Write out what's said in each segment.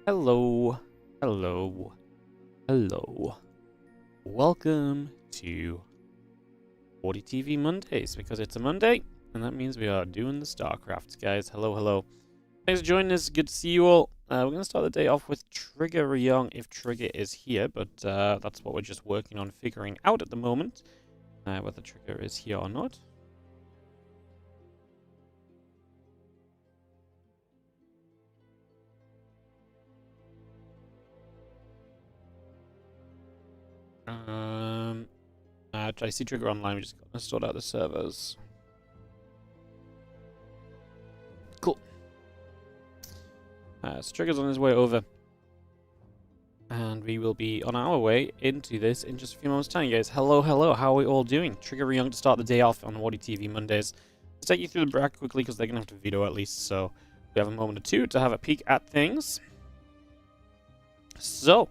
Hello, hello, hello. Welcome to WardiTV Mondays, because it's a Monday, and that means we are doing the StarCraft, guys. Hello, hello. Thanks for joining us. Good to see you all. We're going to start the day off with Ryong, if Trigger is here, but that's what we're just working on figuring out at the moment, whether Trigger is here or not. I see Trigger online. We just got to sort out the servers. Cool. So Trigger's on his way over, and we will be on our way into this in just a few moments' time, guys. Hello, hello. How are we all doing? Trigger Ryong to start the day off on WardiTV Mondays. Let's take you through the bracket quickly because they're gonna have to veto at least, so we have a moment or two to have a peek at things. So.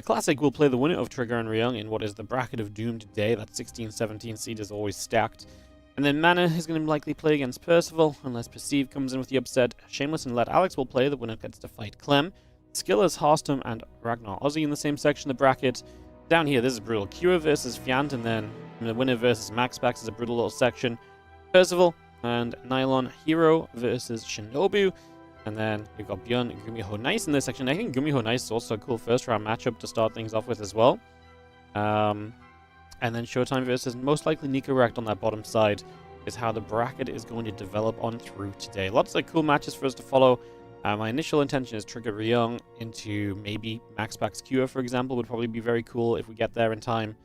Classic will play the winner of Trigger and Ryong in what is the bracket of doom today. That 16-17 seed is always stacked. And then Mana is going to likely play against Percival, unless Perceive comes in with the upset. Shameless and Let Alex will play. The winner gets to fight Clem. Skillers, Harstom, and Ragnar Ozzy in the same section of the bracket. Down here, this is brutal. Kira versus Fiant, and then the winner versus MaxPax is a brutal little section. Percival and Nylon herO versus Shinobu. And then we've got Bjorn and Gumiho Nice in this section. I think Gumiho Nice is also a cool first round matchup to start things off with as well. And then Showtime versus most likely Nico Rect on that bottom side is how the bracket is going to develop on through today. Lots of cool matches for us to follow. My initial intention is Trigger Ryong into maybe MaxPax Cure, for example, would probably be very cool if we get there in time.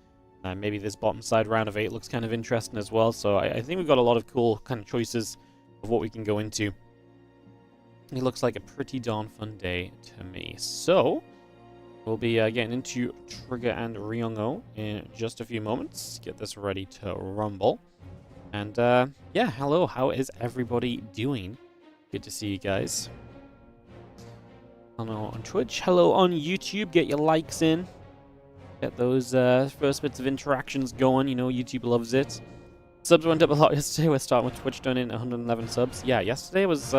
Maybe this bottom side round of 8 looks kind of interesting as well. So I think we've got a lot of cool kind of choices of what we can go into. It looks like a pretty darn fun day to me. So, we'll be getting into Trigger and Ryong in just a few moments. Get this ready to rumble. And, yeah, hello. How is everybody doing? Good to see you guys. Hello on Twitch. Hello on YouTube. Get your likes in. Get those first bits of interactions going. You know, YouTube loves it. Subs went up a lot yesterday. We're starting with Twitch doing in 111 subs. Yeah, yesterday was...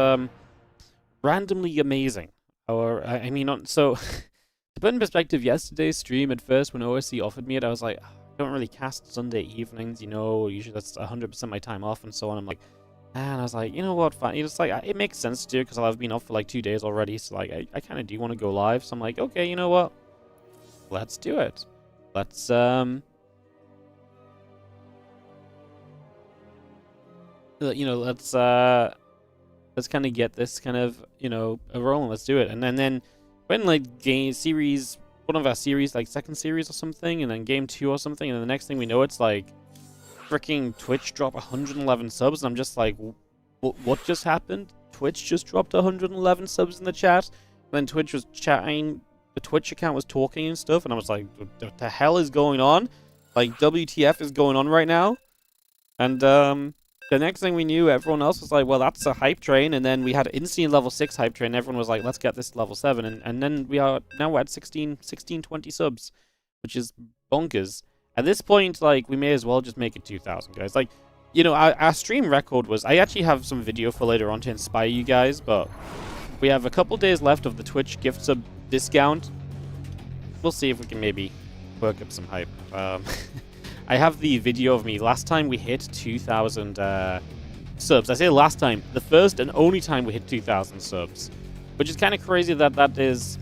randomly amazing. Or, I mean, so, to put in perspective, yesterday's stream at first, when OSC offered me it, I was like, I don't really cast Sunday evenings, you know, usually that's 100% my time off and so on. I'm like, and I was like, you know what, fine. It's like, it makes sense to do, because I've been off for like 2 days already, so like, I kind of do want to go live, so I'm like, okay, you know what, let's do it. Let's, you know, let's kind of get this kind of, you know, a rolling. Let's do it. And then when like game series, one of our series, like second series or something, and then game 2 or something, and then the next thing we know, it's like freaking Twitch drop 111 subs, and I'm just like, what just happened? Twitch just dropped 111 subs in the chat, and then Twitch was chatting, the Twitch account was talking and stuff, and I was like, what the hell is going on? Like, WTF is going on right now? And, the next thing we knew, everyone else was like, well, that's a hype train. And then we had instant level 6 hype train. Everyone was like, let's get this to level 7. And then we're at 16, 20 subs, which is bonkers. At this point, like, we may as well just make it 2,000, guys. Like, you know, our stream record was... I actually have some video for later on to inspire you guys, but we have a couple days left of the Twitch gift sub discount. We'll see if we can maybe work up some hype. I have the video of me. Last time we hit 2,000 subs. I say last time. The first and only time we hit 2,000 subs. Which is kind of crazy that that is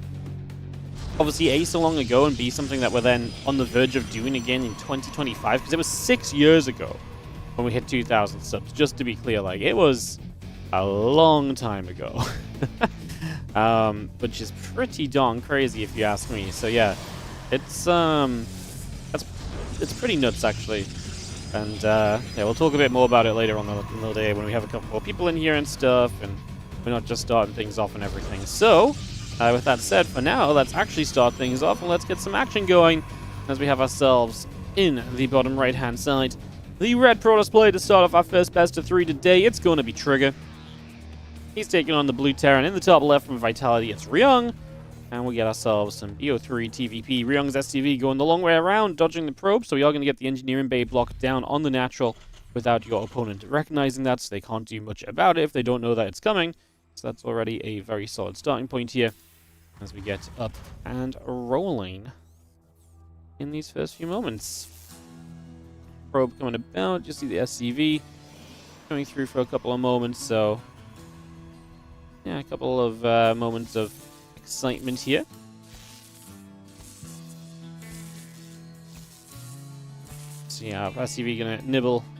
obviously A, so long ago, and B, something that we're then on the verge of doing again in 2025. Because it was 6 years ago when we hit 2,000 subs. Just to be clear, like, it was a long time ago. Which is pretty darn crazy if you ask me. So yeah, it's pretty nuts, actually. And, yeah, we'll talk a bit more about it later on in the day when we have a couple more people in here and stuff, and we're not just starting things off and everything. So, with that said, for now, let's actually start things off, and let's get some action going as we have ourselves in the bottom right-hand side. The red pro display to start off our first best of 3 today. It's going to be Trigger. He's taking on the blue Terran. In the top left from Vitality, it's Ryong. And we'll get ourselves some BO3 TVP. Ryong's STV going the long way around, dodging the probe, so we are going to get the engineering bay blocked down on the natural without your opponent recognizing that, so they can't do much about it if they don't know that it's coming. So that's already a very solid starting point here. as we get up and rolling in these first few moments. Probe coming about, you see the SCV coming through for a couple of moments, so yeah, a couple of moments of excitement here. So yeah, SCV gonna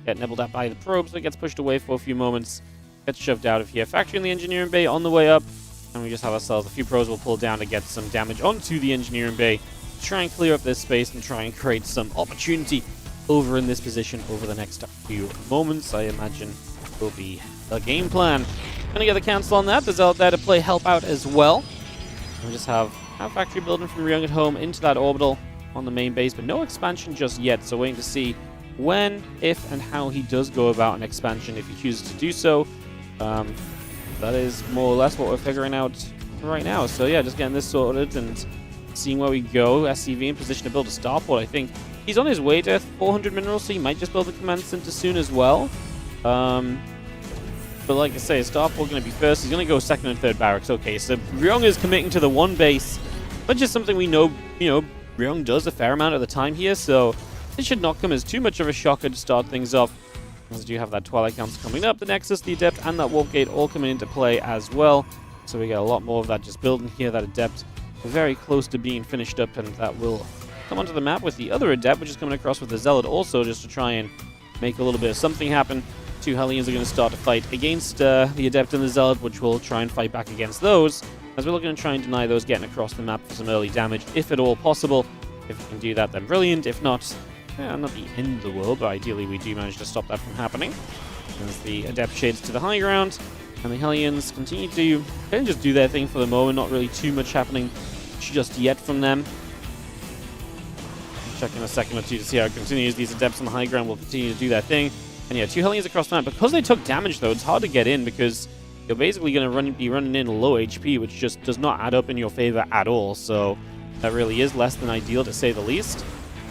get nibbled at by the probe, so it gets pushed away for a few moments, gets shoved out of here. Factory in the engineering bay on the way up, and we just have ourselves a few probes we'll pull down to get some damage onto the engineering bay, try and clear up this space and try and create some opportunity over in this position over the next few moments. I imagine will be the game plan. Gonna get the cancel on that. There's out there to play help out as well. We just have our factory building from Ryong at home into that orbital on the main base, but no expansion just yet, so waiting to see when, if, and how he does go about an expansion if he chooses to do so. That is more or less what we're figuring out right now. So yeah, just getting this sorted and seeing where we go. SCV in position to build a starport. I think he's on his way to 400 minerals, so he might just build the command center soon as well. But like I say, starport going to be first. He's going to go second and third barracks. Okay, so Ryong is committing to the one base, which is something we know, Ryong does a fair amount of the time here, so it should not come as too much of a shocker to start things off. As we do have that Twilight Council coming up, the Nexus, the Adept, and that Warp Gate all coming into play as well. So we get a lot more of that just building here. That Adept very close to being finished up, and that will come onto the map with the other Adept, which is coming across with the Zealot also, just to try and make a little bit of something happen. Two Hellions are going to start to fight against the Adept and the Zealot, which will try and fight back against those, as we're looking to try and deny those getting across the map for some early damage, if at all possible. If we can do that, then brilliant. If not, yeah, not the end of the world, but ideally we do manage to stop that from happening. As the Adept shades to the high ground, and the Hellions continue to kind of just do their thing for the moment, not really too much happening just yet from them. Check in a second or two to see how it continues. These Adepts on the high ground will continue to do their thing. And yeah, two Hellions across the map. Because they took damage, though, it's hard to get in because you're basically going to be running in low HP, which just does not add up in your favor at all. So that really is less than ideal, to say the least.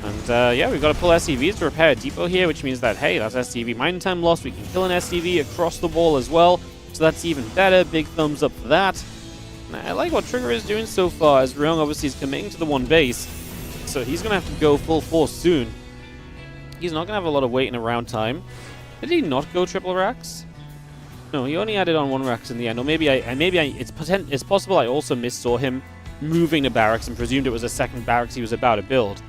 And yeah, we've got to pull SCVs to repair a depot here, which means that, hey, that's SCV mining time lost. We can kill an SCV across the wall as well. So that's even better. Big thumbs up for that. And I like what Trigger is doing so far, as Ryong obviously is committing to the one base. So he's going to have to go full force soon. He's not going to have a lot of waiting around time. Did he not go triple racks? No, he only added on one racks in the end. Or maybe it's possible I also missaw him moving to barracks and presumed it was a second barracks he was about to build.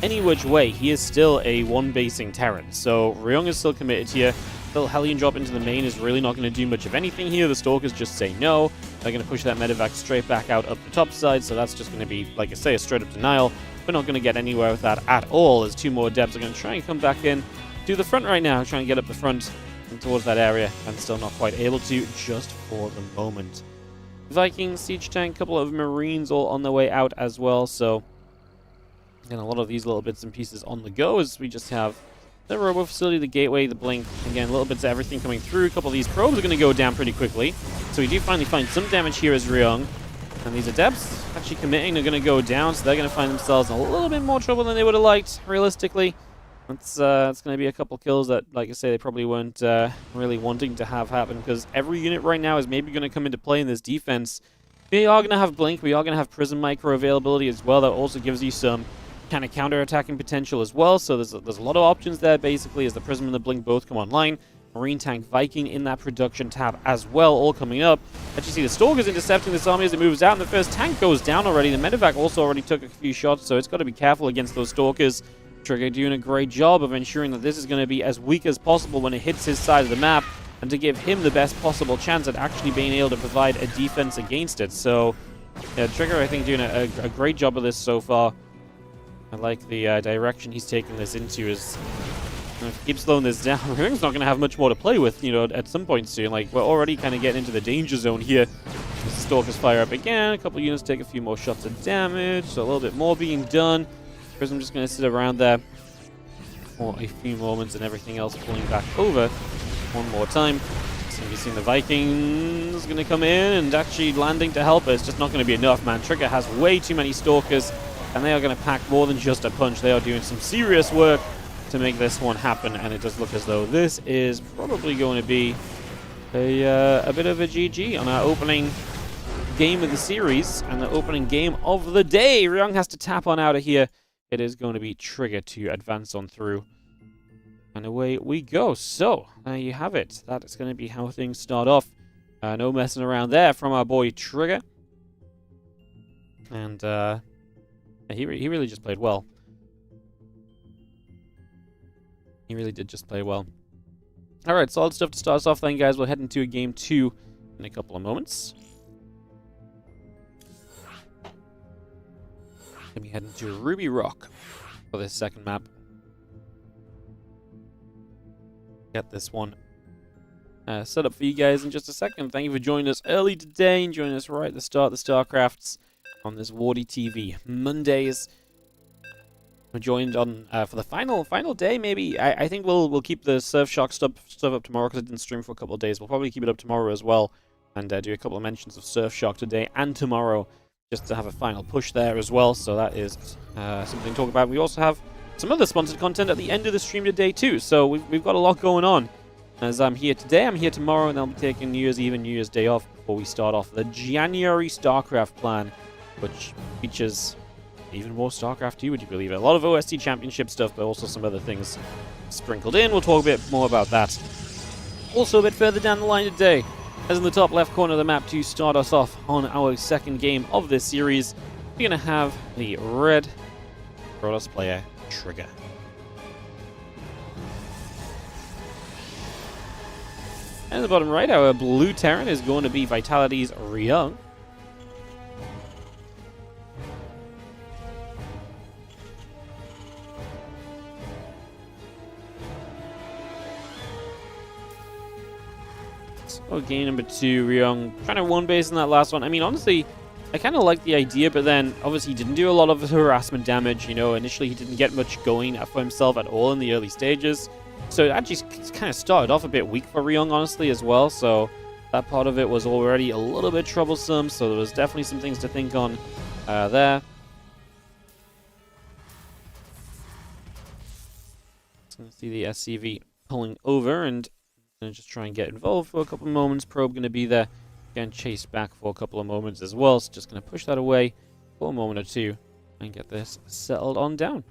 Any which way, he is still a one-basing Terran. So Ryong is still committed here. The Hellion drop into the main is really not going to do much of anything here. The Stalkers just say no. They're going to push that medevac straight back out up the top side. So that's just going to be, like I say, a straight-up denial. We're not going to get anywhere with that at all, as two more Adepts are going to try and come back in to the front right now, try and get up the front and towards that area, and still not quite able to, just for the moment. Viking, Siege Tank, couple of Marines all on their way out as well, so again, a lot of these little bits and pieces on the go, as we just have the Robo Facility, the Gateway, the Blink, again, little bits of everything coming through. A couple of these probes are going to go down pretty quickly, so we do finally find some damage here as Ryong. And these Adepts actually committing are going to go down, so they're going to find themselves in a little bit more trouble than they would have liked, realistically. It's going to be a couple kills that, like I say, they probably weren't really wanting to have happen, because every unit right now is maybe going to come into play in this defense. We are going to have Blink, we are going to have Prism Micro availability as well. That also gives you some kind of counter-attacking potential as well, so there's a lot of options there, basically, as the Prism and the Blink both come online. Marine Tank Viking in that production tab as well, all coming up. As you see, the Stalkers intercepting this army as it moves out, and the first tank goes down already. The medevac also already took a few shots, so it's got to be careful against those Stalkers. Trigger doing a great job of ensuring that this is going to be as weak as possible when it hits his side of the map, and to give him the best possible chance at actually being able to provide a defense against it. So, yeah, Trigger, I think, doing a great job of this so far. I like the direction he's taking this into. Is if he keeps slowing this down, Ryong's not going to have much more to play with, at some point soon. Like, we're already kind of getting into the danger zone here. The Stalkers fire up again. A couple units take a few more shots of damage. So a little bit more being done. Prism just going to sit around there for a few moments, and everything else pulling back over one more time. So you've seen the Vikings going to come in and actually landing to help. It's just not going to be enough, man. Trigger has way too many Stalkers, and they are going to pack more than just a punch. They are doing some serious work to make this one happen, and it does look as though this is probably going to be a bit of a GG on our opening game of the series and the opening game of the day. Ryong has to tap on out of here. It is going to be Trigger to advance on through. And away we go. So, there you have it. That is going to be how things start off. No messing around there from our boy Trigger. And he really just played well. He really did just play well. Alright, solid stuff to start us off then, guys. We'll head into a game 2 in a couple of moments. Then we head into Ruby Rock for this second map. Get this one set up for you guys in just a second. Thank you for joining us early today and joining us right at the start of the StarCrafts on this WardiTV Mondays. We're joined on for the final day. Maybe I think we'll keep the Surfshark stuff up tomorrow because I didn't stream for a couple of days. We'll probably keep it up tomorrow as well and do a couple of mentions of Surfshark today and tomorrow just to have a final push there as well. So that is something to talk about. We also have some other sponsored content at the end of the stream today too. So we've got a lot going on. As I'm here today, I'm here tomorrow, and I'll be taking New Year's Eve and New Year's Day off before we start off the January StarCraft plan, which features even more StarCraft 2, would you believe it? A lot of OST Championship stuff, but also some other things sprinkled in. We'll talk a bit more about that. Also, a bit further down the line today, as in the top left corner of the map to start us off on our second game of this series, we're going to have the red Protoss player, Trigger. And at the bottom right, our blue Terran is going to be Vitality's Ryong. So game number 2, Ryong trying to one base in that last one. I mean, honestly, I kind of like the idea, but then obviously he didn't do a lot of harassment damage. You know, initially he didn't get much going for himself at all in the early stages. So it actually kind of started off a bit weak for Ryong, honestly, as well. So that part of it was already a little bit troublesome. So there was definitely some things to think on there. Just going to see the SCV pulling over and just try and get involved for a couple of moments. Probe going to be there. Again, chased back for a couple of moments as well. So just going to push that away for a moment or two and get this settled on down.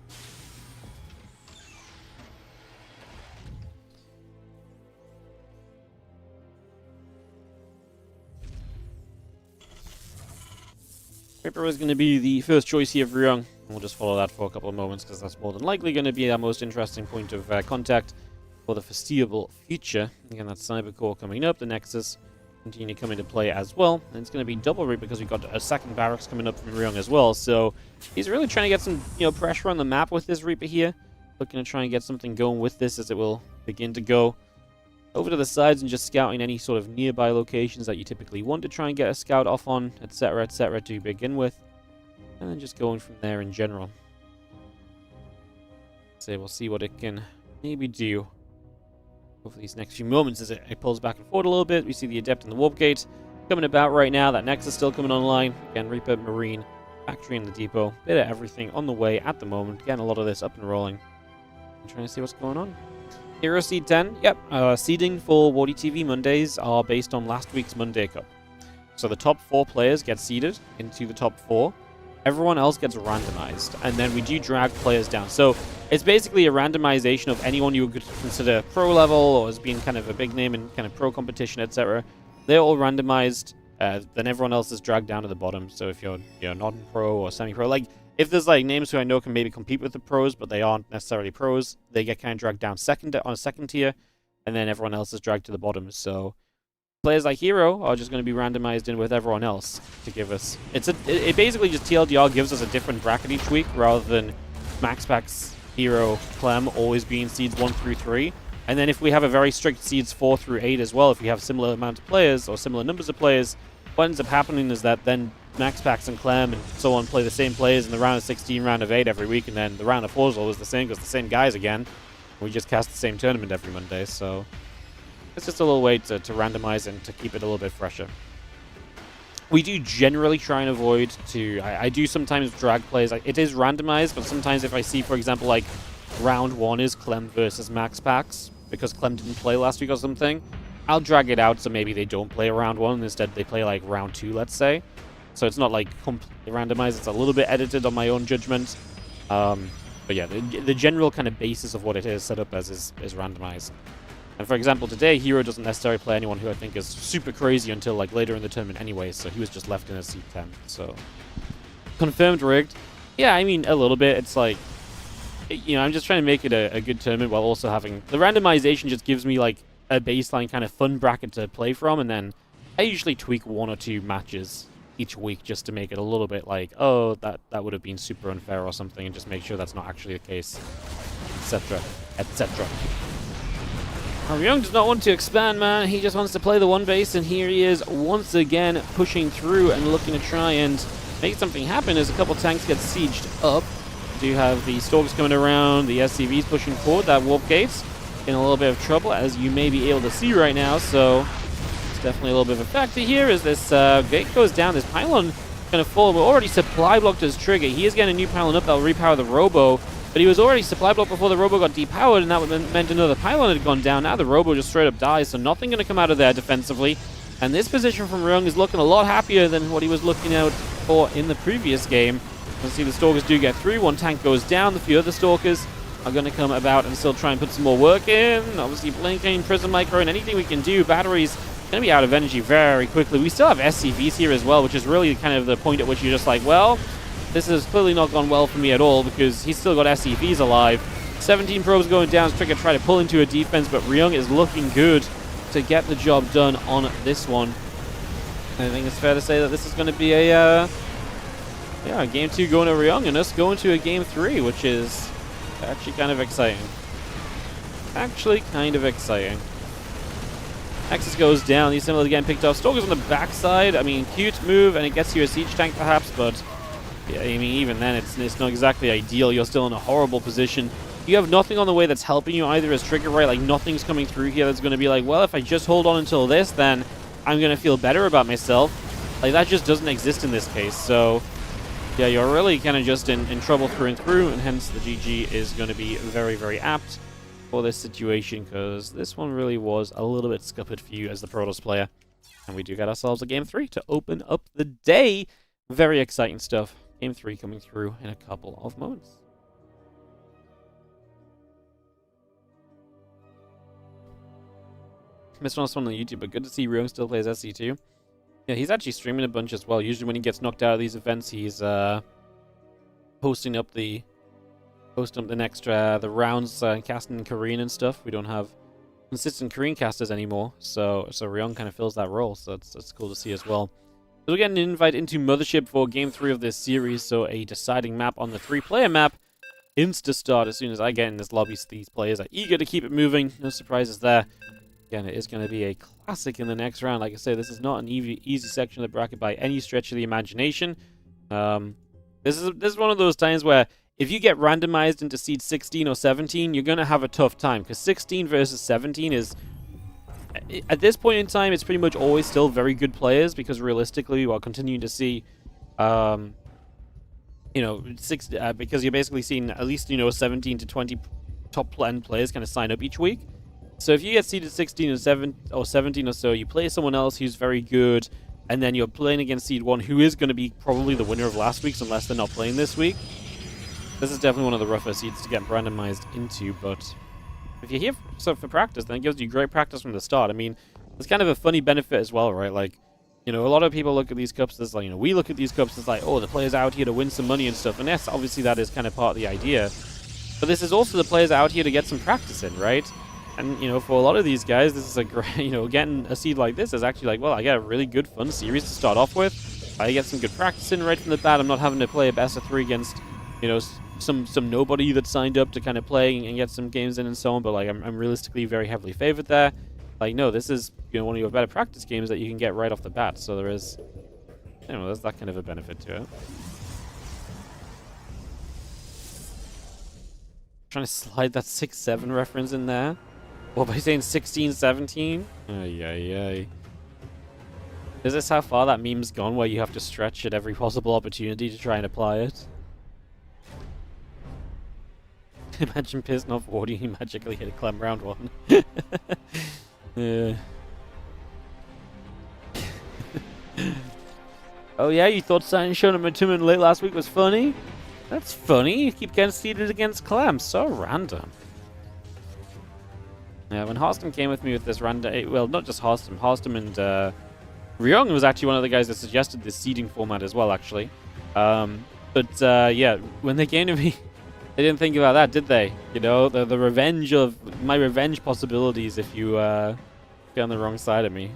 Reaper is going to be the first choice here for Ryong. We'll just follow that for a couple of moments because that's more than likely going to be our most interesting point of contact for the foreseeable future. Again, that's Cyber Core coming up. The Nexus continue to come into play as well. And it's going to be double Reaper because we've got a second barracks coming up from Ryong as well. So he's really trying to get some pressure on the map with this Reaper here. Looking to try and get something going with this as it will begin to go over to the sides and just scouting any sort of nearby locations that you typically want to try and get a scout off on, etc., to begin with. And then just going from there in general. So we'll see what it can maybe do over these next few moments as it pulls back and forward a little bit. We see the Adept and the Warp Gate coming about right now. That Nexus still coming online. Again, Reaper, Marine, Factory in the Depot. Bit of everything on the way at the moment. Again, a lot of this up and rolling. I'm trying to see what's going on. herO Seed 10. Yep, seeding for WardiTV Mondays are based on last week's Monday Cup. So the top 4 players get seeded into the top 4. Everyone else gets randomized, and then we do drag players down. So it's basically a randomization of anyone you would consider pro level or as being kind of a big name in kind of pro competition, etc. They're all randomized. Then everyone else is dragged down to the bottom. So if you're non-pro or semi-pro, like if there's like names who I know can maybe compete with the pros, but they aren't necessarily pros, they get kind of dragged down on a second tier, and then everyone else is dragged to the bottom. So players like herO are just going to be randomized in with everyone else to give us... It basically just TLDR gives us a different bracket each week rather than MaxPax, herO, Clem always being seeds 1 through 3. And then if we have a very strict seeds 4 through 8 as well, if we have similar amount of players or similar numbers of players, what ends up happening is that then MaxPax and Clem and so on play the same players in the round of 16, round of 8 every week, and then the round of 4 is always the same because the same guys again. We just cast the same tournament every Monday, so... it's just a little way to randomize and to keep it a little bit fresher. We do generally try and avoid to... I do sometimes drag players. It is randomized, but sometimes if I see, for example, like round 1 is Clem versus MaxPax, because Clem didn't play last week or something, I'll drag it out so maybe they don't play round 1, and instead they play like round 2, let's say. So it's not like completely randomized. It's a little bit edited on my own judgment. But yeah, the general kind of basis of what it is set up as is randomized. And for example, today, herO doesn't necessarily play anyone who I think is super crazy until like later in the tournament anyway, so he was just left in a C10. So, confirmed rigged. Yeah, I mean, a little bit. It's like, you know, I'm just trying to make it a good tournament while also having... The randomization just gives me like a baseline kind of fun bracket to play from, and then I usually tweak 1 or 2 matches each week just to make it a little bit like, oh, that would have been super unfair or something, and just make sure that's not actually the case, etc., etc. Ryong does not want to expand, man. He just wants to play the one base, and here he is once again pushing through and looking to try and make something happen as a couple tanks get sieged up. We do have the Stalks coming around, the SCVs pushing forward, that Warp Gate's in a little bit of trouble, as you may be able to see right now, so it's definitely a little bit of a factor here as this gate goes down. This pylon going to fall. We're already supply blocked his trigger. He is getting a new pylon up that'll repower the Robo, but he was already supply blocked before the Robo got depowered, and that meant another pylon had gone down. Now the Robo just straight up dies, so nothing going to come out of there defensively. And this position from Ryong is looking a lot happier than what he was looking out for in the previous game. Let's see, the Stalkers do get through. One tank goes down. The few other Stalkers are going to come about and still try and put some more work in. Obviously, blinking, Prism Micro, and anything we can do. Batteries going to be out of energy very quickly. We still have SCVs here as well, which is really kind of the point at which you're just like, well, this has clearly not gone well for me at all, because he's still got SCVs alive. 17 probes going down. Trigger try to pull into a defense, but Ryong is looking good to get the job done on this one. I think it's fair to say that this is going to be a game 2 going to Ryong, and us going to a game 3, which is actually kind of exciting. Nexus goes down. These similarly getting picked off. Stalkers on the backside. I mean, cute move, and it gets you a siege tank perhaps, but yeah, I mean, even then, it's not exactly ideal. You're still in a horrible position. You have nothing on the way that's helping you either as trigger, right? Like, nothing's coming through here that's going to be like, well, if I just hold on until this, then I'm going to feel better about myself. Like, that just doesn't exist in this case. So, yeah, you're really kind of just in trouble through and through, and hence the GG is going to be very, very apt for this situation, because this one really was a little bit scuppered for you as the Protoss player. And we do get ourselves a game 3 to open up the day. Very exciting stuff. Game 3 coming through in a couple of moments. Missed on on YouTube, but good to see Ryong still plays SC2. Yeah, he's actually streaming a bunch as well. Usually when he gets knocked out of these events, he's posting up the next the rounds, casting Korean and stuff. We don't have consistent Korean casters anymore, so Ryong kind of fills that role. So that's cool to see as well. So we're getting an invite into Mothership for Game 3 of this series, so a deciding map on the 3-player map. Insta-start as soon as I get in this lobby. These players are eager to keep it moving. No surprises there. Again, it is going to be a classic in the next round. Like I say, this is not an easy section of the bracket by any stretch of the imagination. This is one of those times where if you get randomized into seed 16 or 17, you're going to have a tough time, because 16 versus 17 is... At this point in time, it's pretty much always still very good players, because realistically, while continuing to see, because you're basically seeing at least, 17 to 20 top end players kind of sign up each week. So if you get seeded 16 or 17 or so, you play someone else who's very good, and then you're playing against seed 1, who is going to be probably the winner of last week's, unless they're not playing this week. This is definitely one of the rougher seeds to get randomized into, but if you're here for practice, then it gives you great practice from the start. I mean, it's kind of a funny benefit as well, right? Like, a lot of people look at these cups as like, we look at these cups as like, oh, the players out here to win some money and stuff. And yes, obviously that is kind of part of the idea. But this is also the players out here to get some practice in, right? And, for a lot of these guys, this is a great, getting a seed like this is actually like, well, I get a really good, fun series to start off with. I get some good practice in right from the bat. I'm not having to play a best of 3 against, some nobody that signed up to kind of play and get some games in and so on. But, like, I'm realistically very heavily favored there. Like, no, this is, one of your better practice games that you can get right off the bat. So there is, there's that kind of a benefit to it. Trying to slide that 6-7 reference in there. Well, by saying 16, 17? Ay. Is this how far that meme's gone, where you have to stretch at every possible opportunity to try and apply it? Imagine pissing off Wardy, he magically hit a Clem round 1. Yeah. Oh yeah, you thought signing Showtime tournament late last week was funny? That's funny. You keep getting seeded against Clem. So random. Yeah, when Horston came with me with this random... Well, not just Horston. Horston and Ryong was actually one of the guys that suggested this seeding format as well, actually. Yeah, when they came to me, they didn't think about that, did they? You know, the revenge of... My revenge possibilities if you get on the wrong side of me.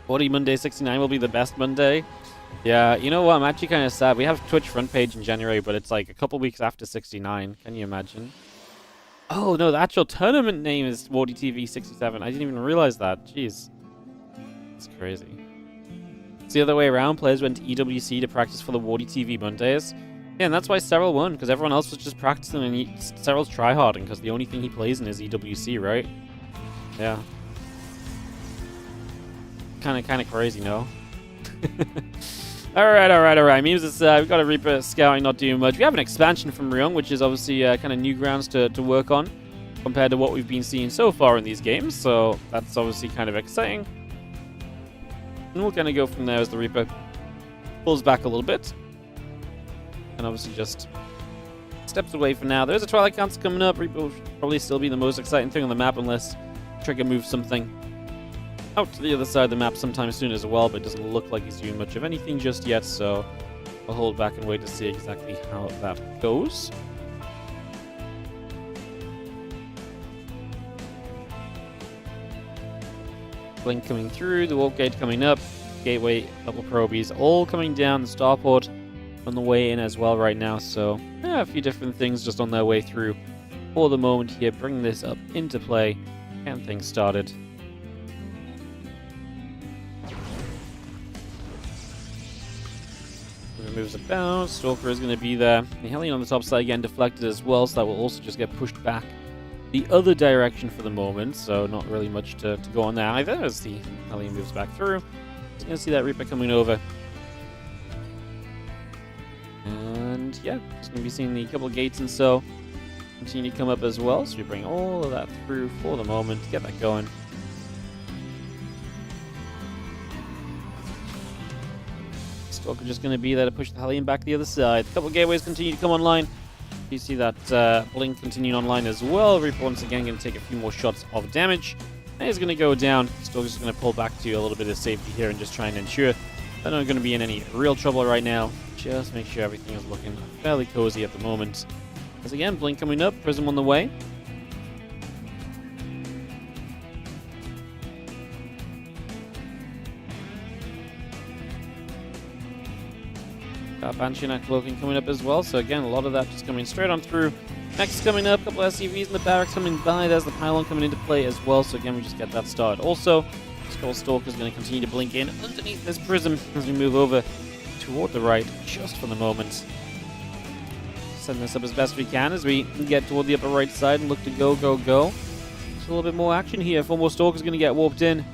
40 Monday 69 will be the best Monday. Yeah, you know what? I'm actually kind of sad. We have Twitch front page in January, but it's like a couple weeks after 69. Can you imagine? Oh, no, the actual tournament name is WardiTV 67. I didn't even realize that. Jeez. It's crazy. It's the other way around. Players went to EWC to practice for the WardiTV Mondays. Yeah, and that's why Cyril won, because everyone else was just practicing, and Cyril's tryharding, because the only thing he plays in is EWC, right? Yeah. Kind of crazy, no? Alright. Memes aside, we've got a Reaper scouting, not doing much. We have an expansion from Ryong, which is obviously kind of new grounds to work on compared to what we've been seeing so far in these games, so that's obviously kind of exciting. And we'll kind of go from there as the Reaper pulls back a little bit. And obviously just steps away for now. There's a Twilight Council coming up. Reaper will probably still be the most exciting thing on the map unless Trigger moves something out to the other side of the map sometime soon as well, but it doesn't look like he's doing much of anything just yet, so I'll hold back and wait to see exactly how that goes. Blink coming through, the Warp Gate coming up, Gateway, double probies, all coming down, the Starport on the way in as well right now, so yeah, a few different things just on their way through for the moment here, bringing this up into play, and things started. Moves about. Stalker is going to be there. The Hellion on the top side again deflected as well, so that will also just get pushed back the other direction for the moment, so not really much to go on there either as the Hellion moves back through. Just going to see that Reaper coming over. And yeah, just going to be seeing the couple gates and so continue to come up as well, so we bring all of that through for the moment to get that going. Stalker just going to be there to push the Hellion back the other side. A couple of gateways continue to come online. You see that Blink continuing online as well. Reaper once again going to take a few more shots of damage. And he's going to go down. Stalker's just going to pull back to a little bit of safety here and just try and ensure they're not going to be in any real trouble right now. Just make sure everything is looking fairly cozy at the moment. As again, Blink coming up, Prism on the way. Banshee and Cloaking coming up as well, so again, a lot of that just coming straight on through. Next coming up, a couple of SCVs in the barracks coming by. There's the pylon coming into play as well, so again, we just get that started. Also, Skull Stalker is going to continue to blink in underneath this prism as we move over toward the right, just for the moment. Setting this up as best we can as we get toward the upper right side and look to go. Just a little bit more action here. Four more Stalkers going to get warped in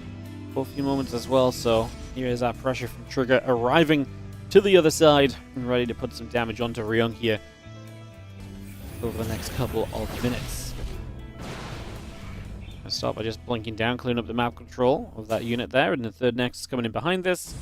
for a few moments as well, so here is our pressure from Trigger arriving to the other side and ready to put some damage onto Ryong here over the next couple of minutes. I'll start by just blinking down, clearing up the map control of that unit there, and the third Nexus coming in behind this.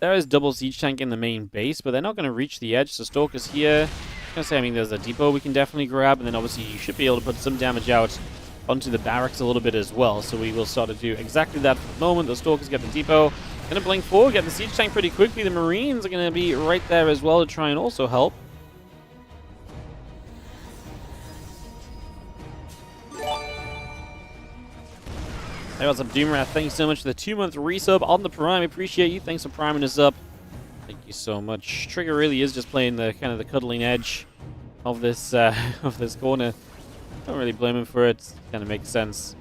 There is double siege tank in the main base, but they're not going to reach the edge, so Stalker's here. I mean, there's a depot we can definitely grab, and then obviously you should be able to put some damage out onto the barracks a little bit as well, so we will start to do exactly that for the moment. The Stalkers get the depot. Going to blink forward, get the siege tank pretty quickly. The Marines are going to be right there as well to try and also help. Hey, what's up, Doomwrath? Thank you so much for the 2-month resub on the Prime. Appreciate you. Thanks for priming us up. Thank you so much. Trigger really is just playing the kind of the cuddling edge of this corner. Don't really blame him for it. Kind of makes sense.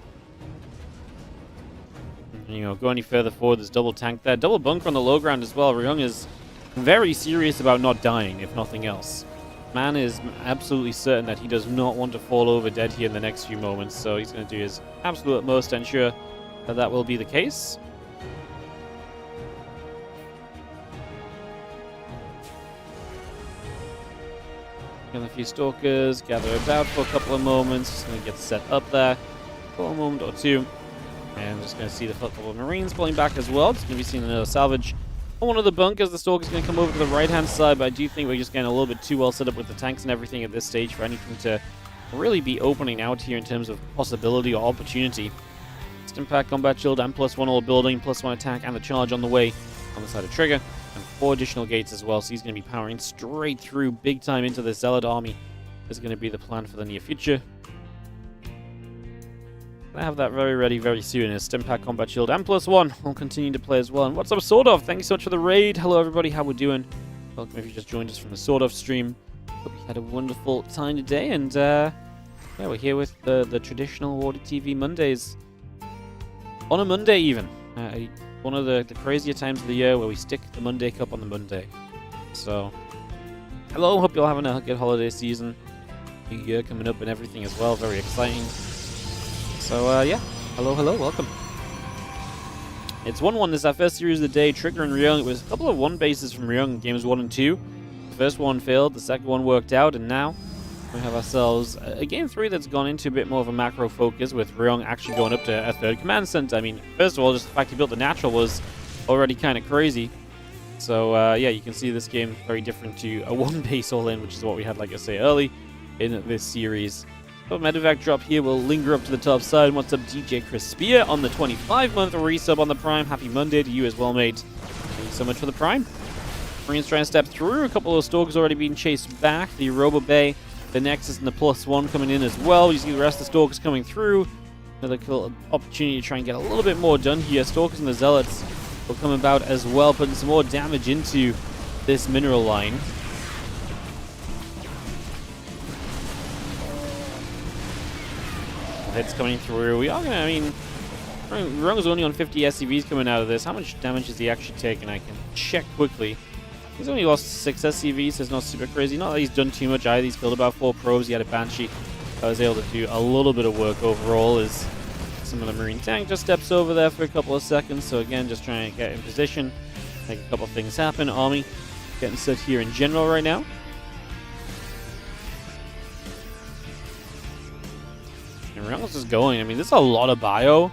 You know, go any further forward, there's double tank there. Double bunker on the low ground as well. Ryong is very serious about not dying, if nothing else. Man is absolutely certain that he does not want to fall over dead here in the next few moments, so he's going to do his absolute utmost to ensure that that will be the case. Got a few Stalkers, gather about for a couple of moments. Just going to get set up there for a moment or two. And I'm just going to see the couple of Marines pulling back as well. Just going to be seeing another salvage on one of the bunkers. The Stalker's going to come over to the right-hand side, but I do think we're just getting a little bit too well set up with the tanks and everything at this stage for anything to really be opening out here in terms of possibility or opportunity. Impact, combat shield, and +1 all building, +1 attack, and the charge on the way on the side of Trigger, and 4 additional gates as well, so he's going to be powering straight through big time into the Zealot army. Is going to be the plan for the near future. I have that very ready very soon. As Stimpack, combat shield, and +1 will continue to play as well. And what's up, Sword Off? Thank you so much for the raid. Hello everybody, how we doing? Welcome if you just joined us from the Sword Off stream. Hope you had a wonderful time today, and yeah, we're here with the traditional WardiTV Mondays. On a Monday even. One of the crazier times of the year where we stick the Monday Cup on the Monday. So, hello, hope you're having a good holiday season. New year coming up and everything as well, very exciting. So, yeah, hello, welcome. It's 1-1, this is our first series of the day. Trigger and Ryong, it was a couple of 1 bases from Ryong in games 1 and 2. The first one failed, the second one worked out, and now we have ourselves a game 3 that's gone into a bit more of a macro focus, with Ryong actually going up to a 3rd command center. I mean, first of all, just the fact he built the natural was already kind of crazy. So, yeah, you can see this game very different to a 1 base all-in, which is what we had, like I say, early in this series. But Medevac drop here will linger up to the top side. What's up, DJ Chris Spear on the 25-month resub on the Prime. Happy Monday to you as well, mate. Thank you so much for the Prime. Marines trying to step through. A couple of Stalkers already being chased back. The Robo Bay, the Nexus, and the +1 coming in as well. You see the rest of the Stalkers coming through. Another cool opportunity to try and get a little bit more done here. Stalkers and the Zealots will come about as well, putting some more damage into this mineral line. Hits coming through. We are going to, I mean, Ryong's only on 50 SCVs coming out of this. How much damage is he actually taking? I can check quickly. He's only lost 6 SCVs, so it's not super crazy. Not that he's done too much either. He's killed about 4 probes. He had a Banshee that was able to do a little bit of work overall, as some of the Marine tank just steps over there for a couple of seconds. So again, just trying to get in position, make a couple of things happen. Army getting set here in general right now. And Ryong's just going. I mean, there's a lot of bio.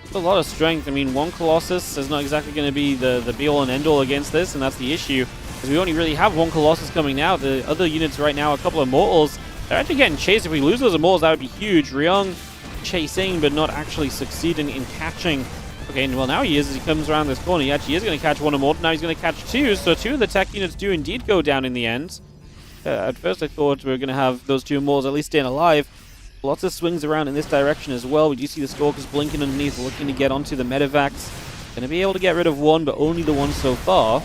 There's a lot of strength. I mean, 1 Colossus is not exactly going to be the be-all and end-all against this, and that's the issue. Because we only really have 1 Colossus coming out. The other units right now, a couple of Mortals, they're actually getting chased. If we lose those Immortals, that would be huge. Ryong chasing, but not actually succeeding in catching. Okay, well now he is, as he comes around this corner. He actually is going to catch 1 Immortal. Now he's going to catch 2. So 2 of the tech units do indeed go down in the end. At first I thought we were going to have those 2 Immortals at least staying alive. Lots of swings around in this direction as well. We do see the Stalkers blinking underneath, looking to get onto the Medevacs. Going to be able to get rid of 1, but only the 1 so far.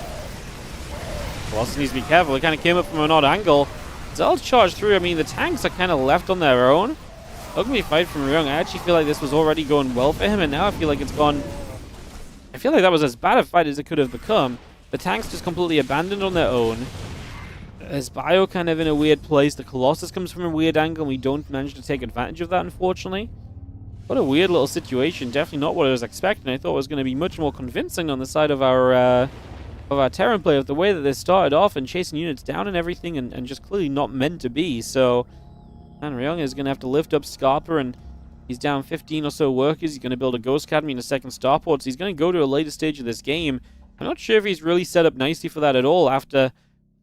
Colossus needs to be careful. It kind of came up from an odd angle. Zealots charge through. I mean, the tanks are kind of left on their own. Ugly fight from Ryong. I actually feel like this was already going well for him, and now I feel like it's gone... I feel like that was as bad a fight as it could have become. The tanks just completely abandoned on their own. There's bio kind of in a weird place. The Colossus comes from a weird angle, and we don't manage to take advantage of that, unfortunately. What a weird little situation. Definitely not what I was expecting. I thought it was going to be much more convincing on the side of our Terran player, the way that they started off and chasing units down and everything, and just clearly not meant to be. So, man, Ryong is going to have to lift up Scarpa, and he's down 15 or so workers. He's going to build a Ghost Academy and a second starport, so he's going to go to a later stage of this game. I'm not sure if he's really set up nicely for that at all after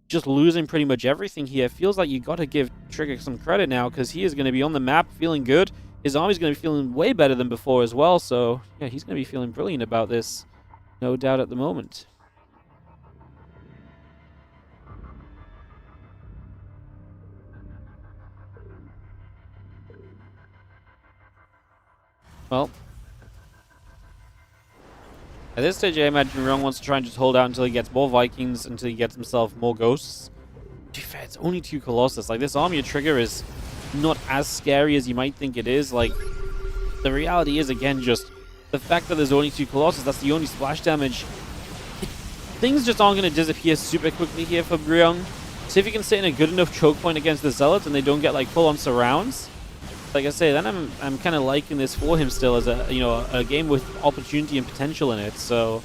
just losing pretty much everything here. Feels like you got to give Trigger some credit now, because he is going to be on the map feeling good. His army's going to be feeling way better than before as well. So, yeah, he's going to be feeling brilliant about this. No doubt at the moment. Well, at this stage, I imagine Ryong wants to try and just hold out until he gets more Vikings, until he gets himself more Ghosts. To be fair, it's only 2 Colossus. Like, this army of Trigger is not as scary as you might think it is. Like, the reality is, again, just the fact that there's only 2 Colossus, that's the only splash damage. Things just aren't going to disappear super quickly here for Ryong. So if you can sit in a good enough choke point against the Zealots and they don't get, like, full-on surrounds, like I say, then I'm kind of liking this for him still as a game with opportunity and potential in it. So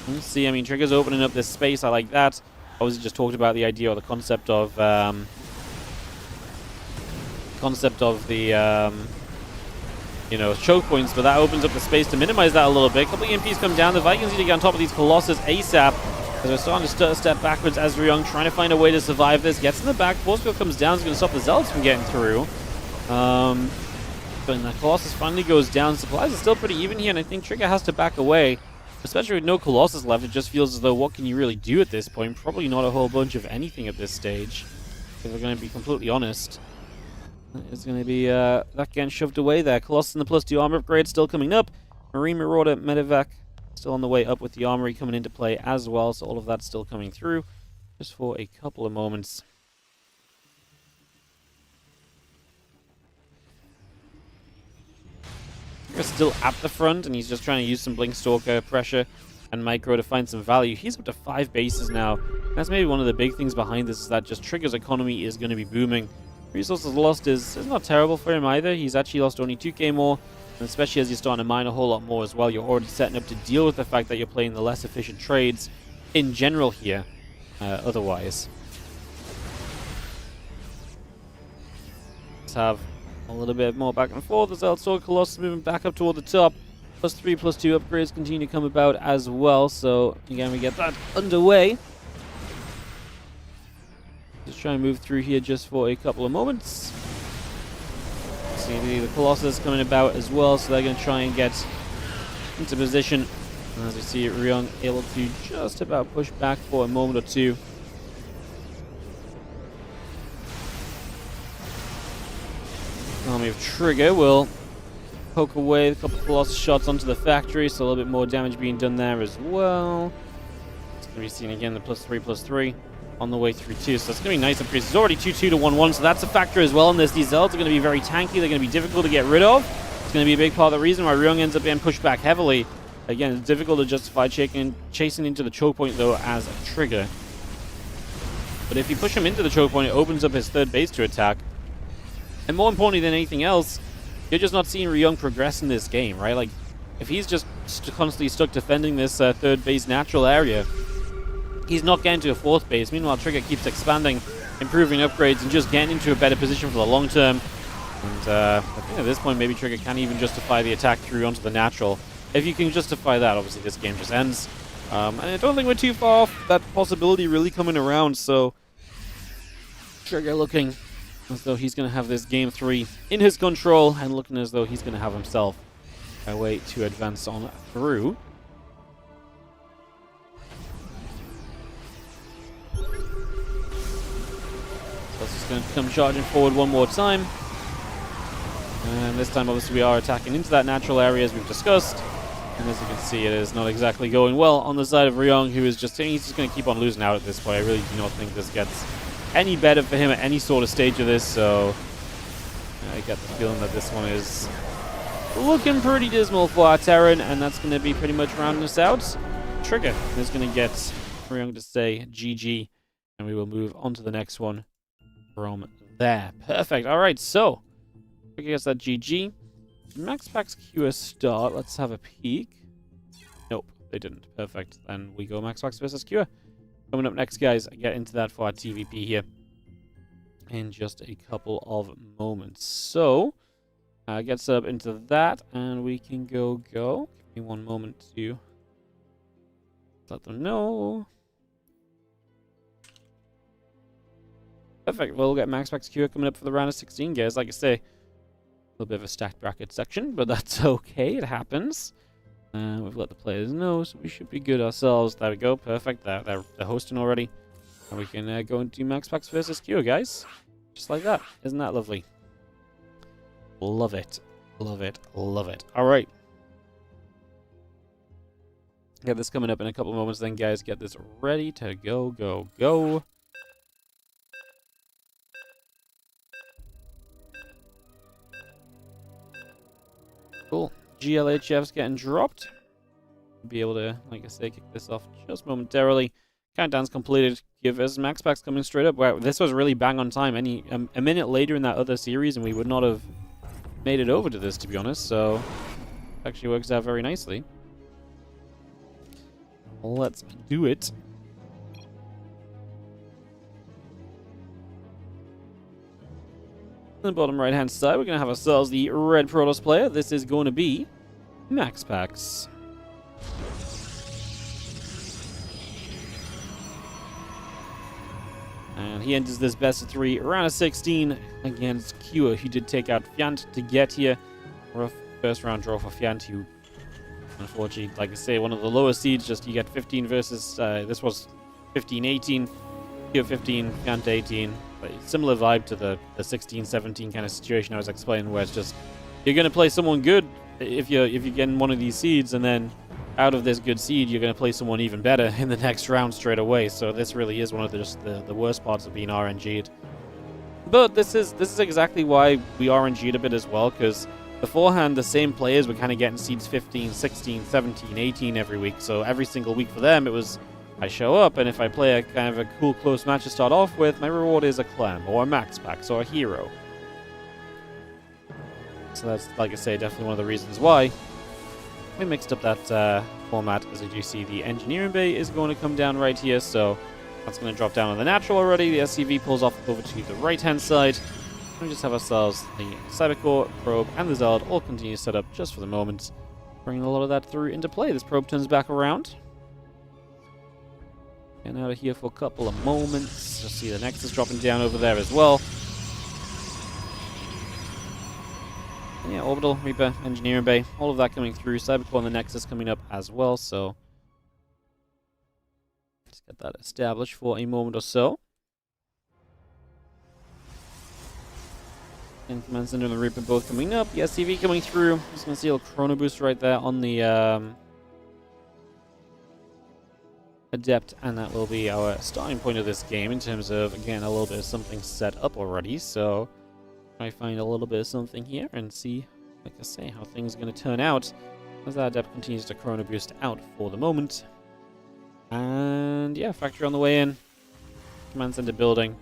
let's see. I mean, Trigger's opening up this space. I like that. Obviously, just talked about the idea or the concept of you know, choke points, but that opens up the space to minimize that a little bit. A couple of EMPs come down. The Vikings need to get on top of these Colossus ASAP, as we're starting to step backwards as Ryong trying to find a way to survive this. Gets in the back. Force field comes down. It's going to stop the Zealots from getting through. But the Colossus finally goes down. Supplies are still pretty even here, and I think Trigger has to back away. Especially with no Colossus left, it just feels as though what can you really do at this point? Probably not a whole bunch of anything at this stage, if we're going to be completely honest. It's going to be that getting shoved away there. Colossus and the +2 armor upgrade still coming up. Marine Marauder, Medevac still on the way up with the armory coming into play as well. So all of that's still coming through just for a couple of moments. He's still at the front, and he's just trying to use some Blink Stalker pressure and micro to find some value. He's up to 5 bases now. That's maybe one of the big things behind this, is that just Trigger's economy is going to be booming. Resources lost is not terrible for him either. He's actually lost only 2k more, and especially as you're starting to mine a whole lot more as well, you're already setting up to deal with the fact that you're playing the less efficient trades in general here, otherwise. Let's have a little bit more back and forth as Sword Colossus moving back up toward the top. +3, +2 upgrades continue to come about as well. So again, we get that underway. Just try and move through here just for a couple of moments. See the Colossus coming about as well, so they're going to try and get into position. And as we see, Ryong able to just about push back for a moment or two. Army of Trigger will poke away a couple of Colossus shots onto the factory, so a little bit more damage being done there as well. It's going to be seen again, the +3/+3 on the way through too, so it's going to be nice upgrades. It's already 2-2 to 1-1, so that's a factor as well in this. These Zealots are going to be very tanky, they're going to be difficult to get rid of. It's going to be a big part of the reason why Ryong ends up being pushed back heavily. Again, it's difficult to justify chasing into the choke point though as a Trigger. But if you push him into the choke point, it opens up his third base to attack. And more importantly than anything else, you're just not seeing Ryong progress in this game, right? Like, if he's just constantly stuck defending this third base natural area, he's not getting to a fourth base. Meanwhile, Trigger keeps expanding, improving upgrades, and just getting into a better position for the long term. And I think at this point, maybe Trigger can't even justify the attack through onto the natural. If you can justify that, obviously this game just ends. And I don't think we're too far off that possibility really coming around, so Trigger looking as though he's going to have this game 3 in his control, and looking as though he's going to have himself a way to advance on through. So it's just going to come charging forward one more time. And this time, obviously, we are attacking into that natural area as we've discussed. And as you can see, it is not exactly going well on the side of Ryong, who is just saying he's just going to keep on losing out at this point. I really do not think this gets any better for him at any sort of stage of this, so I get the feeling that this one is looking pretty dismal for our Terran, and that's going to be pretty much rounding us out. Trigger is going to get Ryong to say GG, and we will move on to the next one from there. Perfect. All right, so Trigger gets that GG. MaxPax Q a start. Let's have a peek. Nope, they didn't. Perfect. Then we go MaxPax versus Q. Coming up next, guys, I get into that for our TVP here in just a couple of moments. So, get set up into that, and we can go. Give me one moment to let them know. Perfect. We'll get MaxPax Q coming up for the round of 16, guys. Like I say, a little bit of a stacked bracket section, but that's okay. It happens. We've let the players know, so we should be good ourselves. There we go. Perfect. They're hosting already. And we can go into MaxPax versus Q, guys. Just like that. Isn't that lovely? Love it. Love it. Love it. All right. Get this coming up in a couple of moments then, guys. Get this ready to go, go, go. Cool. GLHF's getting dropped. Be able to, like I say, kick this off just momentarily. Countdown's completed. Give us MaxPax coming straight up. Wow, this was really bang on time. A minute later in that other series, and we would not have made it over to this, to be honest. So, it actually works out very nicely. Let's do it. On the bottom right-hand side, we're going to have ourselves the red Protoss player. This is going to be MaxPax. And he enters this best of 3 round of 16 against Kua, who did take out Fiant to get here. Rough first round draw for Fiant, who unfortunately, like I say, one of the lower seeds, just you get 15 versus, this was 15-18, Kua 15, Fiant 18. But similar vibe to the 16-17 kind of situation I was explaining, where it's just, you're going to play someone good if you're getting one of these seeds, and then out of this good seed, you're going to play someone even better in the next round straight away. So this really is one of the worst parts of being RNG'd. But this is exactly why we RNG'd a bit as well, because beforehand, the same players were kind of getting seeds 15, 16, 17, 18 every week. So every single week for them, it was, I show up, and if I play a kind of a cool close match to start off with, my reward is a Clem, or a MaxPax, or a herO. So that's, like I say, definitely one of the reasons why we mixed up that format. As you do see, the engineering bay is going to come down right here, so that's going to drop down on the natural already. The SCV pulls off over to the right-hand side. We just have ourselves the Cybercore, probe, and the Zard all continue set up just for the moment. Bringing a lot of that through into play. This probe turns back around. Getting out of here for a couple of moments. Just see the Nexus dropping down over there as well. And yeah, Orbital, Reaper, Engineering Bay, all of that coming through. Cybercore and the Nexus coming up as well, so let's get that established for a moment or so. And Command Center and the Reaper both coming up. The SCV coming through. Just going to see a little Chrono Boost right there on the Adept, and that will be our starting point of this game in terms of, again, a little bit of something set up already. So I find a little bit of something here and see, like I say, how things are going to turn out as that Adept continues to Chrono Boost out for the moment. And yeah, factory on the way in. Command Center building.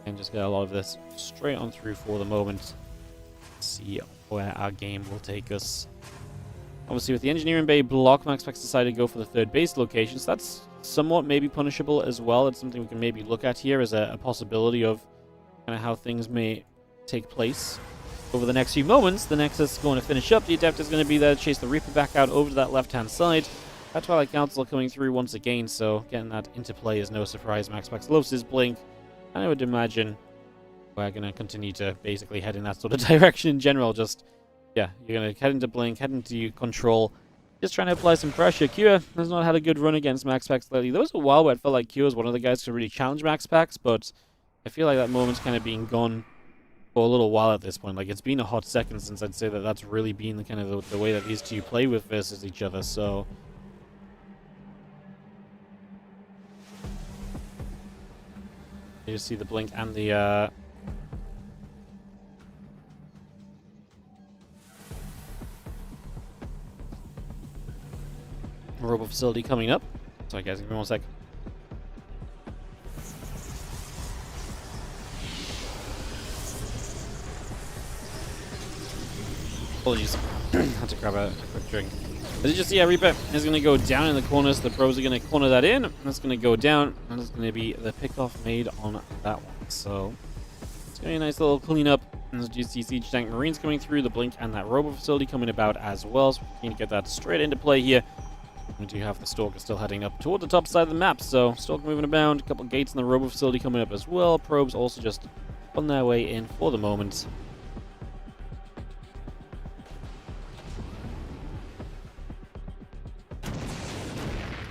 And just get a lot of this straight on through for the moment. See where our game will take us. Obviously, with the Engineering Bay block, MaxPax decided to go for the third base location, so that's somewhat maybe punishable as well. It's something we can maybe look at here as a possibility of kind of how things may take place over the next few moments. The Nexus is going to finish up. The Adept is going to be there to chase the Reaper back out over to that left-hand side. That Twilight Council coming through once again, so getting that into play is no surprise. MaxPax loves his blink, and I would imagine we're going to continue to basically head in that sort of direction in general. Just, yeah, you're going to head into blink, head into control, just trying to apply some pressure. Kua has not had a good run against MaxPax lately. There was a while where it felt like Kua was one of the guys to really challenge MaxPax, but I feel like that moment's kind of been gone for a little while at this point. Like, it's been a hot second since I'd say that that's really been the kind of the way that these two play with versus each other, so you just see the blink and the robot facility coming up. Sorry guys, give me 1 sec. Apologies. Had to grab a quick drink. As you just see, Reaper is going to go down in the corner, so the pros are going to corner that in. That's going to go down, and it's going to be the pickoff made on that one. So it's going to be a nice little cleanup. And as you see, Siege Tank Marines coming through, the blink and that robot facility coming about as well. So we can get that straight into play here. We do have the Stalker still heading up toward the top side of the map, so Stalker moving about, a couple of gates in the robot facility coming up as well. Probes also just on their way in for the moment.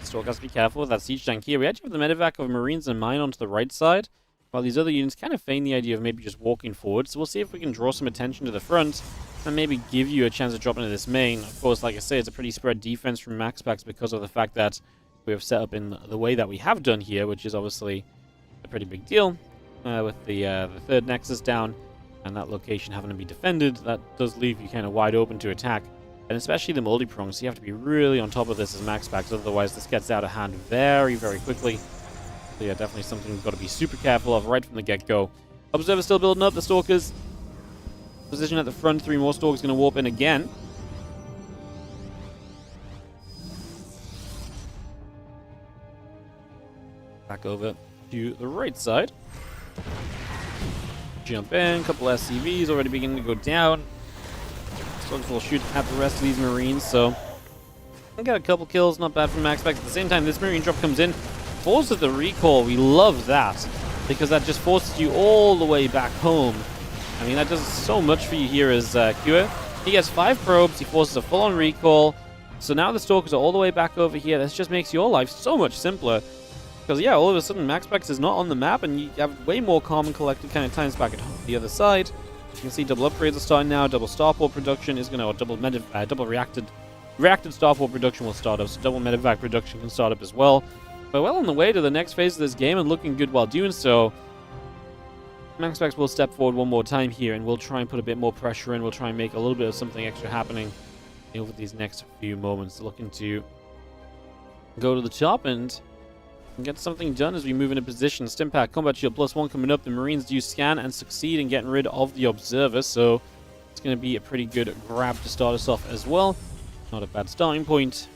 Stalker has to be careful with that siege tank here. We actually have the medevac of Marines and Mine onto the right side, while these other units kind of feign the idea of maybe just walking forward. So we'll see if we can draw some attention to the front and maybe give you a chance to drop into this main. Of course, like I say, it's a pretty spread defense from MaxPax because of the fact that we have set up in the way that we have done here, which is obviously a pretty big deal with the third Nexus down and that location having to be defended. That does leave you kind of wide open to attack. And especially the multi-prongs, so you have to be really on top of this as MaxPax, otherwise this gets out of hand very, very quickly. So yeah, definitely something we've got to be super careful of right from the get-go. Observer still building up, the Stalkers. Position at the front, 3 more Stalkers going to warp in again. Back over to the right side. Jump in, a couple SCVs already beginning to go down. Storks will shoot at the rest of these Marines, so I got a couple kills, not bad from MaxPax. At the same time, this Marine drop comes in, forces the recall. We love that, because that just forces you all the way back home. I mean, that does so much for you here as Q. He gets 5 probes, he forces a full-on recall. So now the Stalkers are all the way back over here. This just makes your life so much simpler. Because, yeah, all of a sudden, MaxPax is not on the map, and you have way more calm and collected kind of times back at the other side. You can see double upgrades are starting now. Double starport production is going to, or double reacted starport production will start up. So double medevac production can start up as well. But well on the way to the next phase of this game and looking good while doing so. MaxPax will step forward one more time here, and we'll try and put a bit more pressure in. We'll try and make a little bit of something extra happening over these next few moments. Looking to go to the top and get something done as we move into position. Stimpack, Combat Shield +1 coming up. The Marines do scan and succeed in getting rid of the Observer, so it's going to be a pretty good grab to start us off as well. Not a bad starting point.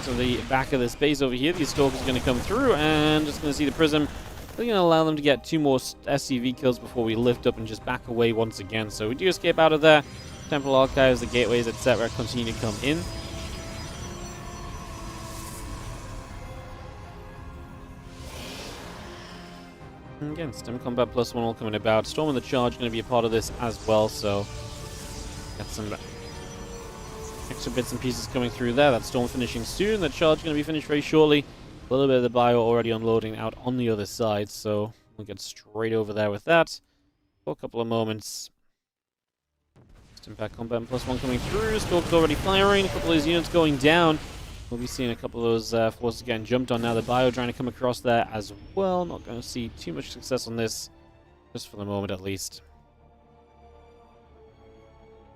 So the back of the space over here, these Stalkers are going to come through, and just going to see the Prism. We're going to allow them to get 2 more SCV kills before we lift up and just back away once again. So we do escape out of there. Temple Archives, the gateways, etc. continue to come in. And again, Stem Combat +1 all coming about. Storm and the Charge going to be a part of this as well, so got some extra bits and pieces coming through there. That Storm finishing soon. The Charge going to be finished very shortly. A little bit of the bio already unloading out on the other side, so we'll get straight over there with that for a couple of moments. Impact Combat +1 coming through. Stalkers already firing. A couple of those units going down. We'll be seeing a couple of those forces getting jumped on now. The bio trying to come across there as well. Not going to see too much success on this, just for the moment at least.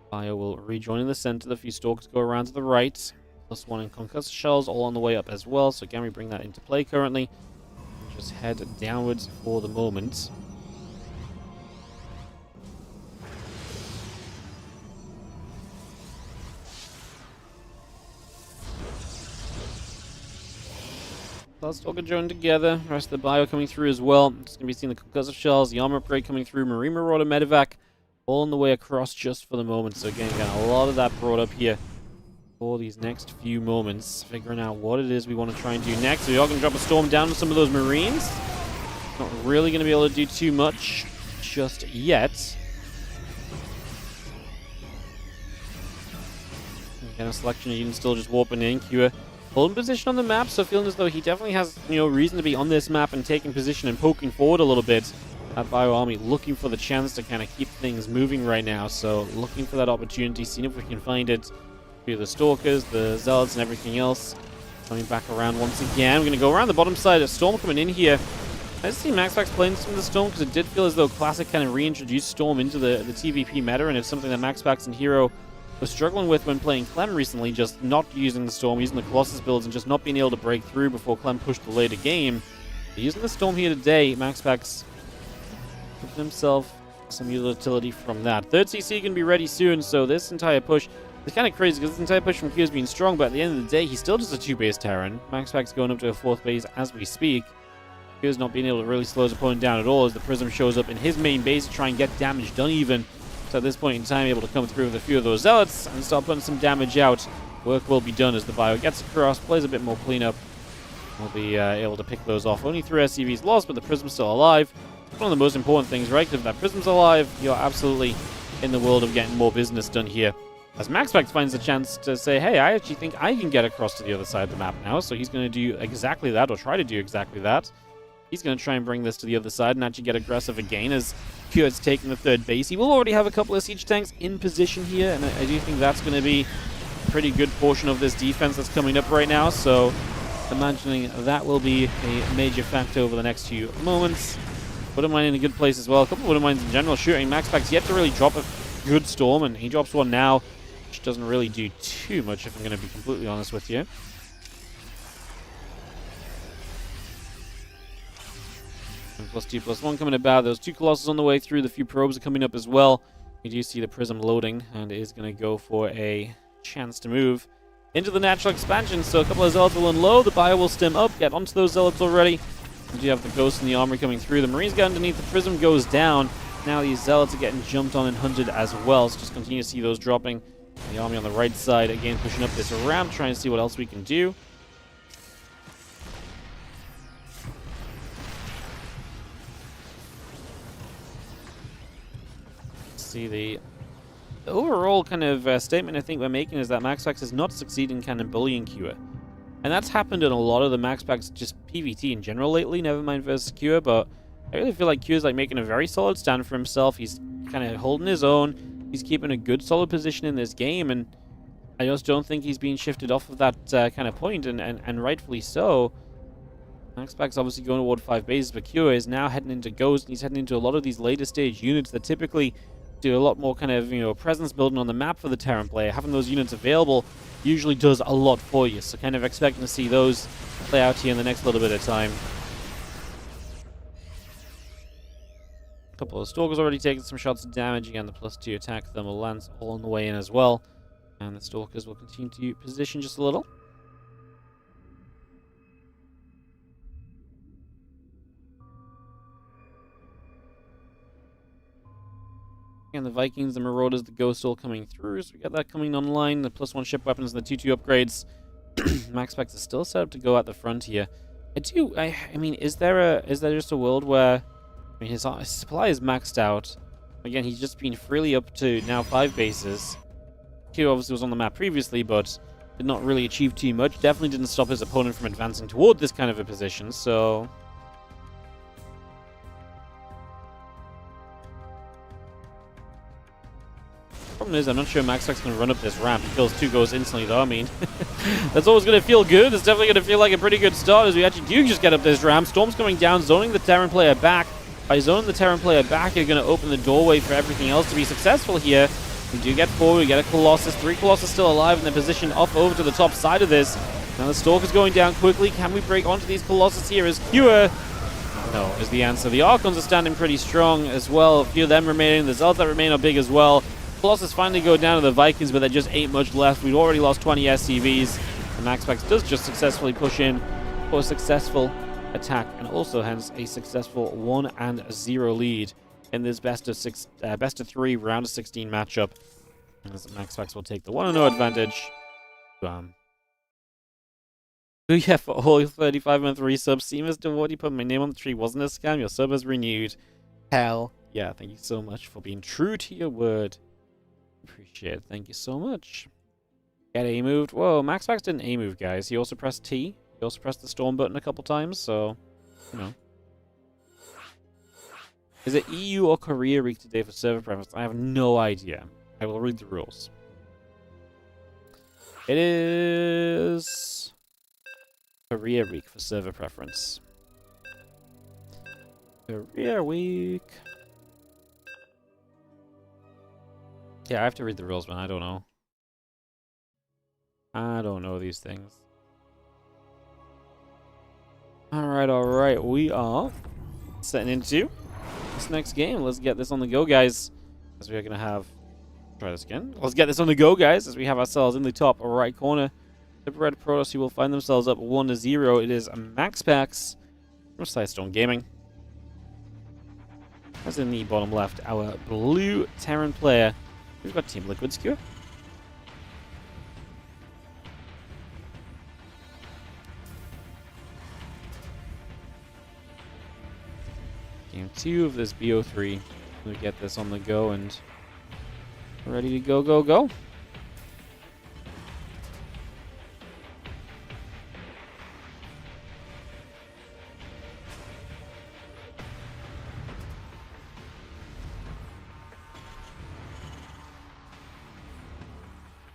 Bio will rejoin in the center. The few Stalkers go around to the right. +1 in concussive shells all on the way up as well. So again, we bring that into play currently. Just head downwards for the moment. Let's Stalker join together. The rest of the bio coming through as well. Just going to be seeing the concussive shells, the armor upgrade coming through, Marine Marauder medevac, all on the way across just for the moment. So again, got a lot of that brought up here for these next few moments. Figuring out what it is we want to try and do next. So we are going to drop a storm down to some of those Marines. Not really going to be able to do too much just yet. Again, a selection of units still just warping in. Q holding position on the map, so feeling as though he definitely has, reason to be on this map and taking position and poking forward a little bit. That Bio Army looking for the chance to kind of keep things moving right now, so looking for that opportunity, seeing if we can find it through the Stalkers, the Zealots, and everything else. Coming back around once again. We're going to go around the bottom side. A Storm coming in here. I just see MaxPax playing some of the Storm because it did feel as though Classic kind of reintroduced Storm into the TVP meta, and it's something that MaxPax and herO was struggling with when playing Clem recently, just not using the Storm, using the Colossus builds, and just not being able to break through before Clem pushed the later game. But using the Storm here today, MaxPax giving himself some utility from that. Third CC can be ready soon, so this entire push is kind of crazy because this entire push from Q has been strong, but at the end of the day, he's still just a 2-base Terran. MaxPax going up to a 4th base as we speak. Q is not being able to really slow his opponent down at all as the Prism shows up in his main base to try and get damage done even. So at this point in time, able to come through with a few of those Zealots and start putting some damage out. Work will be done as the bio gets across, plays a bit more cleanup. We'll be able to pick those off. Only 3 SCVs lost, but the Prism's still alive. One of the most important things, right? If that Prism's alive, you're absolutely in the world of getting more business done here. As MaxPax finds a chance to say, hey, I actually think I can get across to the other side of the map now. So he's going to do exactly that, or try to do exactly that. He's going to try and bring this to the other side and actually get aggressive again as Q has taken the 3rd base. He will already have a couple of siege tanks in position here, and I do think that's going to be a pretty good portion of this defense that's coming up right now. So imagining that will be a major factor over the next few moments. Wooden Mine in a good place as well. A couple of Wooden Mines in general shooting. MaxPax yet to really drop a good Storm, and he drops one now, which doesn't really do too much if I'm going to be completely honest with you. +2/+1 coming about. Those 2 Colossus on the way through. The few probes are coming up as well. We do see the Prism loading, and it is going to go for a chance to move. into the natural expansion, so a couple of Zealots will unload, the Bio will stem up, get onto those Zealots already. We do have the Ghost and the Armory coming through, the Marines get underneath, the Prism goes down. Now these Zealots are getting jumped on and hunted as well, so just continue to see those dropping. The army on the right side, again, pushing up this ramp, trying to see what else we can do. See the overall kind of statement I think we're making is that MaxPax is not succeeding kind of bullying Kua. And that's happened in a lot of the MaxPax just PvT in general lately, never mind versus Kua, but I really feel like Kua's like making a very solid stand for himself. He's kind of holding his own. He's keeping a good solid position in this game, and I just don't think he's being shifted off of that kind of point, and rightfully so. MaxPax obviously going toward 5 bases, but Kua is now heading into Ghost, and he's heading into a lot of these later stage units that typically do a lot more kind of, you know, presence building on the map for the Terran player. Having those units available usually does a lot for you, so kind of expecting to see those play out here in the next little bit of time. A couple of Stalkers already taking some shots of damage. Again, the +2 attack thermal lance all on the way in as well. And the Stalkers will continue to position just a little. And the Vikings, the Marauders, the Ghost all coming through. So we got that coming online. The +1 ship weapons and the 2-2 upgrades. MaxPax is still set up to go at the front here. I mean, is there just a world where, I mean, his supply is maxed out. Again, he's just been freely up to now 5 bases. Q obviously was on the map previously, but did not really achieve too much. Definitely didn't stop his opponent from advancing toward this kind of a position, so... Problem is, I'm not sure MaxPax can run up this ramp. He kills 2 ghosts instantly, though. I mean, that's always going to feel good. It's definitely going to feel like a pretty good start as we actually do just get up this ramp. Storm's coming down, zoning the Terran player back. By zoning the Terran player back, you're going to open the doorway for everything else to be successful here. We do get 4, we get a Colossus. 3 Colossus still alive in their position off over to the top side of this. Now the Stalker's going down quickly. Can we break onto these Colossus here as Cure? No, is the answer. The Archons are standing pretty strong as well. A few of them remaining. The Zealots that remain are big as well. Colossus finally go down to the Vikings, but there just ain't much left. We've already lost 20 SCVs. And MaxPax does just successfully push in for a successful attack, and also hence a successful 1-0 lead in this best of 3 round of 16 matchup. As MaxPax will take the 1-0 advantage. Yeah, for all 35 and 3 subs. See, Mr. Wardy, put my name on the tree. Wasn't a scam. Your sub is renewed. Hell yeah, thank you so much for being true to your word. Appreciate it. Thank you so much. Get A moved. Whoa, MaxPax didn't A move, guys. He also pressed T. He also pressed the storm button a couple times, so, you know. Is it EU or Korea week today for server preference? I have no idea. I will read the rules. It is Korea week for server preference. Korea week. Yeah, I have to read the rules, man. I don't know. I don't know these things. Alright. We are setting into this next game. Let's get this on the go, guys. As we are going to have... Try this again. Let's get this on the go, guys, as we have ourselves in the top right corner. The Red Protoss who will find themselves up 1-0. It is MaxPax from Sidestone Gaming. As in the bottom left, our blue Terran player. We've got Team Liquid Secure. Game 2 of this BO3. We get this on the go and ready to go.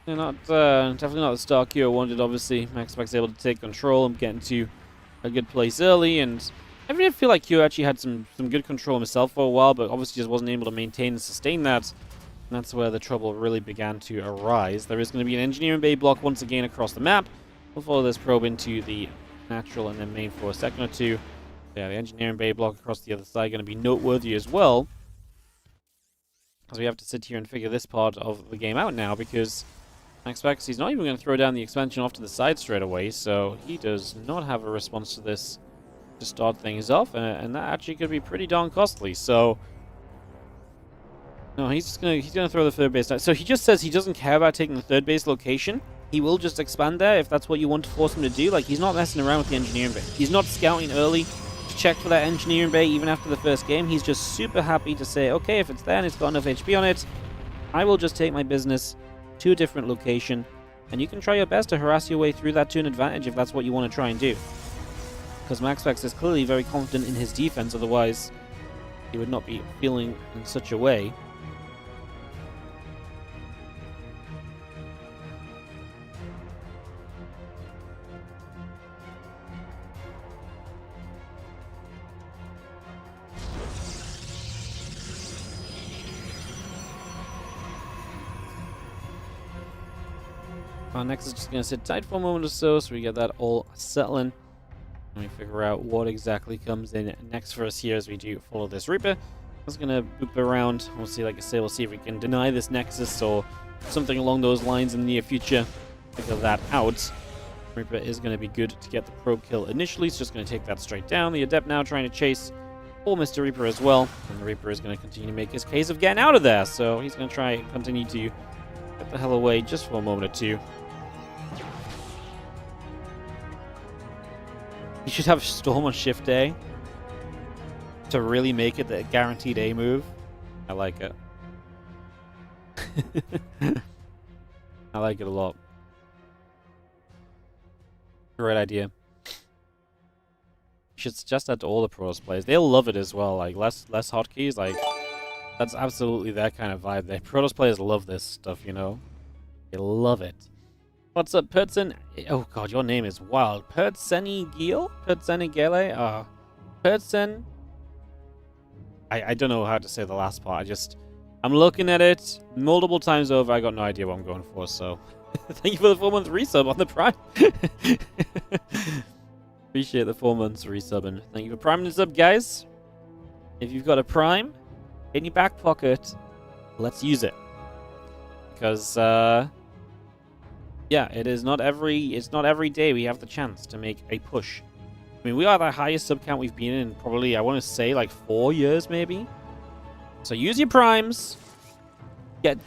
They're not, definitely not the start Q wanted, obviously. MaxPax able to take control and get into a good place early, and I really feel like Q actually had some good control himself for a while, but obviously just wasn't able to maintain and sustain that. And that's where the trouble really began to arise. There is going to be an engineering bay block once again across the map. We'll follow this probe into the natural and then main for a second or two. Yeah, the engineering bay block across the other side going to be noteworthy as well, because we have to sit here and figure this part of the game out now, because MaxPax, he's not even going to throw down the expansion off to the side straight away, so he does not have a response to this to start things off, and that actually could be pretty darn costly. So no, he's gonna throw the third base down. So he just says he doesn't care about taking the third base location. He will just expand there if that's what you want to force him to do. Like, he's not messing around with the engineering bay. He's not scouting early to check for that engineering bay even after the first game. He's just super happy to say, okay, if it's there and it's got enough HP on it, I will just take my business to a different location, and you can try your best to harass your way through that to an advantage if that's what you want to try and do. Because MaxPax is clearly very confident in his defense, otherwise he would not be feeling in such a way. Our Nexus is just going to sit tight for a moment or so we get that all settling. And we figure out what exactly comes in next for us here as we do follow this Reaper. I'm just going to boop around. We'll see, like I say, we'll see if we can deny this Nexus or something along those lines in the near future. Figure that out. Reaper is going to be good to get the probe kill initially. It's just going to take that straight down. The Adept now trying to chase for Mr. Reaper as well. And the Reaper is going to continue to make his case of getting out of there. So he's going to try and continue to get the hell away just for a moment or two. You should have Storm on Shift A to really make it the guaranteed A move. I like it. I like it a lot. Great idea. You should suggest that to all the pros players. They'll love it as well. Like, less hotkeys. Like, that's absolutely that kind of vibe. The Protoss players love this stuff, you know? They love it. What's up, Pertsen? Oh god, your name is wild. Pertsenigil? Pertsenigele? Pertsen? I don't know how to say the last part. I'm looking at it multiple times over. I got no idea what I'm going for, so thank you for the 4-month resub on the Prime. Appreciate the 4 months resub, and thank you for priming this up, guys. If you've got a Prime in your back pocket, let's use it. Because, yeah, it's not every day we have the chance to make a push. I mean, we are the highest sub count we've been in probably, I want to say, like 4 years maybe. So use your primes. Let's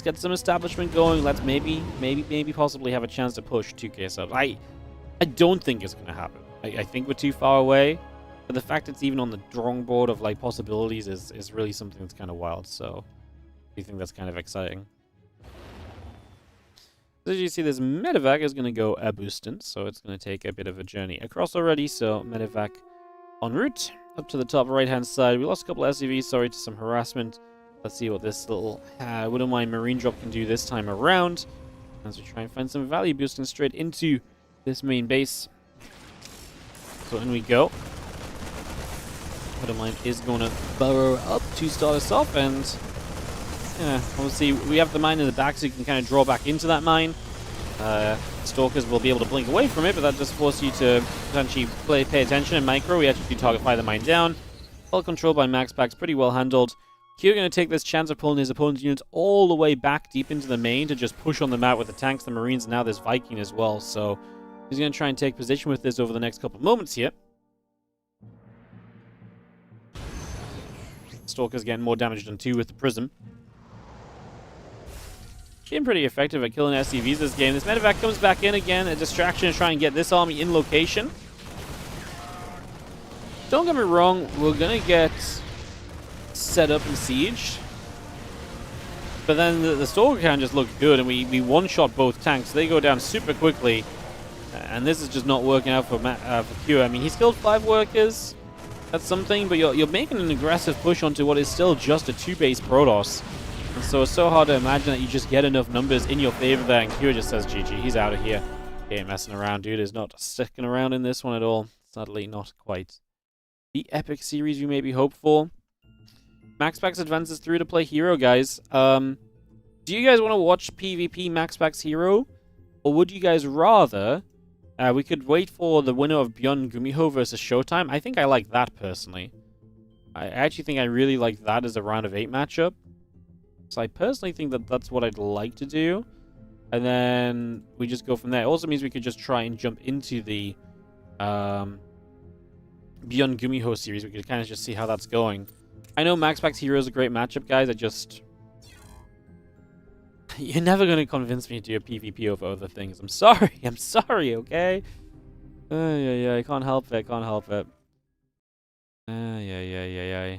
get some establishment going. Let's maybe possibly have a chance to push 2K subs. I don't think it's gonna happen. I think we're too far away. But the fact it's even on the drawing board of like possibilities is really something that's kind of wild. So I think that's kind of exciting. As you see, this medevac is going to go boosting, so it's going to take a bit of a journey across already. So medevac en route up to the top right-hand side. We lost a couple of SCVs, sorry, to some harassment. Let's see what this little wouldn't mind marine drop can do this time around, as we try and find some value boosting straight into this main base. So in we go. Wouldn't mind is going to burrow up to start us off, and yeah, obviously we have the mine in the back, so you can kind of draw back into that mine. Stalkers will be able to blink away from it, but that does force you to potentially pay attention in micro. We actually do target fire the mine down. Well controlled by MaxPax, pretty well handled. Q going to take this chance of pulling his opponent's units all the way back deep into the main to just push on the map with the tanks, the marines, and now there's Viking as well. So he's going to try and take position with this over the next couple of moments here. Stalker's getting more damage than 2 with the Prism. Being pretty effective at killing SCVs this game. This medevac comes back in again, a distraction to try and get this army in location. Don't get me wrong, we're going to get set up and sieged. But then the Stalker can just look good, and we one-shot both tanks. They go down super quickly, and this is just not working out for Q. I mean, he's killed 5 workers. That's something, but you're making an aggressive push onto what is still just a 2-base Protoss. And so it's so hard to imagine that you just get enough numbers in your favor there, and Q just says GG, he's out of here. He ain't messing around, dude. Is not sticking around in this one at all. Sadly, not quite the epic series you maybe hoped for. MaxPax advances through to play herO, guys. Do you guys want to watch PvP MaxPax herO? Or would you guys rather... we could wait for the winner of Beyond Gumiho versus Showtime. I think I like that, personally. I actually think I really like that as a round of 8 matchup. So I personally think that that's what I'd like to do. And then we just go from there. It also means we could just try and jump into the Beyond Gumiho series. We could kind of just see how that's going. I know MaxPax herO is a great matchup, guys. You're never going to convince me to do a PvP over other things. I'm sorry. I'm sorry, okay? Yeah, I can't help it. Can't help it. Yeah.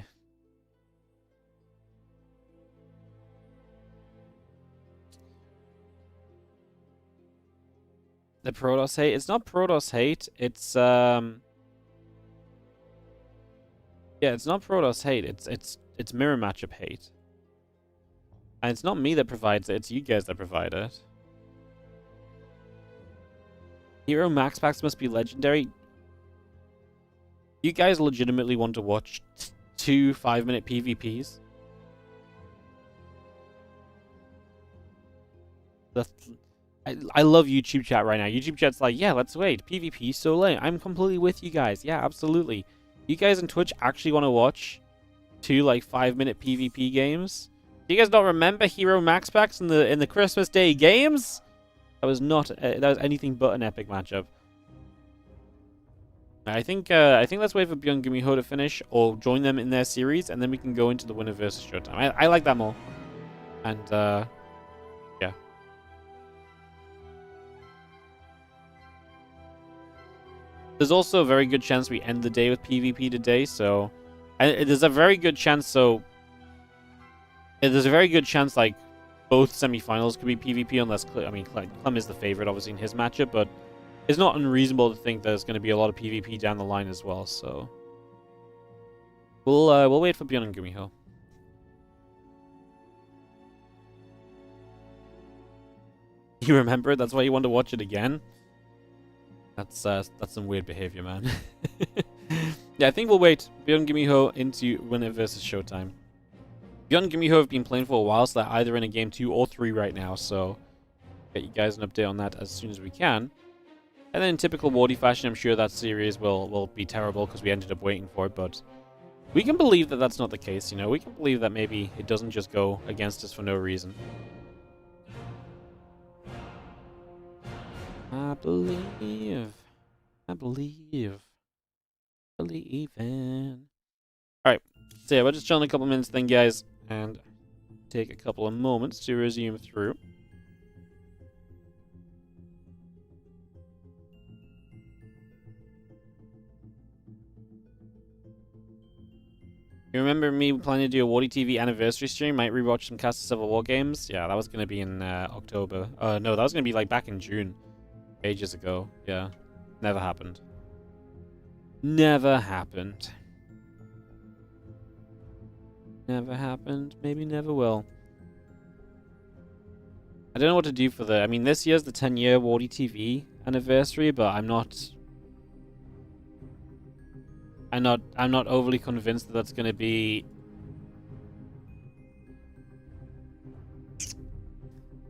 The Protoss hate? It's not Protoss hate. It's yeah, it's not Protoss hate. It's mirror matchup hate. And it's not me that provides it, it's you guys that provide it. herO MaxPax must be legendary. You guys legitimately want to watch 2 5-minute PvPs? I love YouTube chat right now. YouTube chat's like, yeah, let's wait. PvP so late. I'm completely with you guys. Yeah, absolutely. You guys on Twitch actually want to watch 2 like 5-minute PvP games? Do you guys not remember herO MaxPax in the Christmas Day games? That was not that was anything but an epic matchup. I think let's wait for Beyond Gumiho to finish or join them in their series, and then we can go into the winner versus Showtime. I like that more. And yeah. There's also a very good chance we end the day with PvP today, so there's a very good chance like both semifinals could be PvP unless Clem is the favorite obviously in his matchup, but it's not unreasonable to think there's going to be a lot of PvP down the line as well, so we'll wait for Beyond Gumiho. You remember? That's why you want to watch it again? That's some weird behavior, man. Yeah, I think we'll wait Beyond Gumiho into winner versus Showtime. Beyond Gumiho have been playing for a while, so they're either in a game 2 or 3 right now, so get you guys an update on that as soon as we can. And then in typical Wardy fashion, I'm sure that series will be terrible because we ended up waiting for it, but we can believe that that's not the case, you know? We can believe that maybe it doesn't just go against us for no reason. I believe in. Alright, so yeah, we're just chilling a couple minutes then, guys, and take a couple of moments to resume through. You remember me planning to do a WardiTV anniversary stream? Might rewatch some Cast of Civil War games? Yeah, that was going to be in October. No, that was going to be like back in June. Ages ago. Yeah. Never happened. Never happened. Never happened. Maybe never will. I don't know what to do for the... I mean, this year's the 10-year WardiTV anniversary, but I'm not overly convinced that that's going to be...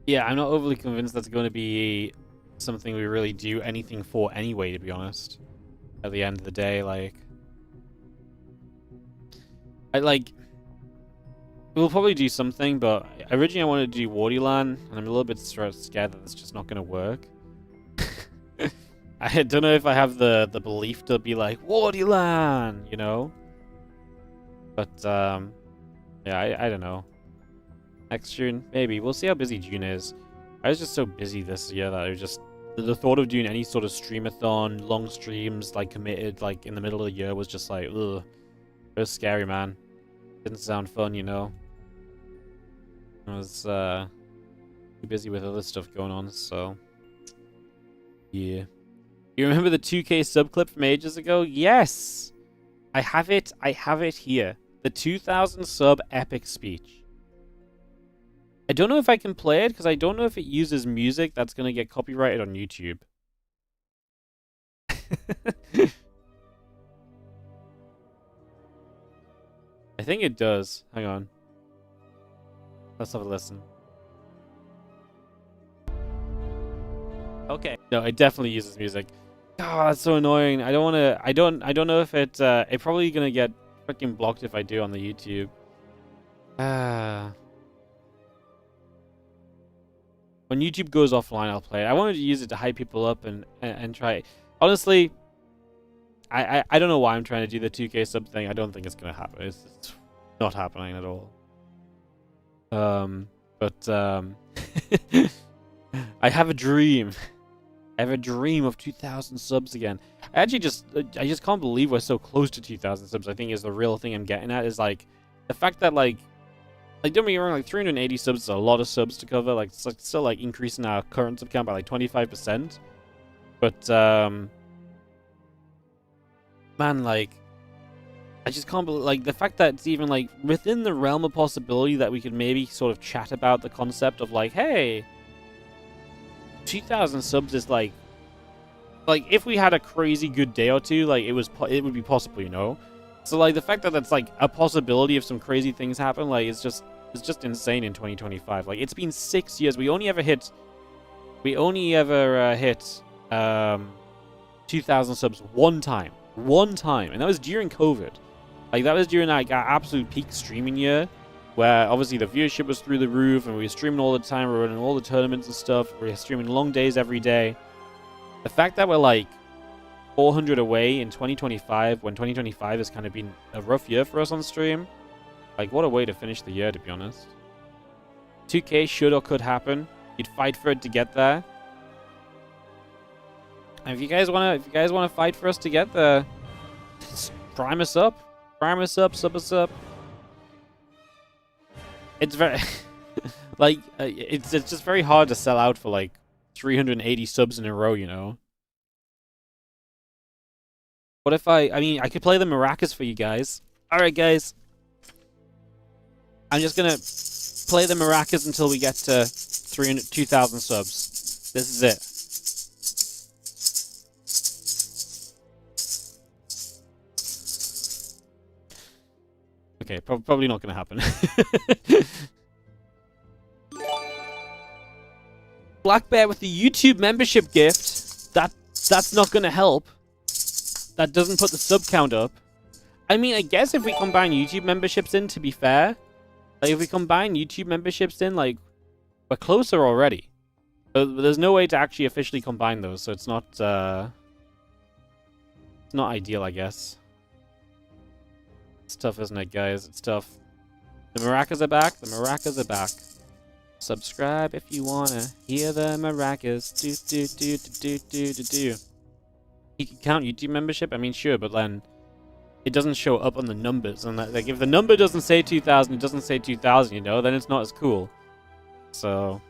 Yeah, I'm not overly convinced that's going to be something we really do anything for anyway, to be honest. At the end of the day, we'll probably do something, but originally I wanted to do WardiLAN, and I'm a little bit scared that it's just not going to work. I don't know if I have the belief to be like, WardiLAN, you know? But, yeah, I don't know. Next June, maybe. We'll see how busy June is. I was just so busy this year that I was just... The thought of doing any sort of streamathon, long streams, like, committed, like, in the middle of the year was just like, ugh. It was scary, man. Didn't sound fun, you know? I was, too busy with other stuff going on, so... Yeah. You remember the 2K sub clip from ages ago? Yes! I have it here. The 2000 sub epic speech. I don't know if I can play it, because I don't know if it uses music that's going to get copyrighted on YouTube. I think it does. Hang on. Let's have a listen. Okay. No, it definitely uses music. God, that's so annoying. I don't want to... I don't know if it... it's probably going to get freaking blocked if I do on the YouTube. When YouTube goes offline, I'll play it. I wanted to use it to hype people up and try. Honestly, I don't know why I'm trying to do the 2K sub thing. I don't think it's gonna happen. It's not happening at all. I have a dream. I have a dream of 2,000 subs again. I just can't believe we're so close to 2,000 subs. I think is the real thing I'm getting at, is like the fact that like don't get me wrong, like 380 subs is a lot of subs to cover. Like it's like still like increasing our current sub count by like 25%. But man, like I just can't believe, like, the fact that it's even like within the realm of possibility that we could maybe sort of chat about the concept of like, hey, 2,000 subs is like if we had a crazy good day or two, like it would be possible, you know. So like the fact that that's like a possibility of some crazy things happen, like it's just insane in 2025. Like it's been 6 years. We only ever hit 2,000 subs one time, and that was during COVID. Like that was during like our absolute peak streaming year, where obviously the viewership was through the roof, and we were streaming all the time. We were running all the tournaments and stuff. We were streaming long days every day. The fact that we're like 400 away in 2025, when 2025 has kind of been a rough year for us on stream, like what a way to finish the year, to be honest. 2K should or could happen. You'd fight for it to get there. And if you guys wanna fight for us to get there, just prime us up, sub us up. It's very like it's just very hard to sell out for like 380 subs in a row, you know. What if I mean, I could play the maracas for you guys. All right, guys. I'm just gonna play the maracas until we get to 2,000 subs. This is it. Okay, probably not gonna happen. Black Bear with the YouTube membership gift. That's not gonna help. That doesn't put the sub count up. I mean, I guess if we combine YouTube memberships in, to be fair, like if we combine YouTube memberships in, like we're closer already. But there's no way to actually officially combine those, so it's not ideal, I guess. It's tough, isn't it, guys? It's tough. The maracas are back. The maracas are back. Subscribe if you wanna hear the maracas. Do. You can count YouTube membership. I mean, sure, but then it doesn't show up on the numbers. And that, like, if the number doesn't say 2,000, it doesn't say 2,000. You know, then it's not as cool. So,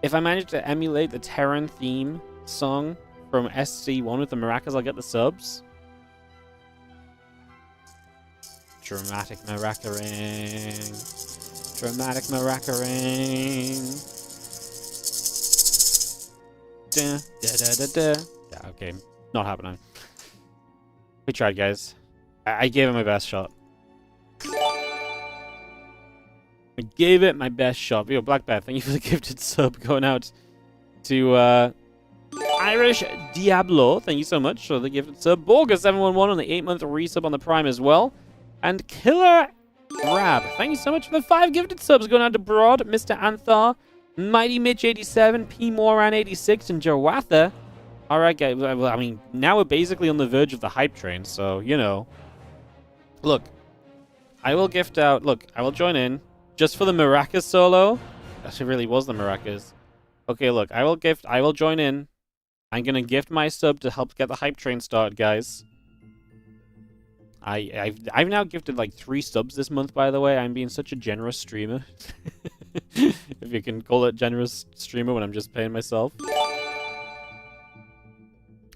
if I manage to emulate the Terran theme song from SC1 with the maracas, I'll get the subs. Dramatic maraca ring. Dramatic maraca ring. Da, da, da, da, da. Yeah, okay. Not happening. We tried, guys. I gave it my best shot. I gave it my best shot. Yo, Black Bear, thank you for the gifted sub going out to Irish Diablo. Thank you so much for the gifted sub. Borga711 on the 8-month resub on the Prime as well. And Killer Rab, thank you so much for the 5 gifted subs going out to Broad, Mr. Anthar, Mighty Mitch 87, P Moran 86, and Jawatha. Alright, guys. Well, I mean, now we're basically on the verge of the hype train, so, you know. Look, I will gift out. Look, I will join in just for the maracas solo. Actually, really was the maracas. Okay, look, I will join in. I'm gonna gift my sub to help get the hype train started, guys. I've now gifted like 3 subs this month, by the way. I'm being such a generous streamer. If you can call it generous streamer when I'm just paying myself.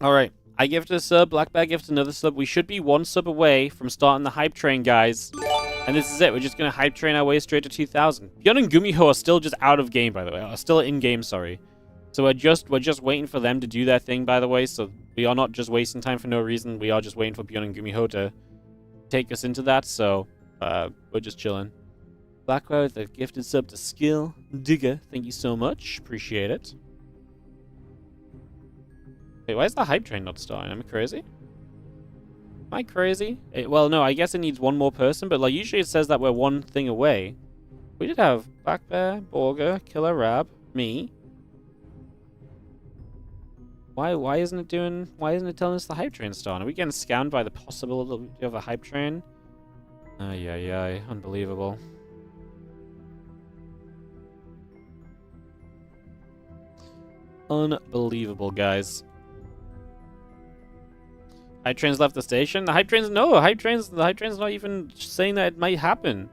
Alright, I gifted a sub, Black Bag gifted another sub. We should be 1 sub away from starting the hype train, guys. And this is it. We're just going to hype train our way straight to 2,000. Beyond and Gumiho are still just out of game, by the way. Are still in-game, sorry. So we're just waiting for them to do their thing, by the way. So we are not just wasting time for no reason. We are just waiting for Beyond and Gumiho to take us into that. So we're just chilling. Blackwell with a gifted sub to Skill Digger. Thank you so much. Appreciate it. Wait, why is the hype train not starting? Am I crazy? Am I crazy? Well, no, I guess it needs 1 more person, but like usually it says that we're 1 thing away. We did have Black Bear, Borger, Killer Rab, me. Why isn't it telling us the hype train's starting? Are we getting scammed by the possibility of a hype train? Ay, unbelievable. Unbelievable, guys. Hype train's left the station? The hype train's not even saying that it might happen.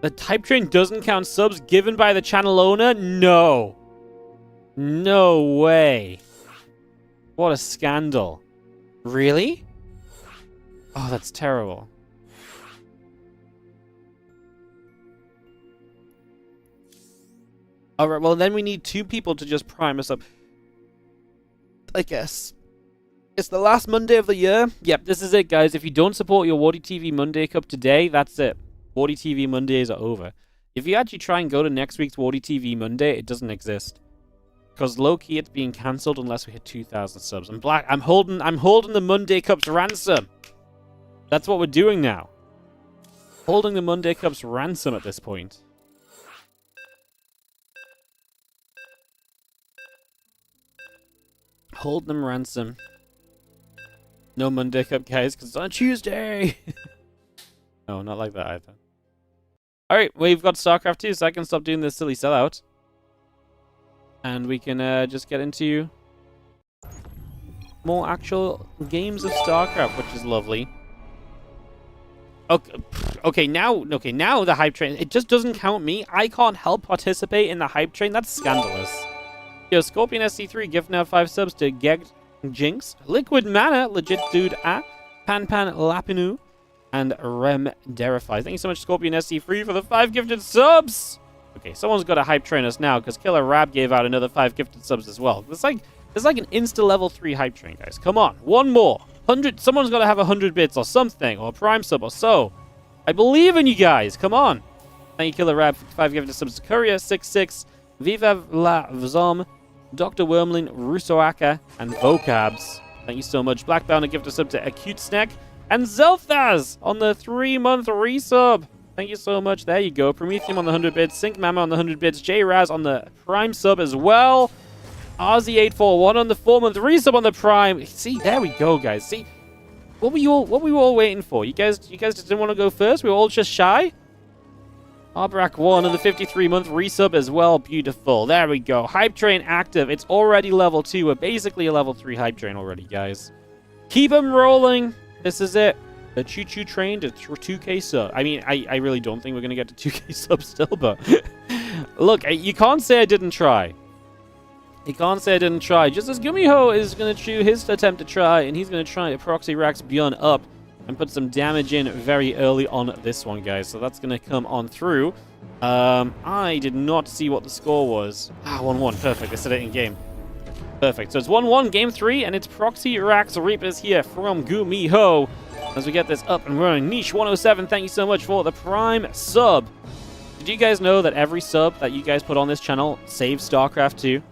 The hype train doesn't count subs given by the channel owner? No. No way. What a scandal. Really? Oh, that's terrible. Alright, well then we need 2 people to just prime us up. I guess. It's the last Monday of the year. Yep, this is it, guys. If you don't support your WardiTV Monday Cup today, that's it. WardiTV Mondays are over. If you actually try and go to next week's WardiTV Monday, it doesn't exist. Because low-key, it's being cancelled unless we hit 2,000 subs. I'm holding the Monday Cup's ransom. That's what we're doing now. Holding the Monday Cup's ransom at this point. Hold them ransom. No Monday Cup, guys, because it's on Tuesday. No, not like that either. Alright, we've got StarCraft 2, so I can stop doing this silly sellout. And we can just get into more actual games of StarCraft, which is lovely. Okay, now the hype train, it just doesn't count me. I can't help participate in the hype train. That's scandalous. Yo, Scorpion SC3, gift now 5 subs to Geg Jinx, Liquid Mana, Legit Dude A, Pan Lapinu, and Rem Derify. Thank you so much, Scorpion SC3, for the 5 gifted subs! Okay, someone's got to hype train us now, because Killer Rab gave out another 5 gifted subs as well. It's like an insta level 3 hype train, guys. Come on, one more. 100. Someone's got to have 100 bits or something, or a prime sub or so. I believe in you guys. Come on. Thank you, Killer Rab, for 5 gifted subs. Courier66, Viva La Vzom, Dr. Wormlin, Rusoaka, and Vocabs. Thank you so much. Blackbound, a gifted sub to Acute Snack, and Zelthaz on the 3-month resub. Thank you so much. There you go. Prometheum on the 100 bits. Sync Mama on the 100 bits. J-Raz on the Prime sub as well. RZ841 on the 4-month resub on the Prime. See, there we go, guys. See, what were you all waiting for? You guys just didn't want to go first? We were all just shy? Arbrak1 on the 53-month resub as well. Beautiful. There we go. Hype train active. It's already level 2. We're basically a level 3 hype train already, guys. Keep them rolling. This is it. The choo-choo train to 2K sub. I mean, I really don't think we're going to get to 2K subs still, but... Look, you can't say I didn't try. You can't say I didn't try. Just as Gumiho is going to do his attempt to try, and he's going to try to proxy Rax Beyond up and put some damage in very early on this one, guys. So that's going to come on through. I did not see what the score was. 1-1. Perfect. I said it in game. Perfect. So it's 1-1, game 3, and it's Proxy Rax Reapers here from Gumiho. As we get this up and running. Niche 107, thank you so much for the Prime sub. Did you guys know that every sub that you guys put on this channel saves StarCraft 2?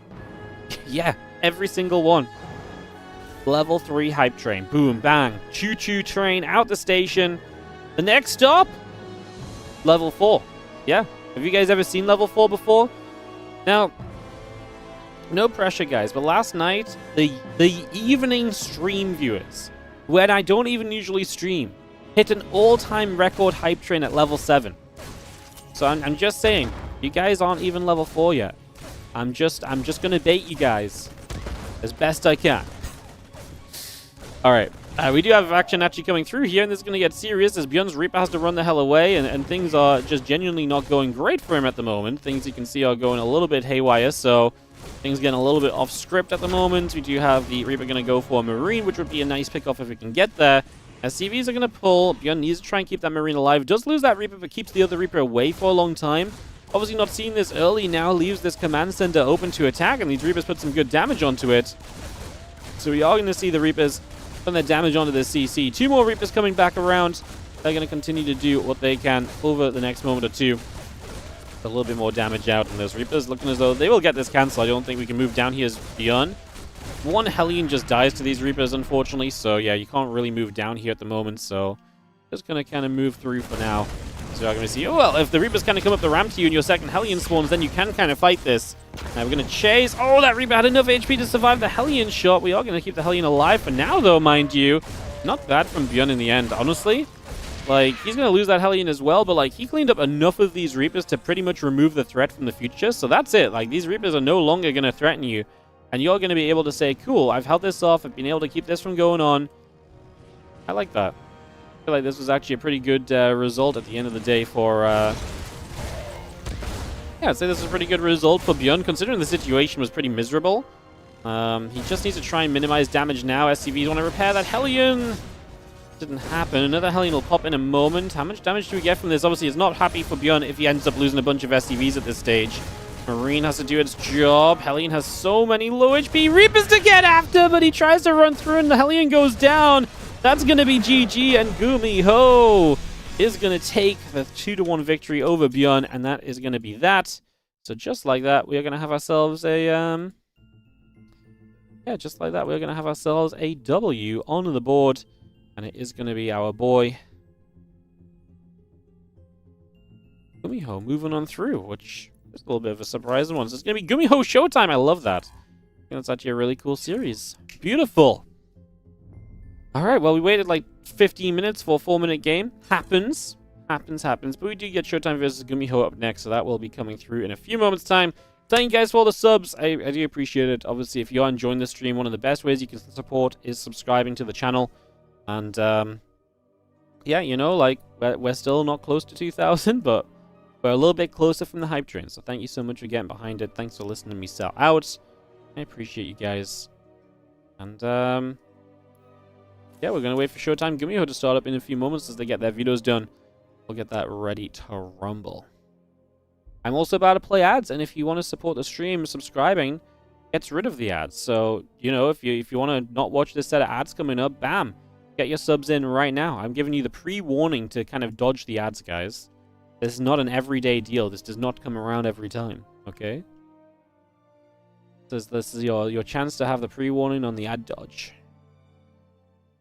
Yeah, every single one. Level 3 hype train. Boom, bang. Choo-choo train out the station. The next stop? Level 4. Yeah. Have you guys ever seen level 4 before? Now, no pressure, guys, but last night, the evening stream viewers, when I don't even usually stream, hit an all-time record hype train at level 7. So I'm just saying, you guys aren't even level 4 yet. I'm just gonna bait you guys as best I can. All right, we do have action actually coming through here, and this is gonna get serious as Bjorn's Reaper has to run the hell away, and things are just genuinely not going great for him at the moment. Things you can see are going a little bit haywire, so things getting a little bit off script at the moment. We do have the Reaper going to go for a Marine, which would be a nice pickoff if we can get there. As CVs are going to pull, Bjorn needs to try and keep that Marine alive. Does lose that Reaper, but keeps the other Reaper away for a long time. Obviously not seeing this early, now leaves this command center open to attack, and these Reapers put some good damage onto it. So we are going to see the Reapers put their damage onto the CC. 2 more Reapers coming back around. They're going to continue to do what they can over the next moment or two. A little bit more damage out, and those Reapers looking as though they will get this cancel. I don't think we can move down here as Beyond. One Hellion just dies to these Reapers, unfortunately, so yeah, you can't really move down here at the moment, so just gonna kind of move through for now. we are going to see. Oh, well, if the Reapers kind of come up the ramp to you and your second Hellion spawns, then you can kind of fight this. Now we're going to chase. Oh, that Reaper had enough HP to survive the Hellion shot. We are going to keep the Hellion alive for now, though, mind you. Not bad from Bjorn in the end, honestly. Like, he's going to lose that Hellion as well, but, like, he cleaned up enough of these Reapers to pretty much remove the threat from the future. So that's it. Like, these Reapers are no longer going to threaten you. And you're going to be able to say, cool, I've held this off. I've been able to keep this from going on. I like that. I feel like this was actually a pretty good result at the end of the day for... Yeah, I'd say this is a pretty good result for Bjorn, considering the situation was pretty miserable. He just needs to try and minimize damage now. SCVs want to repair that Hellion. Didn't happen. Another Hellion will pop in a moment. How much damage do we get from this? Obviously, it's not happy for Bjorn if he ends up losing a bunch of SCVs at this stage. Marine has to do its job. Hellion has so many low HP Reapers to get after, but he tries to run through and the Hellion goes down. That's going to be GG, and Gumiho is going to take the 2-1 victory over Bjorn, and that is going to be that. So just like that, we are going to have ourselves a... Yeah, just like that, we're going to have ourselves a W on the board, and it is going to be our boy Gumiho moving on through, which is a little bit of a surprising one. So it's going to be Gumiho Showtime. I love that. I think that's actually a really cool series. Beautiful. All right, well, we waited like 15 minutes for a 4-minute game. Happens. But we do get Showtime versus Gumiho up next, so that will be coming through in a few moments' time. Thank you guys for all the subs. I do appreciate it. Obviously, if you are enjoying the stream, one of the best ways you can support is subscribing to the channel. And, yeah, you know, like, we're still not close to 2,000, but we're a little bit closer from the hype train. So thank you so much for getting behind it. Thanks for listening to me sell out. I appreciate you guys. And, yeah, we're going to wait for Showtime Gumiho to start up in a few moments as they get their videos done. We'll get that ready to rumble. I'm also about to play ads, and if you want to support the stream, subscribing gets rid of the ads. So, you know, if you want to not watch this set of ads coming up, bam, get your subs in right now. I'm giving you the pre-warning to kind of dodge the ads, guys. This is not an everyday deal. This does not come around every time, okay? This is your chance to have the pre-warning on the ad dodge.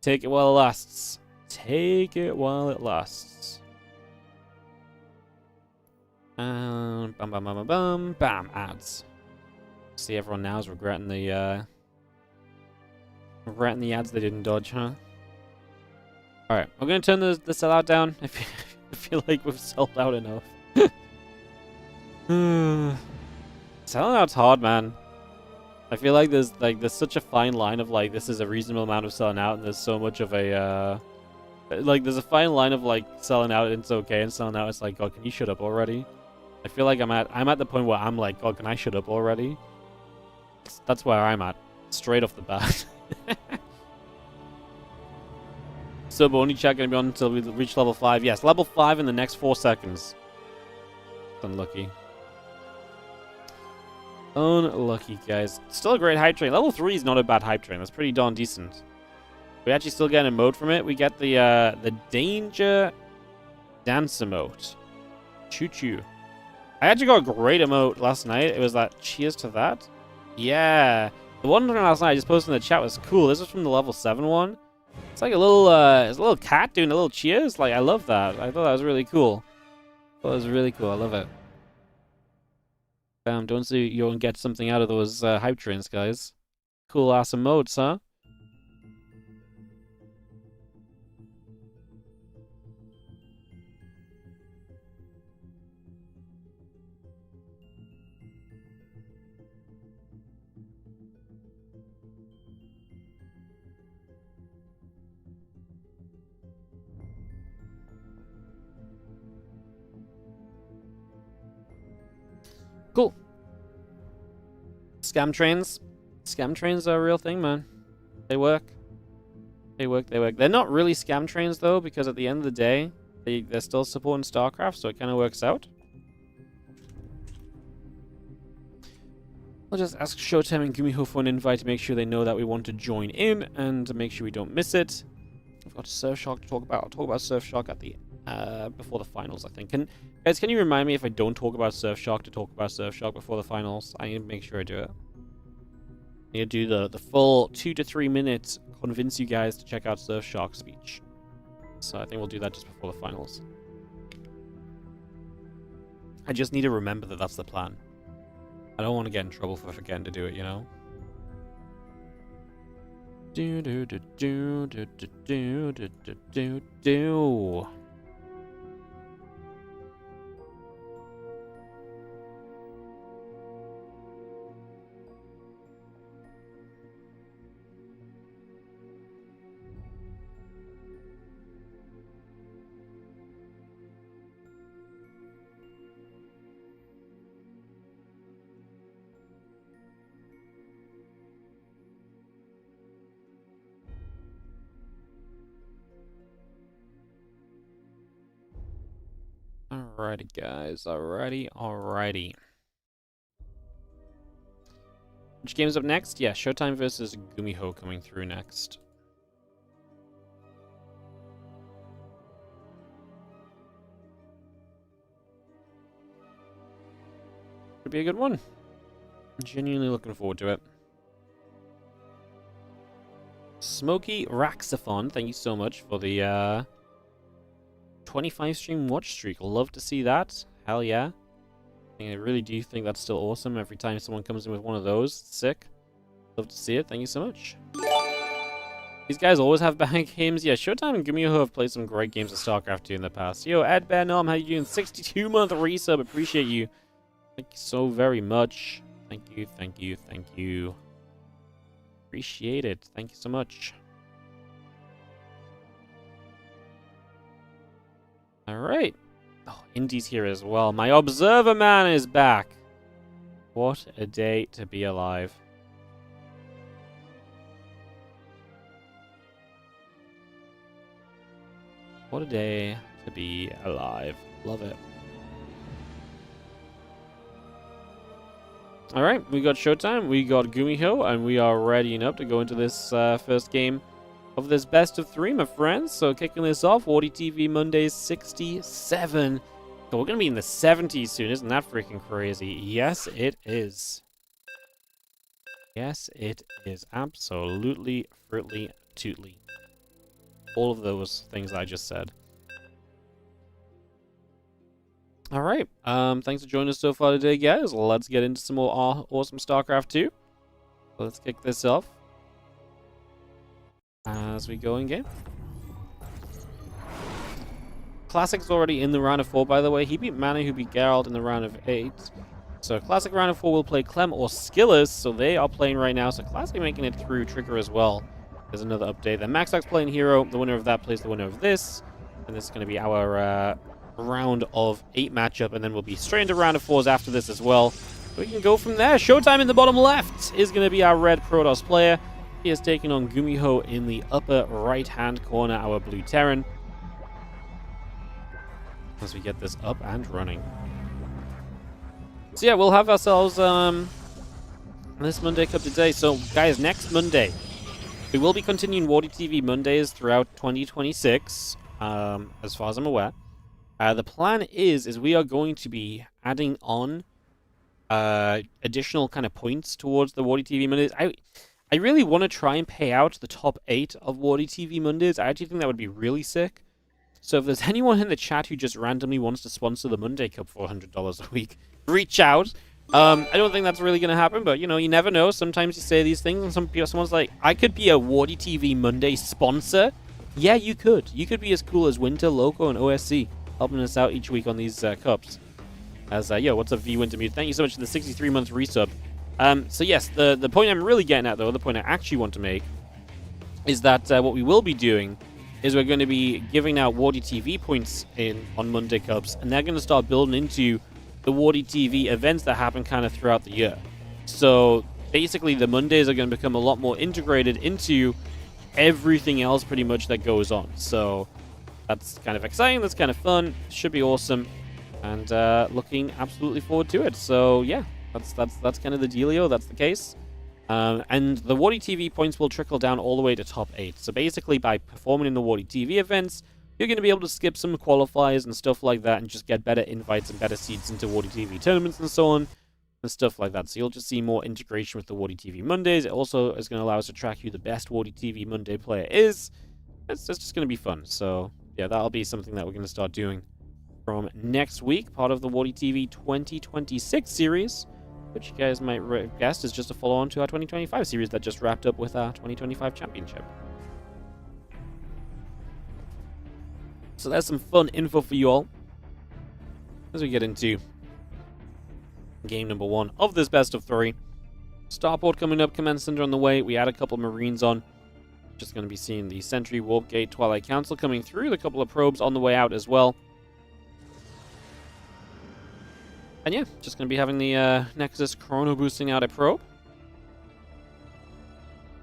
Take it while it lasts. Take it while it lasts. Bam, bam, bam, bam, bam, bam, ads. See, everyone now is regretting the ads they didn't dodge, huh? Alright, we're gonna turn the sellout down. I feel like we've sold out enough. Selling out's hard, man. I feel like there's such a fine line of like this is a reasonable amount of selling out, and there's so much of a like there's a fine line of like selling out and it's okay, and selling out it's like, God, can you shut up already? I feel like I'm at the point where I'm like, God, can I shut up already? That's where I'm at, straight off the bat. Sub only chat gonna be on until we reach level 5. Yes, level 5 in the next 4 seconds. Unlucky. Unlucky, guys. Still a great hype train. Level 3 is not a bad hype train. That's pretty darn decent. We actually still get an emote from it. We get the Danger Dance emote. Choo-choo. I actually got a great emote last night. It was that cheers to that. Yeah. The one from last night I just posted in the chat was cool. This was from the level 7 one. It's like a little cat doing a little cheers. Like, I love that. I thought that was really cool. I love it. Bam, don't see you won't get something out of those hype trains, guys. Cool ass emotes, huh? Cool. Scam trains. Scam trains are a real thing, man. They work. They work. They're not really scam trains, though, because at the end of the day, they're still supporting StarCraft, so it kind of works out. I'll just ask Showtime and Gumiho for an invite to make sure they know that we want to join in and to make sure we don't miss it. I've got Surfshark to talk about. I'll talk about Surfshark at the before the finals, I think. Guys, can you remind me if I don't talk about Surfshark to talk about Surfshark before the finals? I need to make sure I do it. I need to do the full 2 to 3 minutes convince you guys to check out Surfshark speech. So I think we'll do that just before the finals. I just need to remember that that's the plan. I don't want to get in trouble for forgetting to do it, you know? Do do do do do do do do do do. Alrighty, guys. Alrighty. Which game's up next? Yeah, Showtime versus Gumiho coming through next. Could be a good one. Genuinely looking forward to it. Smoky Raxaphon, thank you so much for the 25 stream watch streak. Love to see that. Hell yeah. I really do think that's still awesome. Every time someone comes in with one of those, sick. Love to see it. Thank you so much. These guys always have bad games. Yeah, Showtime and Gumiho have played some great games of StarCraft 2 in the past. Yo, Ed Benom, how you doing? 62-month resub. Appreciate you. Thank you so very much. Thank you. Appreciate it. Thank you so much. Alright. Oh, Indy's here as well. My Observer Man is back. What a day to be alive. What a day to be alive. Love it. Alright, we got Showtime, we got Gumiho, and we are readying up to go into this first game of this best of 3, my friends. So kicking this off, WardiTV Mondays 67. So we're going to be in the 70s soon, isn't that freaking crazy? Yes, it is. Yes, it is. Absolutely, fruitly, tootly. All of those things I just said. Alright, thanks for joining us so far today, guys. Let's get into some more awesome StarCraft 2. Let's kick this off as we go in game. Classic's already in the round of 4, by the way. He beat Manu, who beat Geralt in the round of 8. So Classic round of 4 will play Clem or Skillers, so they are playing right now. So Classic making it through Trigger as well. There's another update. Then MaxPax playing herO. The winner of that plays the winner of this. And this is going to be our round of 8 matchup, and then we'll be straight into round of 4s after this as well. We can go from there. Showtime in the bottom left is going to be our red Protoss player. He is taking on Gumiho in the upper right-hand corner, our blue Terran. As we get this up and running. So yeah, we'll have ourselves this Monday Cup today. So guys, next Monday, we will be continuing WardiTV Mondays throughout 2026, as far as I'm aware. The plan is we are going to be adding on additional kind of points towards the WardiTV Mondays. I really want to try and pay out the top 8 of WardiTV Mondays. I actually think that would be really sick. So if there's anyone in the chat who just randomly wants to sponsor the Monday Cup for $100 a week, reach out. I don't think that's really going to happen, but, you know, you never know. Sometimes you say these things, and someone's like, I could be a WardiTV Monday sponsor. Yeah, you could. You could be as cool as Winter, Loco, and OSC, helping us out each week on these cups. As, yo, what's up, V Winter Mute? Thank you so much for the 63-month resub. So yes, the point I'm really getting at, though, the point I actually want to make, is that what we will be doing is we're going to be giving out WardiTV points on Monday Cups, and they're going to start building into the WardiTV events that happen kind of throughout the year. So basically, the Mondays are going to become a lot more integrated into everything else pretty much that goes on. So that's kind of exciting, that's kind of fun, should be awesome, and looking absolutely forward to it. So yeah, that's kind of the dealio, that's the case. And the WardiTV points will trickle down all the way to top 8. So basically, by performing in the WardiTV events, you're going to be able to skip some qualifiers and stuff like that and just get better invites and better seeds into WardiTV tournaments and so on and stuff like that. So you'll just see more integration with the WardiTV Mondays. It also is going to allow us to track who the best WardiTV Monday player is. It's just going to be fun. So yeah, that'll be something that we're going to start doing from next week, part of the WardiTV 2026 series, which you guys might guess is just a follow-on to our 2025 series that just wrapped up with our 2025 championship. So that's some fun info for you all as we get into game number 1 of this best of 3. Starport coming up, Command Center on the way. We had a couple of Marines on. Just going to be seeing the Sentry, Warp Gate, Twilight Council coming through. A couple of probes on the way out as well. And yeah, just going to be having the Nexus Chrono boosting out a probe.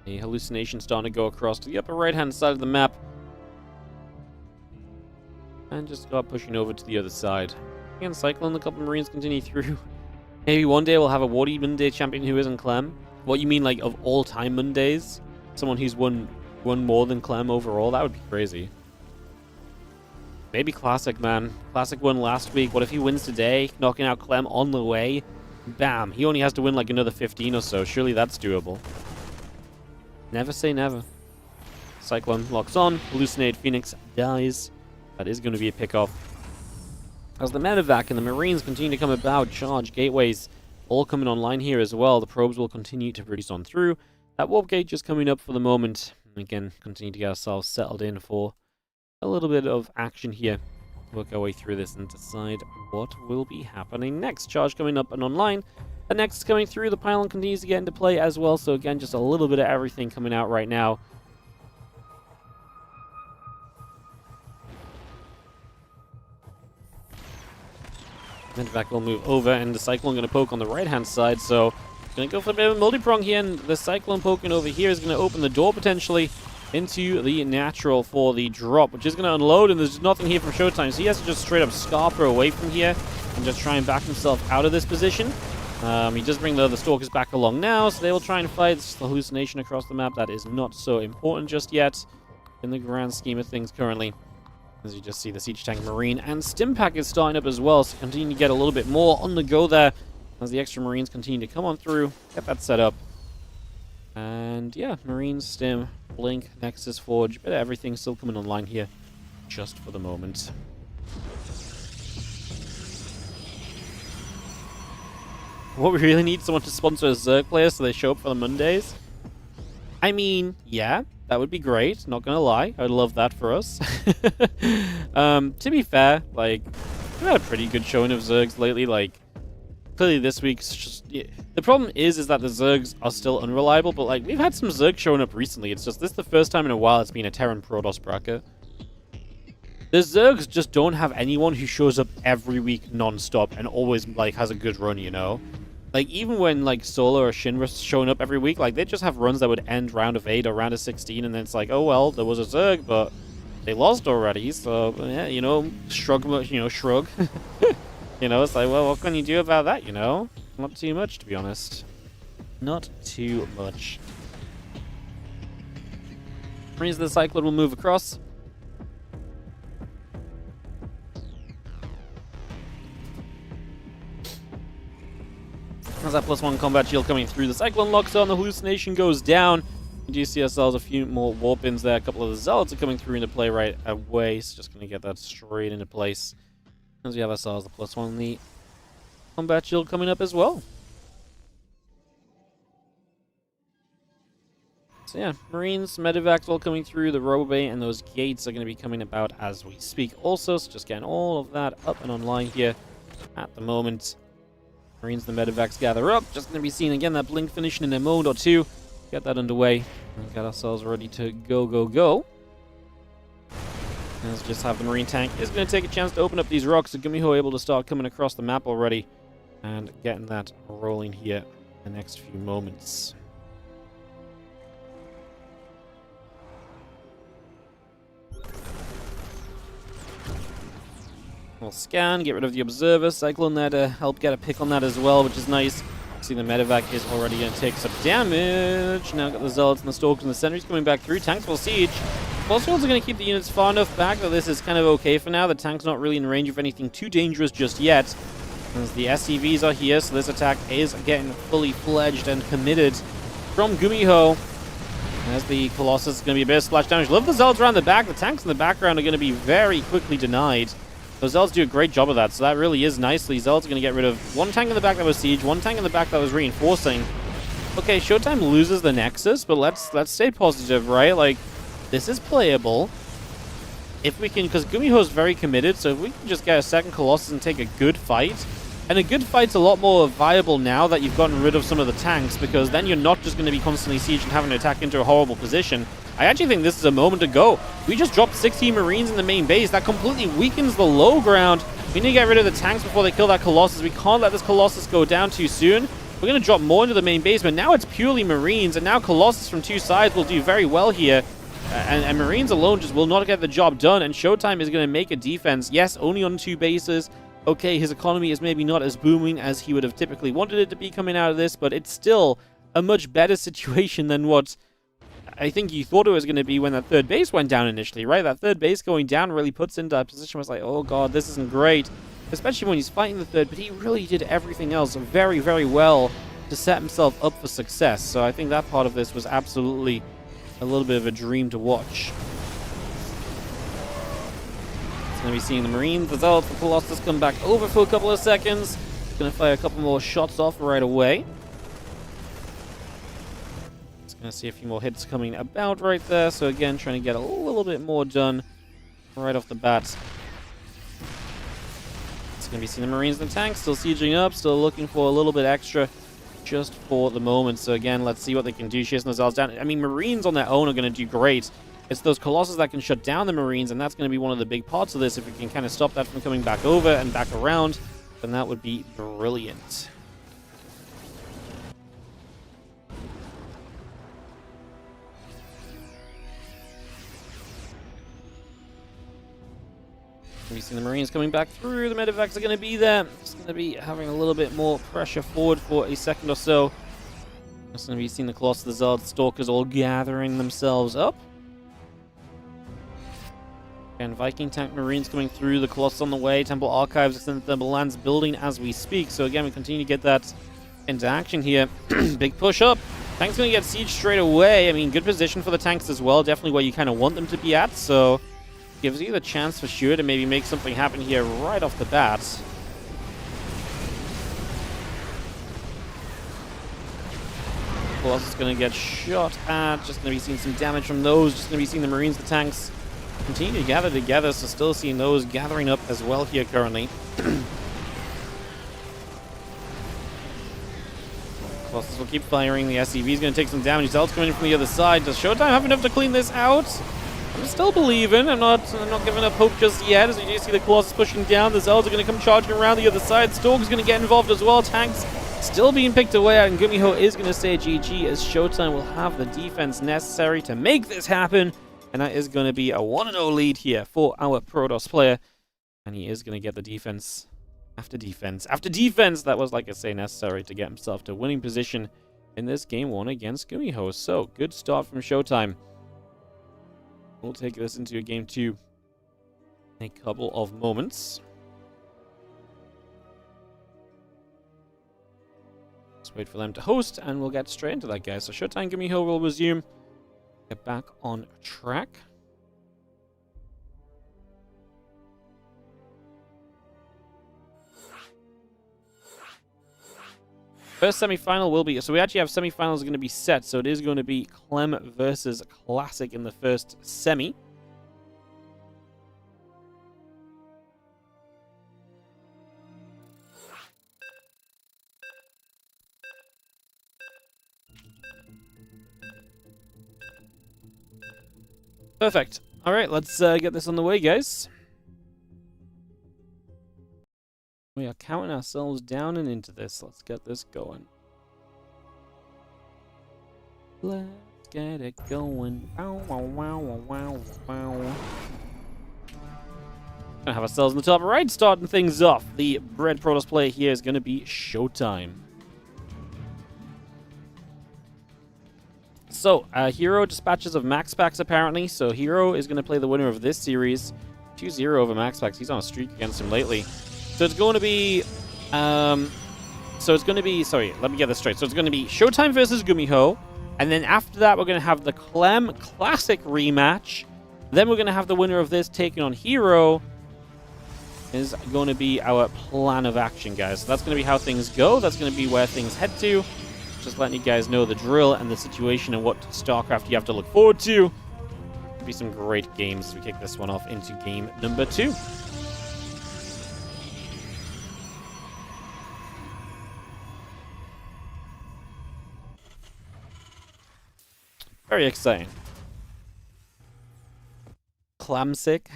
The hallucination starting to go across to the upper right-hand side of the map. And just start pushing over to the other side. Again, Cyclone, a couple of Marines continue through. Maybe one day we'll have a Wardy Monday champion who isn't Clem. What you mean, like, of all-time Mondays? Someone who's won more than Clem overall? That would be crazy. Maybe Classic, man. Classic won last week. What if he wins today, knocking out Clem on the way? Bam. He only has to win, like, another 15 or so. Surely that's doable. Never say never. Cyclone locks on. Hallucinate Phoenix dies. That is going to be a pick-off. As the medevac and the Marines continue to come about, charge, gateways, all coming online here as well. The probes will continue to produce on through. That warp gate just coming up for the moment. Again, continue to get ourselves settled in for a little bit of action here. Work our way through this and decide what will be happening next. Charge coming up and online. The next coming through. The pylon continues to get into play as well. So again, just a little bit of everything coming out right now. Medevac will move over, and the Cyclone going to poke on the right-hand side, so going to go for a bit of a multi-prong here, and the Cyclone poking over here is going to open the door potentially into the natural for the drop, which is going to unload, and there's nothing here from Showtime, so he has to just straight up scarper away from here and just try and back himself out of this position. He does bring the other Stalkers back along now, so they will try and fight. It's the hallucination across the map. That is not so important just yet in the grand scheme of things currently. As you just see, the Siege Tank Marine and Stimpack is starting up as well, so continue to get a little bit more on the go there as the extra Marines continue to come on through, get that set up. And yeah, Marines, Stim, Blink, Nexus, Forge, bit of everything still coming online here just for the moment. What we really need, someone to sponsor a Zerg player so they show up for the Mondays? I mean, yeah. That would be great, not gonna lie. I'd love that for us. To be fair, like, we've had a pretty good showing of Zergs lately. Like, clearly this week's just... Yeah. The problem is that the Zergs are still unreliable, but, like, we've had some Zergs showing up recently. It's just, this is the first time in a while it's been a Terran Protoss bracket. The Zergs just don't have anyone who shows up every week non-stop and always, like, has a good run, you know? Like, even when, like, Solar or Shinra's showing up every week, like, they just have runs that would end round of 8 or round of 16, and then it's like, oh, well, there was a Zerg, but they lost already, so, yeah, you know, shrug. You know, it's like, well, what can you do about that, you know? Not too much, to be honest. Not too much. Marines of the Cyclone will move across. As that +1 combat shield coming through, the Cyclone locks on, the hallucination goes down. We do see ourselves a few more warp-ins there. A couple of the Zealots are coming through into play right away, so just going to get that straight into place. As we have ourselves the +1, the combat shield coming up as well. So yeah, Marines, Medevacs all coming through, the Robobay and those gates are going to be coming about as we speak also, so just getting all of that up and online here at the moment. Marines and the Medevacs gather up. Just going to be seeing again that blink finishing in a mode or two. Get that underway. And get ourselves ready to go. Let's just have the Marine tank. Is going to take a chance to open up these rocks. So Gumiho able to start coming across the map already. And getting that rolling here in the next few moments. We'll scan, get rid of the Observer. Cyclone there to help get a pick on that as well, which is nice. See the Medevac is already going to take some damage. Now got the Zealots and the Stalkers and the Sentries coming back through. Tanks will siege. Pulse Fields are going to keep the units far enough back that this is kind of okay for now. The tank's not really in range of anything too dangerous just yet. As the SCVs are here, so this attack is getting fully fledged and committed from Gumiho. As the Colossus is going to be a bit of splash damage. Love the Zealots around the back. The tanks in the background are going to be very quickly denied. So Zealots do a great job of that, so that really is nicely. Zealots are going to get rid of one tank in the back that was siege, one tank in the back that was reinforcing. Okay, Showtime loses the Nexus, but let's stay positive, right? Like, this is playable. If we can, because Gumiho is very committed, so if we can just get a second Colossus and take a good fight, and a good fight's a lot more viable now that you've gotten rid of some of the tanks, because then you're not just going to be constantly sieged and having to attack into a horrible position. I actually think this is a moment to go. We just dropped 16 Marines in the main base. That completely weakens the low ground. We need to get rid of the tanks before they kill that Colossus. We can't let this Colossus go down too soon. We're going to drop more into the main base, but now it's purely Marines, and now Colossus from two sides will do very well here. And Marines alone just will not get the job done, and Showtime is going to make a defense. Yes, only on 2 bases. Okay, his economy is maybe not as booming as he would have typically wanted it to be coming out of this, but it's still a much better situation than what I think you thought it was going to be when that third base went down initially, right? That third base going down really puts into a position where it's like, oh god, this isn't great. Especially when he's fighting the third, but he really did everything else very, very well to set himself up for success. So I think that part of this was absolutely a little bit of a dream to watch. It's going to be seeing the Marines, the Zealots, the Colossus come back over for a couple of seconds. Going to fire a couple more shots off right away. Just going to see a few more hits coming about right there. So again, trying to get a little bit more done right off the bat. It's going to be seeing the Marines and the tanks still sieging up, still looking for a little bit extra just for the moment. So again, let's see what they can do, chasing those Zealots down. I mean, Marines on their own are going to do great. It's those Colossus that can shut down the Marines, and that's going to be one of the big parts of this. If we can kind of stop that from coming back over and back around, then that would be brilliant. We've seen the Marines coming back through. The medevacs are going to be there. Just going to be having a little bit more pressure forward for a second or so. Just going to be seeing the Colossus, the Zealots, Stalkers all gathering themselves up. And Viking tank Marines coming through. The Colossus on the way. Temple Archives, Extended Thermal Lands building as we speak. So again, we continue to get that into action here. Big push up. Tank's going to get sieged straight away. I mean, good position for the tanks as well. Definitely where you kind of want them to be at. So gives you the chance for sure to maybe make something happen here right off the bat. Colossus is going to get shot at. Just going to be seeing some damage from those. Just going to be seeing the Marines, the tanks continue to gather together. So still seeing those gathering up as well here currently. Colossus will keep firing. The SCV is going to take some damage. Zealot's coming in from the other side. Does Showtime have enough to clean this out? I'm still believing. I'm not giving up hope just yet. As you do see the Colossus pushing down, the Zealots are going to come charging around the other side. Stork is going to get involved as well. Tanks still being picked away at, and Gumiho is going to say GG as Showtime will have the defense necessary to make this happen. And that is going to be a 1-0 lead here for our Protoss player. And he is going to get the defense after defense after defense that was, like I say, necessary to get himself to winning position in this game 1 against Gumiho. So, good start from Showtime. We'll take this into a game 2 in a couple of moments. Let's wait for them to host, and we'll get straight into that, guys. So Showtime Gumiho will resume. Get back on track. First semi-final will be... So we actually have semi-finals going to be set. So it is going to be Clem versus Classic in the first semi. Perfect. All right, let's get this on the way, guys. We are counting ourselves down and into this. Let's get this going. Let's get it going. Wow, wow, wow, wow, wow. Gonna have ourselves in the top right, starting things off. The Red Protoss player here is gonna be Showtime. So, herO dispatches of MaxPax apparently. So herO is gonna play the winner of this series. 2-0 over MaxPax. He's on a streak against him lately. So it's going to be, sorry, let me get this straight. So it's going to be Showtime versus Gumiho, and then after that we're going to have the Clem Classic rematch. Then we're going to have the winner of this taking on herO, is going to be our plan of action, guys. So that's going to be how things go. That's going to be where things head to. Just letting you guys know the drill and the situation and what StarCraft you have to look forward to. Be some great games as we kick this one off into game number 2. Very exciting. Clamsick.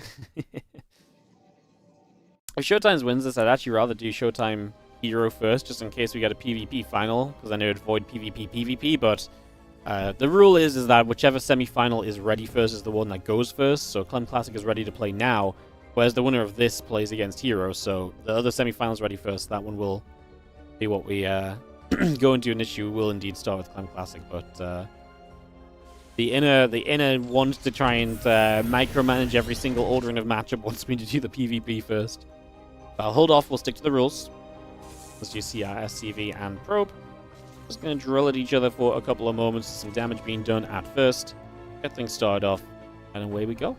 If Showtime wins this, I'd actually rather do Showtime herO first, just in case we get a PvP final, because I know it'd avoid PvP, but the rule is that whichever semi-final is ready first is the one that goes first, so Clem Classic is ready to play now, whereas the winner of this plays against herO, so the other semi-final is ready first. That one will be what we go into initially. We will indeed start with Clem Classic, but the inner wants to try and micromanage every single ordering of matchup wants me to do the PvP first. But I'll hold off, we'll stick to the rules. As you see our SCV and probe. Just going to drill at each other for a couple of moments, some damage being done at first. Get things started off, and away we go.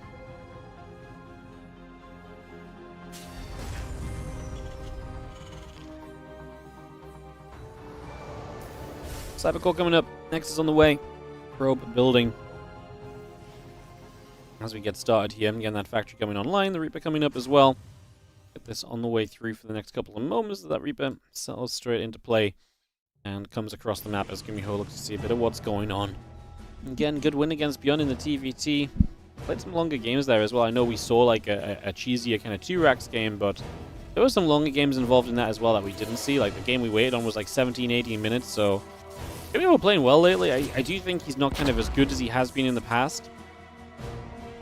Cybercore coming up, Nexus on the way. Probe building. As we get started here, again, that factory coming online, the Reaper coming up as well. Get this on the way through for the next couple of moments. That Reaper settles straight into play and comes across the map as Gumiho looks to see a bit of what's going on. Again, good win against Beyond in the TVT. Played some longer games there as well. I know we saw like a cheesier kind of 2-racks game, but there were some longer games involved in that as well that we didn't see. Like the game we waited on was like 17, 18 minutes, so Gumiho playing well lately. I do think he's not kind of as good as he has been in the past.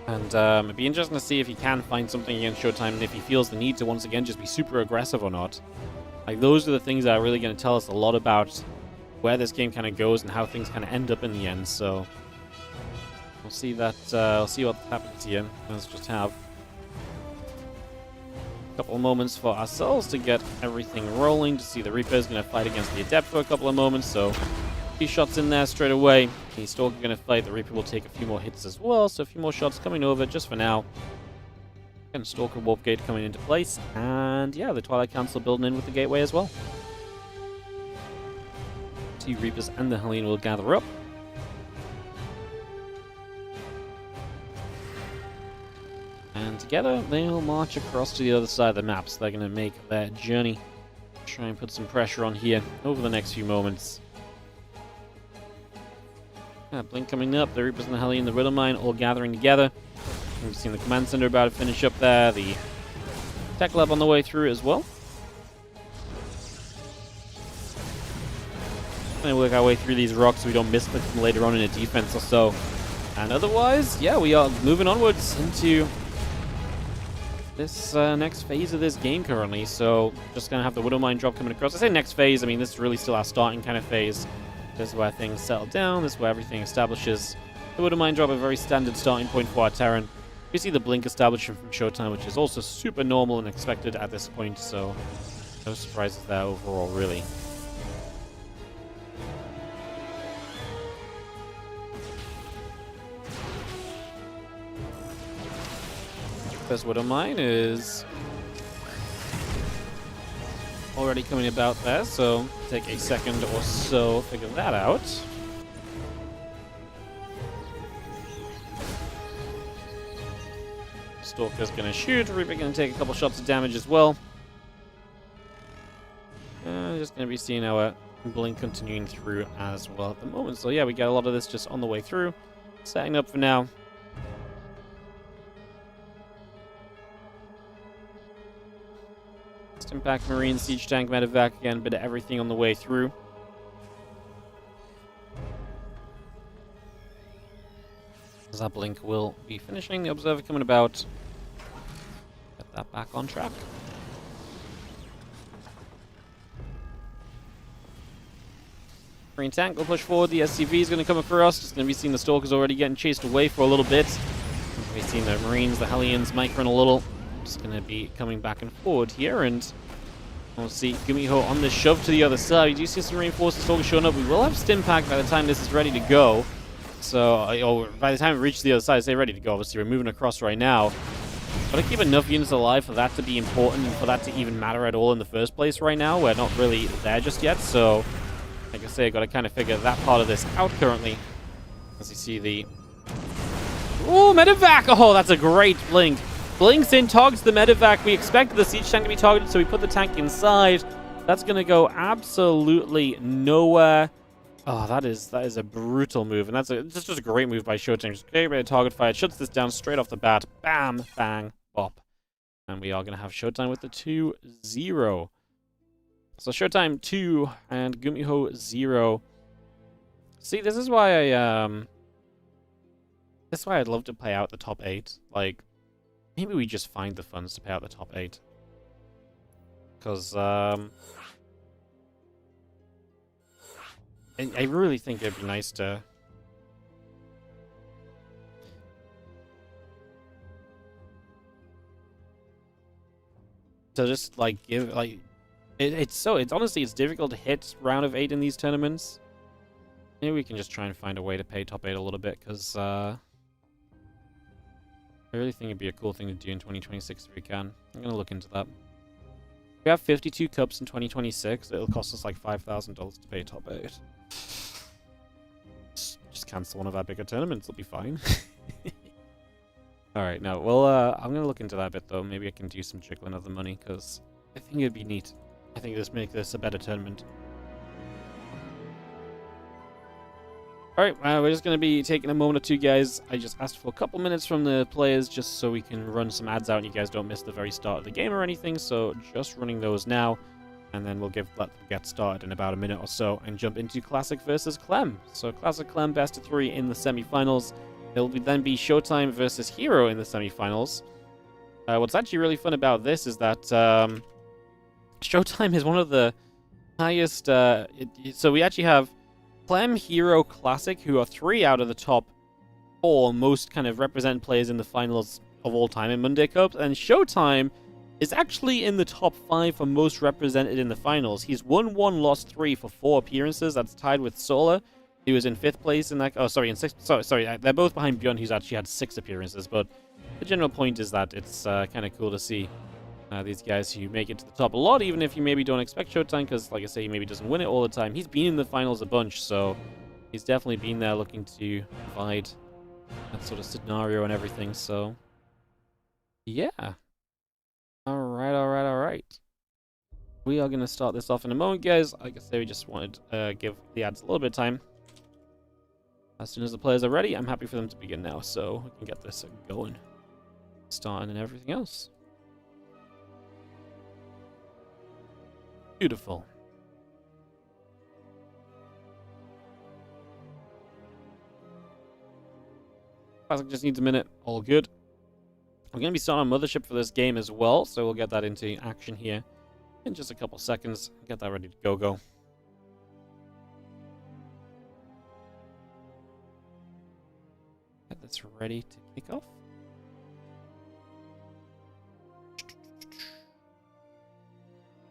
And it'd be interesting to see if he can find something against Showtime and if he feels the need to once again just be super aggressive or not. Like, those are the things that are really going to tell us a lot about where this game kind of goes and how things kind of end up in the end. So we'll see that. We'll see what happens here. Let's just have a couple of moments for ourselves to get everything rolling. To see the Reaper is going to fight against the Adept for a couple of moments. So a few shots in there straight away. The Stalker going to fight. The Reaper will take a few more hits as well. So a few more shots coming over just for now. And Stalker Warp Gate coming into place, and yeah, the Twilight Council building in with the gateway as well. 2 Reapers and the Hellion will gather up. And together, they'll march across to the other side of the map, so they're going to make their journey. Try and put some pressure on here over the next few moments. Blink coming up, the Reapers and the Hellion, the Riddle Mine all gathering together. We've seen the Command Center about to finish up there. The Tech Lab on the way through as well. Going to work our way through these rocks so we don't miss them later on in a defense or so. And otherwise, yeah, we are moving onwards into this next phase of this game currently. So just going to have the Widow Mine drop coming across. I say next phase, I mean, this is really still our starting kind of phase. This is where things settle down. This is where everything establishes. The Widow Mine drop, a very standard starting point for our Terran. We see the blink establishing from Showtime, which is also super normal and expected at this point, so no surprises there overall, really. First Widow Mine is already coming about there, so take a second or so to figure that out. Stalker's gonna shoot, Reaper gonna take a couple shots of damage as well. Just gonna be seeing our blink continuing through as well at the moment. So yeah, we got a lot of this just on the way through. Setting up for now. Impact Marine, Siege Tank, Medevac, again, bit of everything on the way through. As that blink will be finishing, the Observer coming about. Get that back on track. Marine Tank will push forward, the SCV is going to come across. Just going to be seeing the Stalkers already getting chased away for a little bit. We've seen the Marines, the Hellions, microing a little. Just going to be coming back and forward here, and we'll see Gumiho on the shove to the other side. You do see some reinforced Stalkers showing up. We will have Stim Pack by the time this is ready to go. So, by the time we reach the other side, say ready to go. Obviously, we're moving across right now. Gotta keep enough units alive for that to be important and for that to even matter at all in the first place right now. We're not really there just yet, so like I say, I gotta kind of figure that part of this out currently. As you see the... Oh, medevac! Oh, that's a great blink. Blinks in, targets the medevac. We expected the siege tank to be targeted, so we put the tank inside. That's gonna go absolutely nowhere. Oh, that is a brutal move, and that's just a great move by Showtime. Just great way to target fire. Shuts this down straight off the bat. Bam, bang, bop. And we are going to have Showtime with the 2-0. So Showtime 2 and Gumiho 0. See, this is why I'd love to pay out the top 8. Like, maybe we just find the funds to pay out the top 8. Because, I really think it'd be nice to... just, like, give, like... It's honestly, it's difficult to hit round of 8 in these tournaments. Maybe we can just try and find a way to pay top 8 a little bit, because, I really think it'd be a cool thing to do in 2026 if we can. I'm gonna look into that. If we have 52 cups in 2026, it'll cost us like $5,000 to pay top 8. Just cancel one of our bigger tournaments, it'll be fine. Alright, no, well, I'm gonna look into that a bit though. Maybe I can do some jiggling of the money, because I think it'd be neat. I think this make this a better tournament. Alright, we're just going to be taking a moment or two, guys. I just asked for a couple minutes from the players just so we can run some ads out and you guys don't miss the very start of the game or anything. So just running those now, and then we'll let them get started in about a minute or so and jump into Classic versus Clem. So Classic Clem best of 3 in the semi-finals. It will then be Showtime versus herO in the semi-finals. What's actually really fun about this is that Showtime is one of the highest... so we actually have Clem, herO, Classic, who are 3 out of the top 4 most kind of represent players in the finals of all time in Monday Cups, and Showtime is actually in the top 5 for most represented in the finals. He's won 1, lost 3 for 4 appearances. That's tied with Solar. He was in 5th place in that... Oh, sorry, in 6th... Sorry, they're both behind Beyond, who's actually had 6 appearances, but the general point is that it's kind of cool to see these guys who make it to the top a lot, even if you maybe don't expect Showtime, because, like I say, he maybe doesn't win it all the time. He's been in the finals a bunch, so he's definitely been there looking to provide that sort of scenario and everything, so... Yeah. Alright. We are going to start this off in a moment, guys. Like I say, we just wanted to give the ads a little bit of time. As soon as the players are ready, I'm happy for them to begin now, so we can get this going. Starting and everything else. Beautiful. Classic just needs a minute. All good. We're going to be starting on Mothership for this game as well, so we'll get that into action here in just a couple seconds. Get that ready to go. Get this ready to kick off.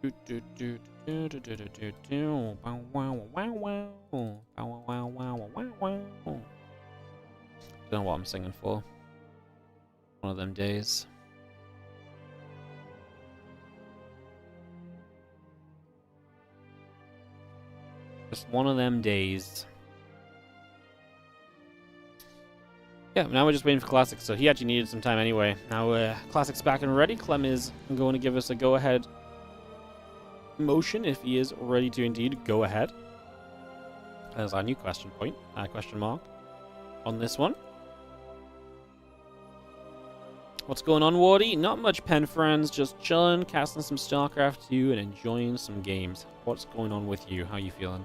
Don't know what I'm singing for. One of them days. Just one of them days. Yeah, now we're just waiting for Classic, so he actually needed some time anyway. Now Classic's back and ready. Clem is going to give us a go-ahead motion if he is ready to indeed go ahead. There's our new question mark on this one. What's going on, Wardy? Not much, pen friends. Just chilling, casting some StarCraft 2 and enjoying some games. What's going on with you? How you feeling?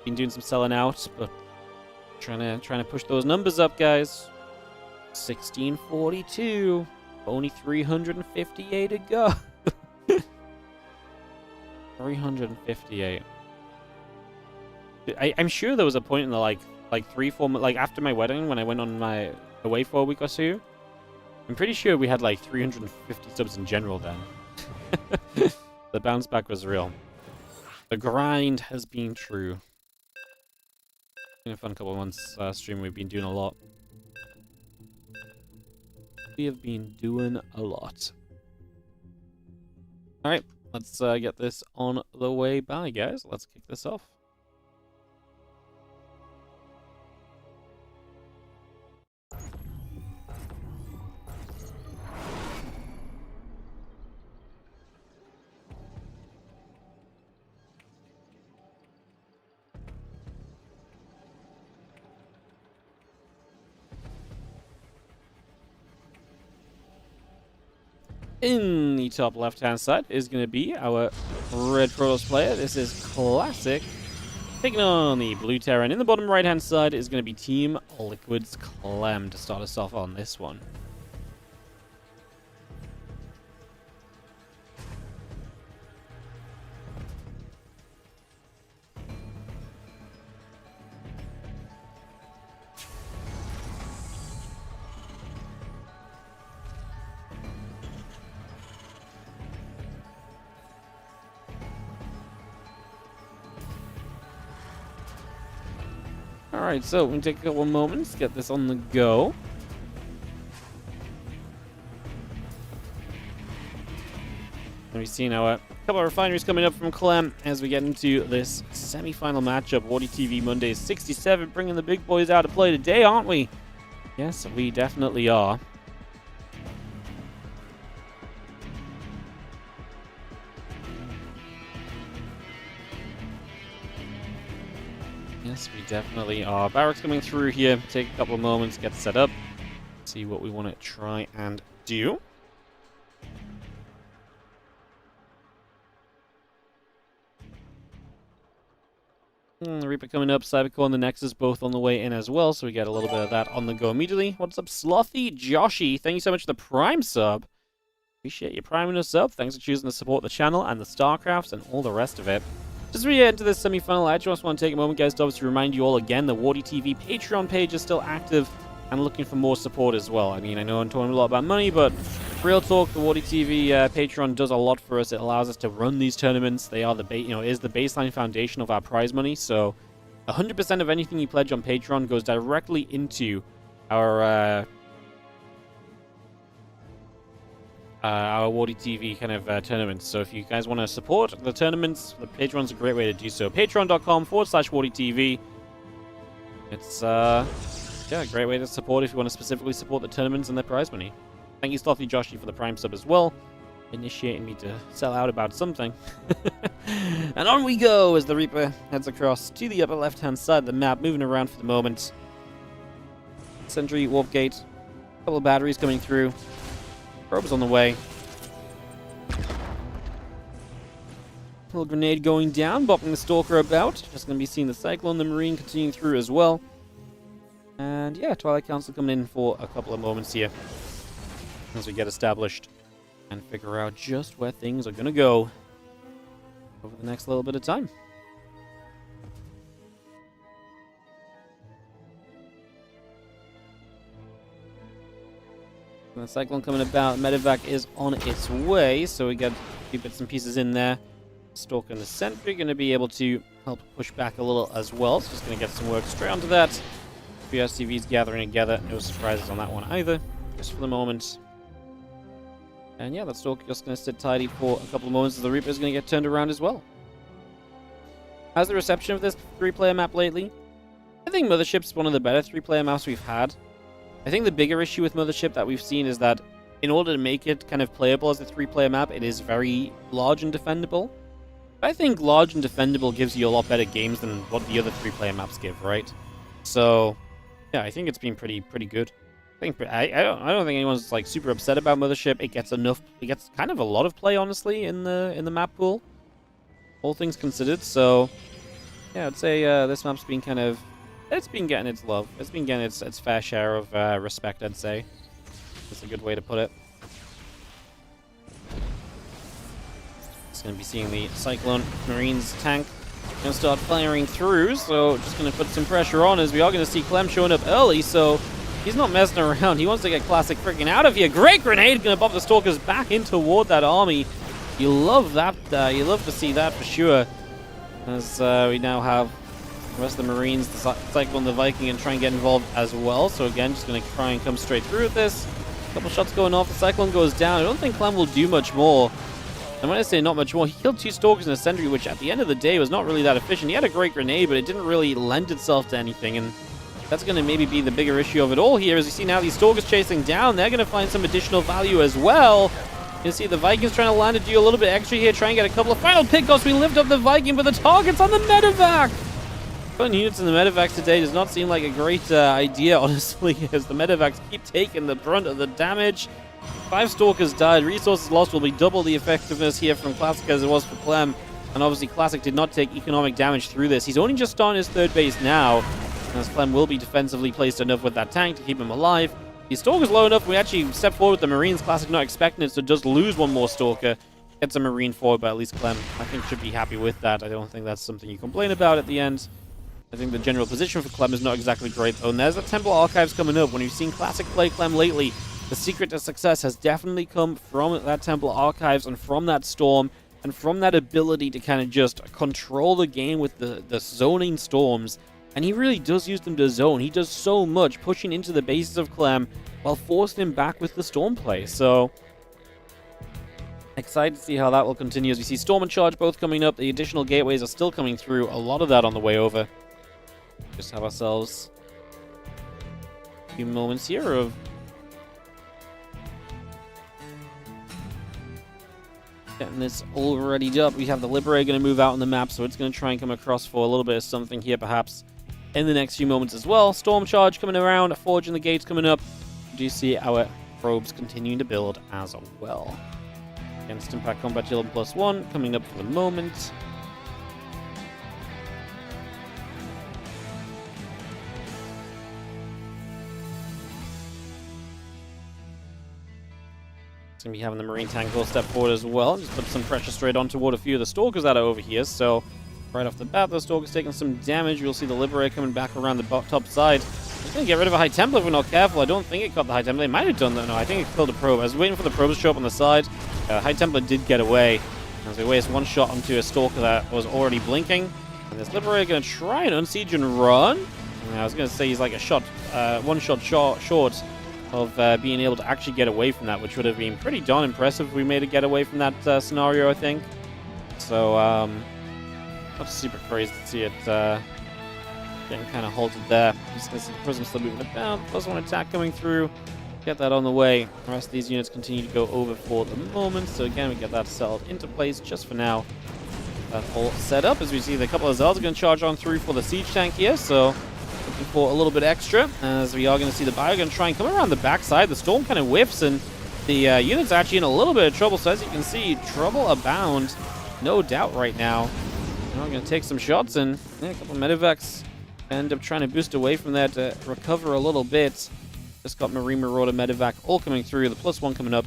Been doing some selling out, but trying to push those numbers up, guys. 1642. Only 358 to go. 358. I'm sure there was a point in the like 3-4 months, like after my wedding when I went on my away for a week or two. I'm pretty sure we had like 350 subs in general then. The bounce back was real. The grind has been true. Been a fun couple of months stream. We've been doing a lot. We have been doing a lot. Alright, let's get this on the way by, guys. Let's kick this off. In the top left-hand side is going to be our red Protoss player. This is Classic. Taking on the blue Terran. In the bottom right-hand side is going to be Team Liquid's Clem to start us off on this one. Alright, so we can take a couple moments, get this on the go. And we've seen our couple of refineries coming up from Clem as we get into this semi-final matchup. WardiTV Mondays 67, bringing the big boys out to play today, aren't we? Yes, we definitely are. Yes, we definitely are. Barracks coming through here. Take a couple of moments, get set up, see what we want to try and do. The Reaper coming up, Cybercore and the Nexus both on the way in as well, so we get a little bit of that on the go immediately. What's up, Slothy Joshi? Thank you so much for the Prime sub. Appreciate you priming us up. Thanks for choosing to support the channel and the StarCrafts and all the rest of it. Just as we get into this semi-final, I just want to take a moment, guys, to obviously remind you all again, the WardiTV Patreon page is still active and looking for more support as well. I mean, I know I'm talking a lot about money, but real talk, the WardiTV Patreon does a lot for us. It allows us to run these tournaments. They are the is the baseline foundation of our prize money. So 100% of anything you pledge on Patreon goes directly into our WardiTV kind of tournaments. So if you guys want to support the tournaments, the Patreon's a great way to do so. Patreon.com/WardiTV. It's yeah, a great way to support if you want to specifically support the tournaments and their prize money. Thank you, Slothy Joshi, for the Prime sub as well, initiating me to sell out about something. And on we go as the Reaper heads across to the upper left-hand side of the map, moving around for the moment. Sentry, warp gate, a couple of batteries coming through. Probes on the way. Little grenade going down, bopping the Stalker about. Just going to be seeing the Cyclone, the Marine continuing through as well. And yeah, Twilight Council coming in for a couple of moments here as we get established and figure out just where things are going to go over the next little bit of time. The Cyclone coming about, Medevac is on its way, so we got a few bits and pieces in there. Stalker and the Sentry going to be able to help push back a little as well, so just going to get some work straight onto that. BSTV's gathering together, no surprises on that one either, just for the moment. And yeah, that Stalker just going to sit tidy for a couple of moments as the Reaper is going to get turned around as well. How's the reception of this 3-player map lately? I think Mothership's one of the better 3-player maps we've had. I think the bigger issue with Mothership that we've seen is that in order to make it kind of playable as a 3-player map, it is very large and defendable. I think large and defendable gives you a lot better games than what the other 3-player maps give, right? So, yeah, I think it's been pretty good. I don't think anyone's like super upset about Mothership. It gets kind of a lot of play, honestly, in the map pool, all things considered. So, yeah, I'd say this map's been kind of. It's been getting its love. It's been getting its fair share of respect, I'd say. That's a good way to put it. Just going to be seeing the Cyclone Marines tank going to start firing through, so just going to put some pressure on as we are going to see Clem showing up early, so he's not messing around. He wants to get Classic freaking out of here. Great grenade! Going to bump the Stalkers back in toward that army. You love that. You love to see that for sure. As we now have the rest of the Marines, the Cyclone, the Viking, and try and get involved as well. So again, just going to try and come straight through with this. Couple shots going off. The Cyclone goes down. I don't think Clem will do much more. And when I say not much more, he killed 2 Stalkers and a Sentry, which at the end of the day was not really that efficient. He had a great grenade, but it didn't really lend itself to anything. And that's going to maybe be the bigger issue of it all here. As you see now, these Stalkers chasing down. They're going to find some additional value as well. You can see the Vikings trying to land to do a little bit extra here, try and get a couple of final pickoffs. We lift up the Viking, but the target's on the medevac. Putting units in the medevacs today does not seem like a great idea, honestly, as the medevacs keep taking the brunt of the damage. 5 Stalkers died. Resources lost will be double the effectiveness here from Classic as it was for Clem. And obviously Classic did not take economic damage through this. He's only just starting his 3rd base now, as Clem will be defensively placed enough with that tank to keep him alive. The Stalker's low enough. We actually step forward with the Marines. Classic not expecting it, so does lose one more Stalker. Gets a Marine forward, but at least Clem, I think, should be happy with that. I don't think that's something you complain about at the end. I think the general position for Clem is not exactly great, though. And there's the Temple Archives coming up. When you've seen Classic play Clem lately, the secret to success has definitely come from that Temple Archives and from that Storm and from that ability to kind of just control the game with the zoning Storms. And he really does use them to zone. He does so much, pushing into the bases of Clem while forcing him back with the Storm play. So, excited to see how that will continue as we see Storm and Charge both coming up. The additional gateways are still coming through. A lot of that on the way over. Just have ourselves a few moments here of getting this all readied up. We have the Liberator going to move out on the map, so it's going to try and come across for a little bit of something here, perhaps in the next few moments as well. Storm Charge coming around, Forging the Gates coming up. We do see our probes continuing to build as well. Against Impact Combat Shield +1 coming up for the moment. Going to be having the Marine tank will step forward as well. Just put some pressure straight on toward a few of the Stalkers that are over here. So right off the bat, those Stalkers taking some damage. We'll see the Liberator coming back around the top side. It's going to get rid of a High Templar if we're not careful. I don't think it caught the High Templar. They might have done that. No, I think it killed a probe. I was waiting for the probe to show up on the side. High Templar did get away. As we waste one shot onto a Stalker that was already blinking. And this Liberator going to try and unsiege and run. I was going to say he's like a one shot short of being able to actually get away from that, which would have been pretty darn impressive if we made a getaway from that scenario, I think. So, not super crazy to see it getting kind of halted there. Just going to see the Prism still moving about. +1 attack coming through. Get that on the way. The rest of these units continue to go over for the moment. So again, we get that settled into place just for now. That all set up as we see the couple of Zelds are going to charge on through for the siege tank here. So looking for a little bit extra, as we are going to see the Bio going to try and come around the backside. The Storm kind of whiffs, and the unit's actually in a little bit of trouble. So as you can see, trouble abound, no doubt right now. Now we're going to take some shots, and a couple of medevacs end up trying to boost away from that to recover a little bit. Just got Marine Marauder medevac all coming through. The +1 coming up.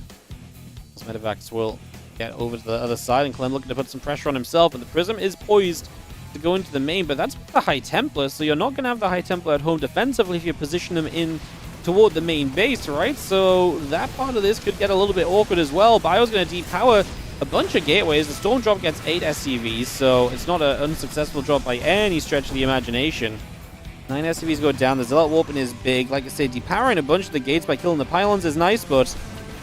Those medevacs will get over to the other side, and Clem looking to put some pressure on himself, and the Prism is poised to go into the main, but that's the High Templar, so you're not going to have the High Templar at home defensively if you position them in toward the main base, right? So that part of this could get a little bit awkward as well. Bio's going to depower a bunch of gateways. The Storm drop gets 8 SCVs, so it's not an unsuccessful drop by any stretch of the imagination. 9 SCVs go down. The Zealot Warping is big. Like I said, depowering a bunch of the gates by killing the pylons is nice, but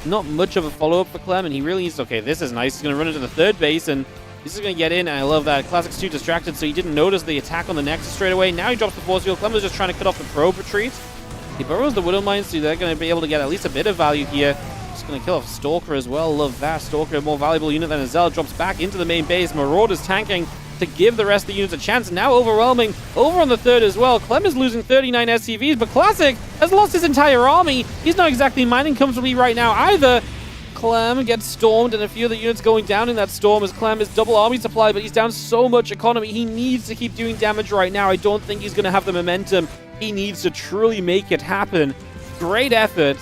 not much of a follow-up for Clem, and he really needs... Okay, this is nice. He's going to run into the 3rd base, and this is going to get in, and I love that. Classic's too distracted, so he didn't notice the attack on the Nexus straight away. Now he drops the Force Field. Clem was just trying to cut off the probe retreat. He burrows the Widow Mines, so they're going to be able to get at least a bit of value here. Just going to kill off Stalker as well. Love that. Stalker, a more valuable unit than a Zealot, drops back into the main base. Marauder's tanking to give the rest of the units a chance. Now overwhelming over on the 3rd as well. Clem is losing 39 SCVs, but Classic has lost his entire army. He's not exactly mining comfortably right now either. Clem gets stormed, and a few of the units going down in that storm as Clem is double army supply, but he's down so much economy. He needs to keep doing damage right now. I don't think he's going to have the momentum. He needs to truly make it happen. Great effort,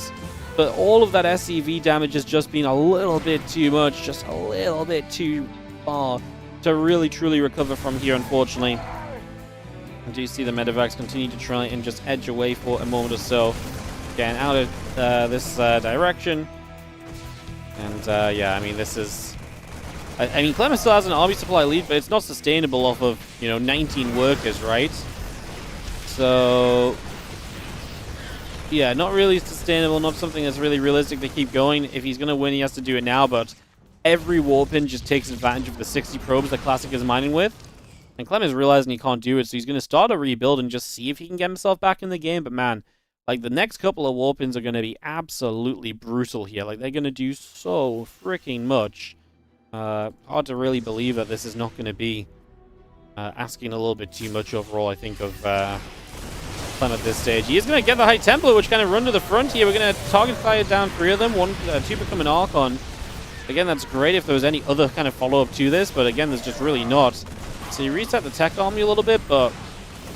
but all of that SCV damage has just been a little bit too much, just a little bit too far to really truly recover from here, unfortunately. I do see the medevacs continue to try and just edge away for a moment or so. Again, out of this direction. And yeah, I mean, this is... I mean, Clem still has an army supply lead, but it's not sustainable off of, 19 workers, right? So... Yeah, not really sustainable, not something that's really realistic to keep going. If he's going to win, he has to do it now, but every warpin just takes advantage of the 60 probes that Classic is mining with. And Clem is realizing he can't do it, so he's going to start a rebuild and just see if he can get himself back in the game. But man, like, the next couple of warpins are going to be absolutely brutal here. Like, they're going to do so freaking much. Hard to really believe that this is not going to be asking a little bit too much overall, I think, of Clem at this stage. He is going to get the High Templar, which kind of run to the front here. We're going to target fire down 3 of them. 2 become an Archon. Again, that's great if there was any other kind of follow-up to this, but again, there's just really not. So you reset the tech army a little bit, but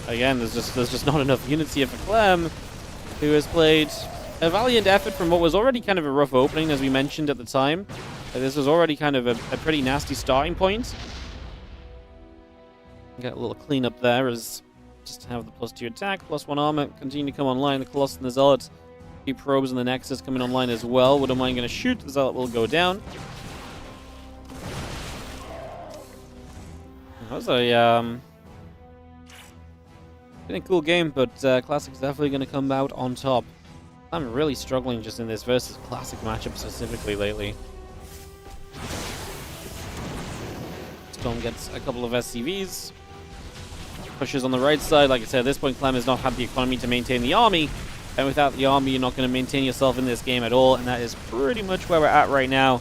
again, there's just not enough units here for Clem, who has played a valiant effort from what was already kind of a rough opening, as we mentioned at the time. This was already kind of a pretty nasty starting point. Get a little cleanup there as just have the +2 attack, +1 armor, continue to come online. The Colossus and the Zealot, 2 probes and the Nexus coming online as well. Wouldn't mind going to shoot, the Zealot will go down. That was a been a cool game, but Classic's definitely going to come out on top. I'm really struggling just in this versus Classic matchup specifically lately. Storm gets a couple of SCVs. Pushes on the right side. Like I said, at this point, Clem has not had the economy to maintain the army. And without the army, you're not going to maintain yourself in this game at all. And that is pretty much where we're at right now.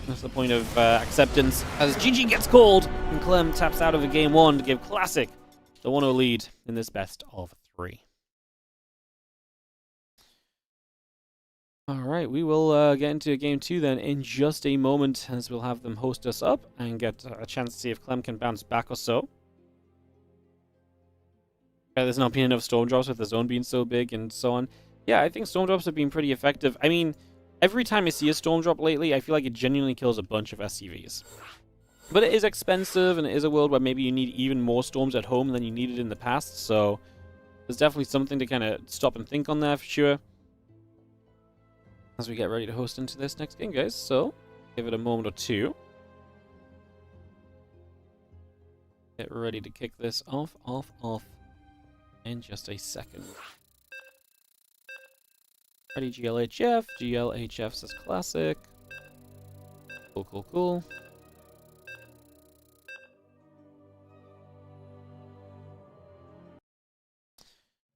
That's the point of acceptance. As GG gets called, and Clem taps out of a game 1 to give Classic the 1-0 lead in this best of 3. Alright, we will get into game 2 then in just a moment, as we'll have them host us up and get a chance to see if Clem can bounce back or so. There's not been enough Storm Drops with the zone being so big and so on. Yeah, I think Storm Drops have been pretty effective. I mean, every time I see a Storm Drop lately, I feel like it genuinely kills a bunch of SCVs. But it is expensive, and it is a world where maybe you need even more Storms at home than you needed in the past, so there's definitely something to kind of stop and think on there for sure. As we get ready to host into this next game, guys, so give it a moment or two. Get ready to kick this off in just a second. Ready, GLHF. GLHF says Classic. Cool.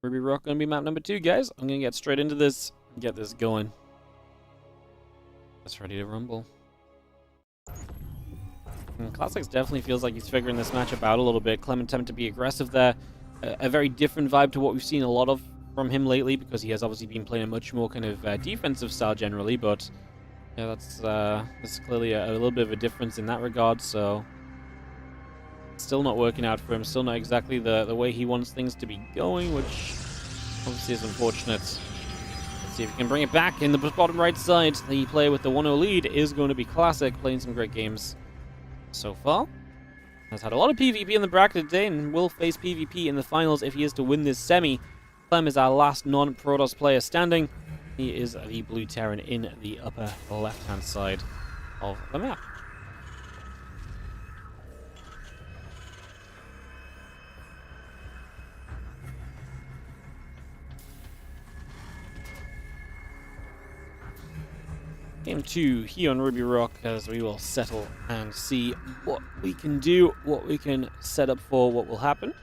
Ruby Rock gonna be map number 2, guys. I'm gonna get straight into this and get this going. Just ready to rumble. Classics definitely feels like he's figuring this matchup out a little bit. Clem attempted to be aggressive there. A very different vibe to what we've seen a lot of from him lately, because he has obviously been playing a much more kind of defensive style generally, but yeah, that's clearly a little bit of a difference in that regard, so still not working out for him, still not exactly the way he wants things to be going, which obviously is unfortunate. Let's see if he can bring it back in the bottom right side. The player with the 1-0 lead is going to be Classic, playing some great games so far. Has had a lot of PvP in the bracket today and will face PvP in the finals if he is to win this semi. Clem is our last non-Protoss player standing. He is the blue Terran in the upper left-hand side of the map. Game 2 here on Ruby Rock, as we will settle and see what we can do, what we can set up for, what will happen.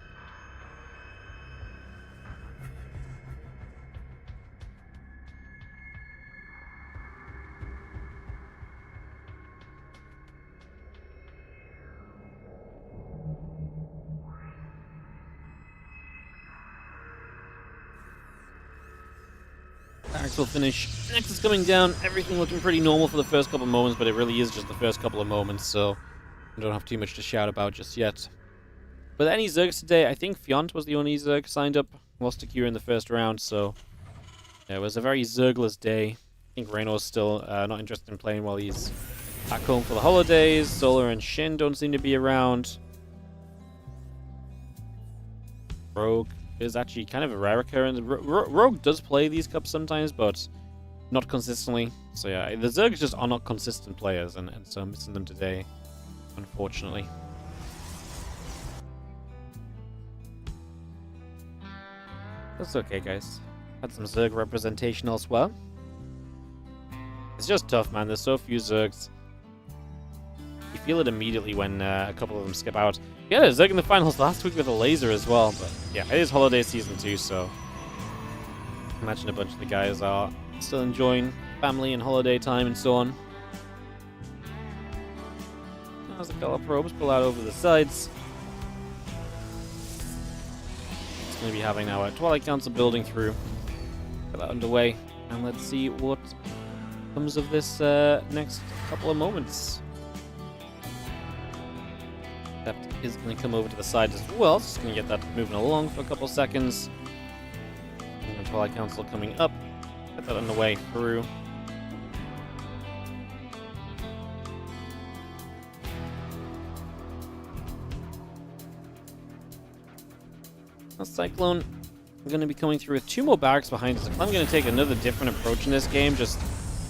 Barracks will finish. Next is coming down. Everything looking pretty normal for the first couple of moments, but it really is just the first couple of moments, so I don't have too much to shout about just yet. But any Zergs today, I think Fiont was the only Zerg signed up. Lost to Q in the first round, so yeah, it was a very Zergless day. I think Reyno's still not interested in playing while he's back home for the holidays. Solar and Shin don't seem to be around. Rogue is actually kind of a rare occurrence. Rogue does play these cups sometimes, but not consistently. So yeah, the Zergs just are not consistent players, and so I'm missing them today, unfortunately. That's okay, guys. Had some Zerg representation elsewhere. It's just tough, man. There's so few Zergs. You feel it immediately when a couple of them skip out. Yeah, Zerg in the finals last week with a laser as well. But yeah, it is holiday season too, so I imagine a bunch of the guys are still enjoying family and holiday time and so on. As the Gala probes pull out over the sides. It's going to be having our Twilight Council building through. Get that underway, and let's see what comes of this next couple of moments. Sept is going to come over to the side as well, just going to get that moving along for a couple of seconds. And the Twilight Council coming up. Get that underway through. Cyclone going to be coming through with 2 more barracks behind us. I'm going to take another different approach in this game, just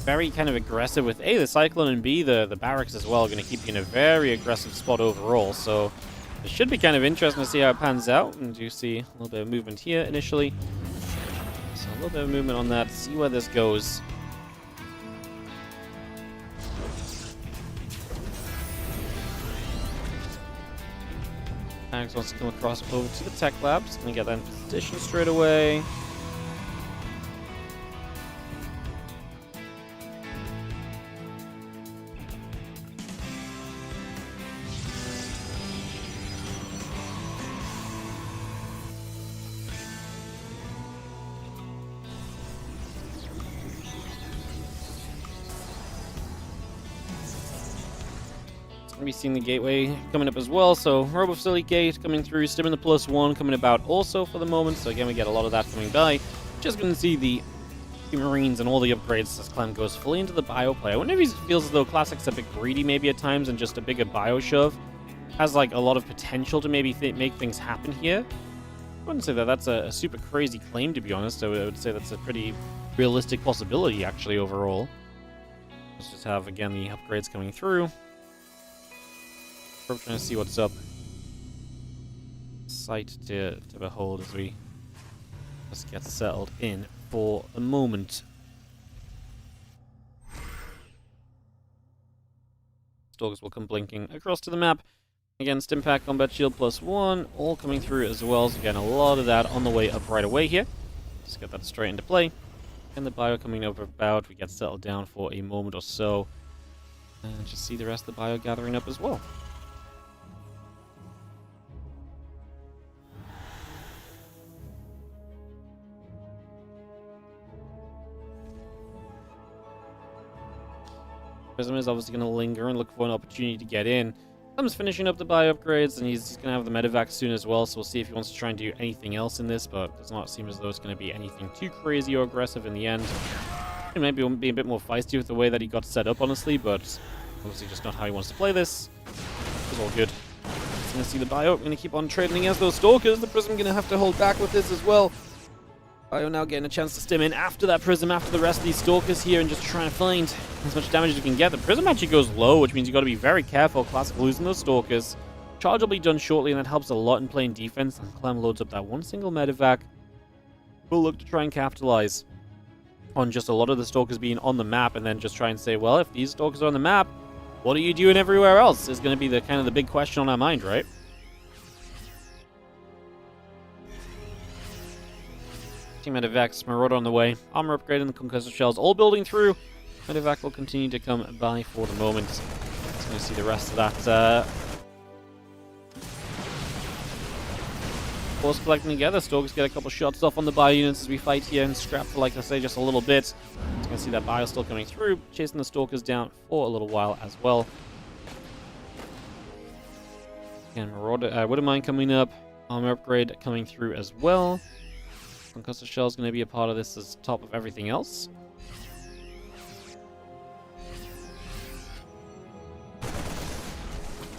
very kind of aggressive with A, the Cyclone, and B, the barracks as well. Going to keep you in a very aggressive spot overall, so it should be kind of interesting to see how it pans out. And you see a little bit of movement here initially, so a little bit of movement on that, see where this goes. Max wants to come across over to the tech labs. Gonna get that in position straight away. Be seeing the gateway coming up as well, so Robo Facility Gate coming through, Stim in the +1 coming about also for the moment, so again we get a lot of that coming by. Just going to see the Marines and all the upgrades as Clem goes fully into the bio play. I wonder if he feels as though Classic's a bit greedy maybe at times, and just a bigger bio shove has like a lot of potential to maybe make things happen here. I wouldn't say that that's a super crazy claim, to be honest. I would say that's a pretty realistic possibility actually overall. Let's just have again the upgrades coming through. We're trying to see what's up. Sight to behold as we just get settled in for a moment. Stalkers will come blinking across to the map. Again, Stimpack, Combat Shield +1, all coming through as well. So again, a lot of that on the way up right away here. Just get that straight into play. And the bio coming over about. We get settled down for a moment or so. And just see the rest of the bio gathering up as well. Prism is obviously going to linger and look for an opportunity to get in. Clem's finishing up the bio upgrades, and he's going to have the medevac soon as well, so we'll see if he wants to try and do anything else in this, but it does not seem as though it's going to be anything too crazy or aggressive in the end. He might be a bit more feisty with the way that he got set up, honestly, but obviously just not how he wants to play this. It's all good. He's going to see the bio, going to keep on trading against those Stalkers. The Prism going to have to hold back with this as well. Bio now getting a chance to stim in after that Prism, after the rest of these Stalkers here, and just trying to find as much damage as you can get. The Prism actually goes low, which means you got to be very careful. Classic losing those Stalkers. Charge will be done shortly, and that helps a lot in playing defense. And Clem loads up that one single medevac. We'll look to try and capitalize on just a lot of the Stalkers being on the map, and then just try and say, well, if these Stalkers are on the map, what are you doing everywhere else? Is going to be the kind of the big question on our mind, right? Team Medevacs, Marauder on the way, armor upgrade and the concussive shells all building through. Medevac will continue to come by for the moment. Just going to see the rest of that force collecting together. Stalkers get a couple shots off on the bio units as we fight here and scrap for, like I say, just a little bit. Just going to see that bio still coming through, chasing the Stalkers down for a little while as well. Again, Marauder, Widowmine coming up, armor upgrade coming through as well. Concussive Shell is going to be a part of this as top of everything else.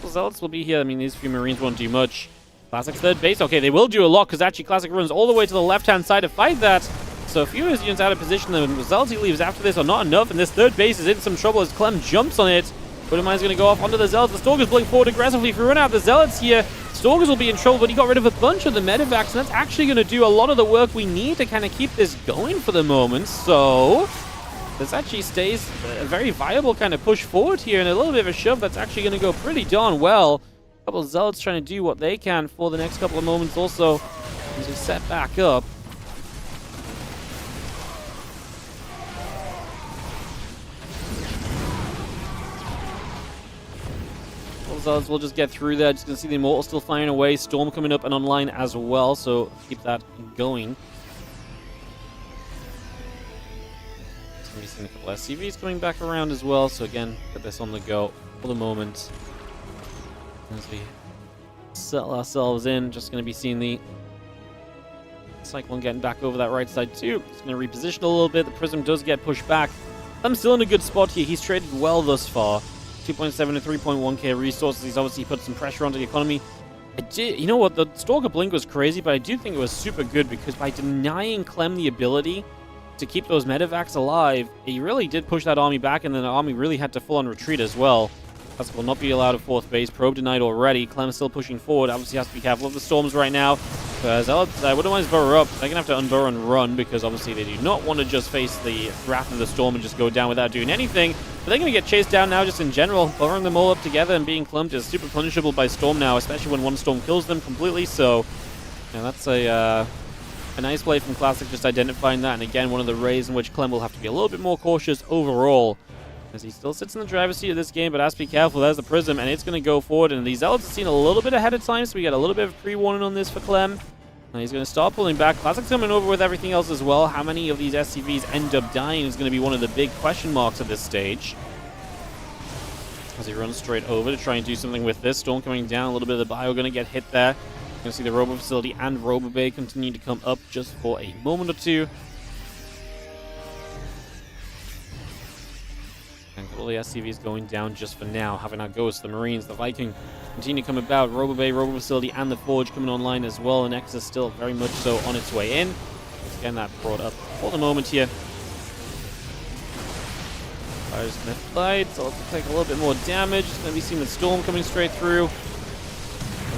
The Zealots will be here. I mean, these few Marines won't do much. Classic's third base. Okay, they will do a lot because actually Classic runs all the way to the left-hand side to fight that. So a few of his units out of position. The Zealots he leaves after this are not enough, and this third base is in some trouble as Clem jumps on it. Widowmine's going to go off onto the Zealots. The Stalkers blink forward aggressively. If we run out the Zealots here, Stalkers will be in trouble, but he got rid of a bunch of the medevacs, and that's actually going to do a lot of the work we need to kind of keep this going for the moment. So this actually stays a very viable kind of push forward here, and a little bit of a shove that's actually going to go pretty darn well. A couple of Zealots trying to do what they can for the next couple of moments also as we set back up. Zealots will just get through there. Just going to see the Immortal still firing away. Storm coming up and online as well, so keep that going. Just going to be seeing a couple of SCVs coming back around as well, so again, get this on the go for the moment. As we settle ourselves in, just going to be seeing the Cyclone getting back over that right side too. It's going to reposition a little bit. The Prism does get pushed back. I'm still in a good spot here. He's traded well thus far. 2.7 to 3.1k resources. He's obviously put some pressure onto the economy. You know what? The Stalker Blink was crazy, but I do think it was super good because by denying Clem the ability to keep those medevacs alive, he really did push that army back, and then the army really had to full-on retreat as well. Classic will not be allowed at 4th base. Probe denied already. Clem is still pushing forward. Obviously has to be careful of the storms right now. Zealots, I wouldn't mind burrow up. They're going to have to unburrow and run because obviously they do not want to just face the wrath of the storm and just go down without doing anything. But they're going to get chased down now just in general. Burrowing them all up together and being clumped is super punishable by storm now, especially when one storm kills them completely. So, yeah, that's a nice play from Classic, just identifying that. And again, one of the ways in which Clem will have to be a little bit more cautious overall, as he still sits in the driver's seat of this game, but has to be careful. There's the Prism, and it's going to go forward. And these Zealots have seen a little bit ahead of time, so we get a little bit of pre-warning on this for Clem. And he's going to start pulling back. Classic's coming over with everything else as well. How many of these SCVs end up dying is going to be one of the big question marks at this stage. As he runs straight over to try and do something with this. Storm coming down, a little bit of the bio going to get hit there. You're going to see the Robo Facility and Robo Bay continue to come up just for a moment or two. And all the SCVs going down just for now. Having our Ghost, the Marines, the Viking continue to come about. Robo Bay, Robo Facility, and the Forge coming online as well. And Nexus still very much so on its way in. Let's get that brought up for the moment here. Fire's going to fight, so let's take a little bit more damage. It's going to be seeing the Storm coming straight through.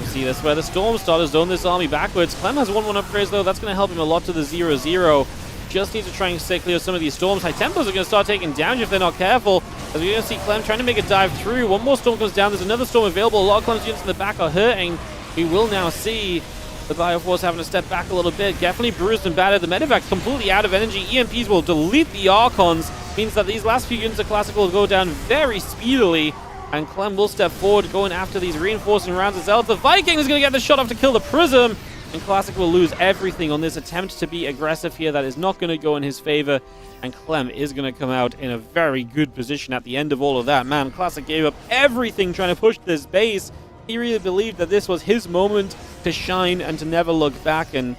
We see this where the Storm starters zone this army backwards. Clem has 1-1 upgrades though. That's going to help him a lot to the 0-0. Just need to try and stay clear of some of these storms. High Tempos are going to start taking damage if they're not careful. As we're going to see Clem trying to make a dive through. One more storm comes down. There's another storm available. A lot of Clem's units in the back are hurting. We will now see the Bioforce having to step back a little bit. Definitely bruised and battered. The Medevac's completely out of energy. EMPs will delete the Archons. Means that these last few units of Classic will go down very speedily. And Clem will step forward, going after these reinforcing rounds as well. The Viking is going to get the shot off to kill the Prism. And Classic will lose everything on this attempt to be aggressive here. That is not going to go in his favor. And Clem is going to come out in a very good position at the end of all of that. Man, Classic gave up everything trying to push this base. He really believed that this was his moment to shine and to never look back. And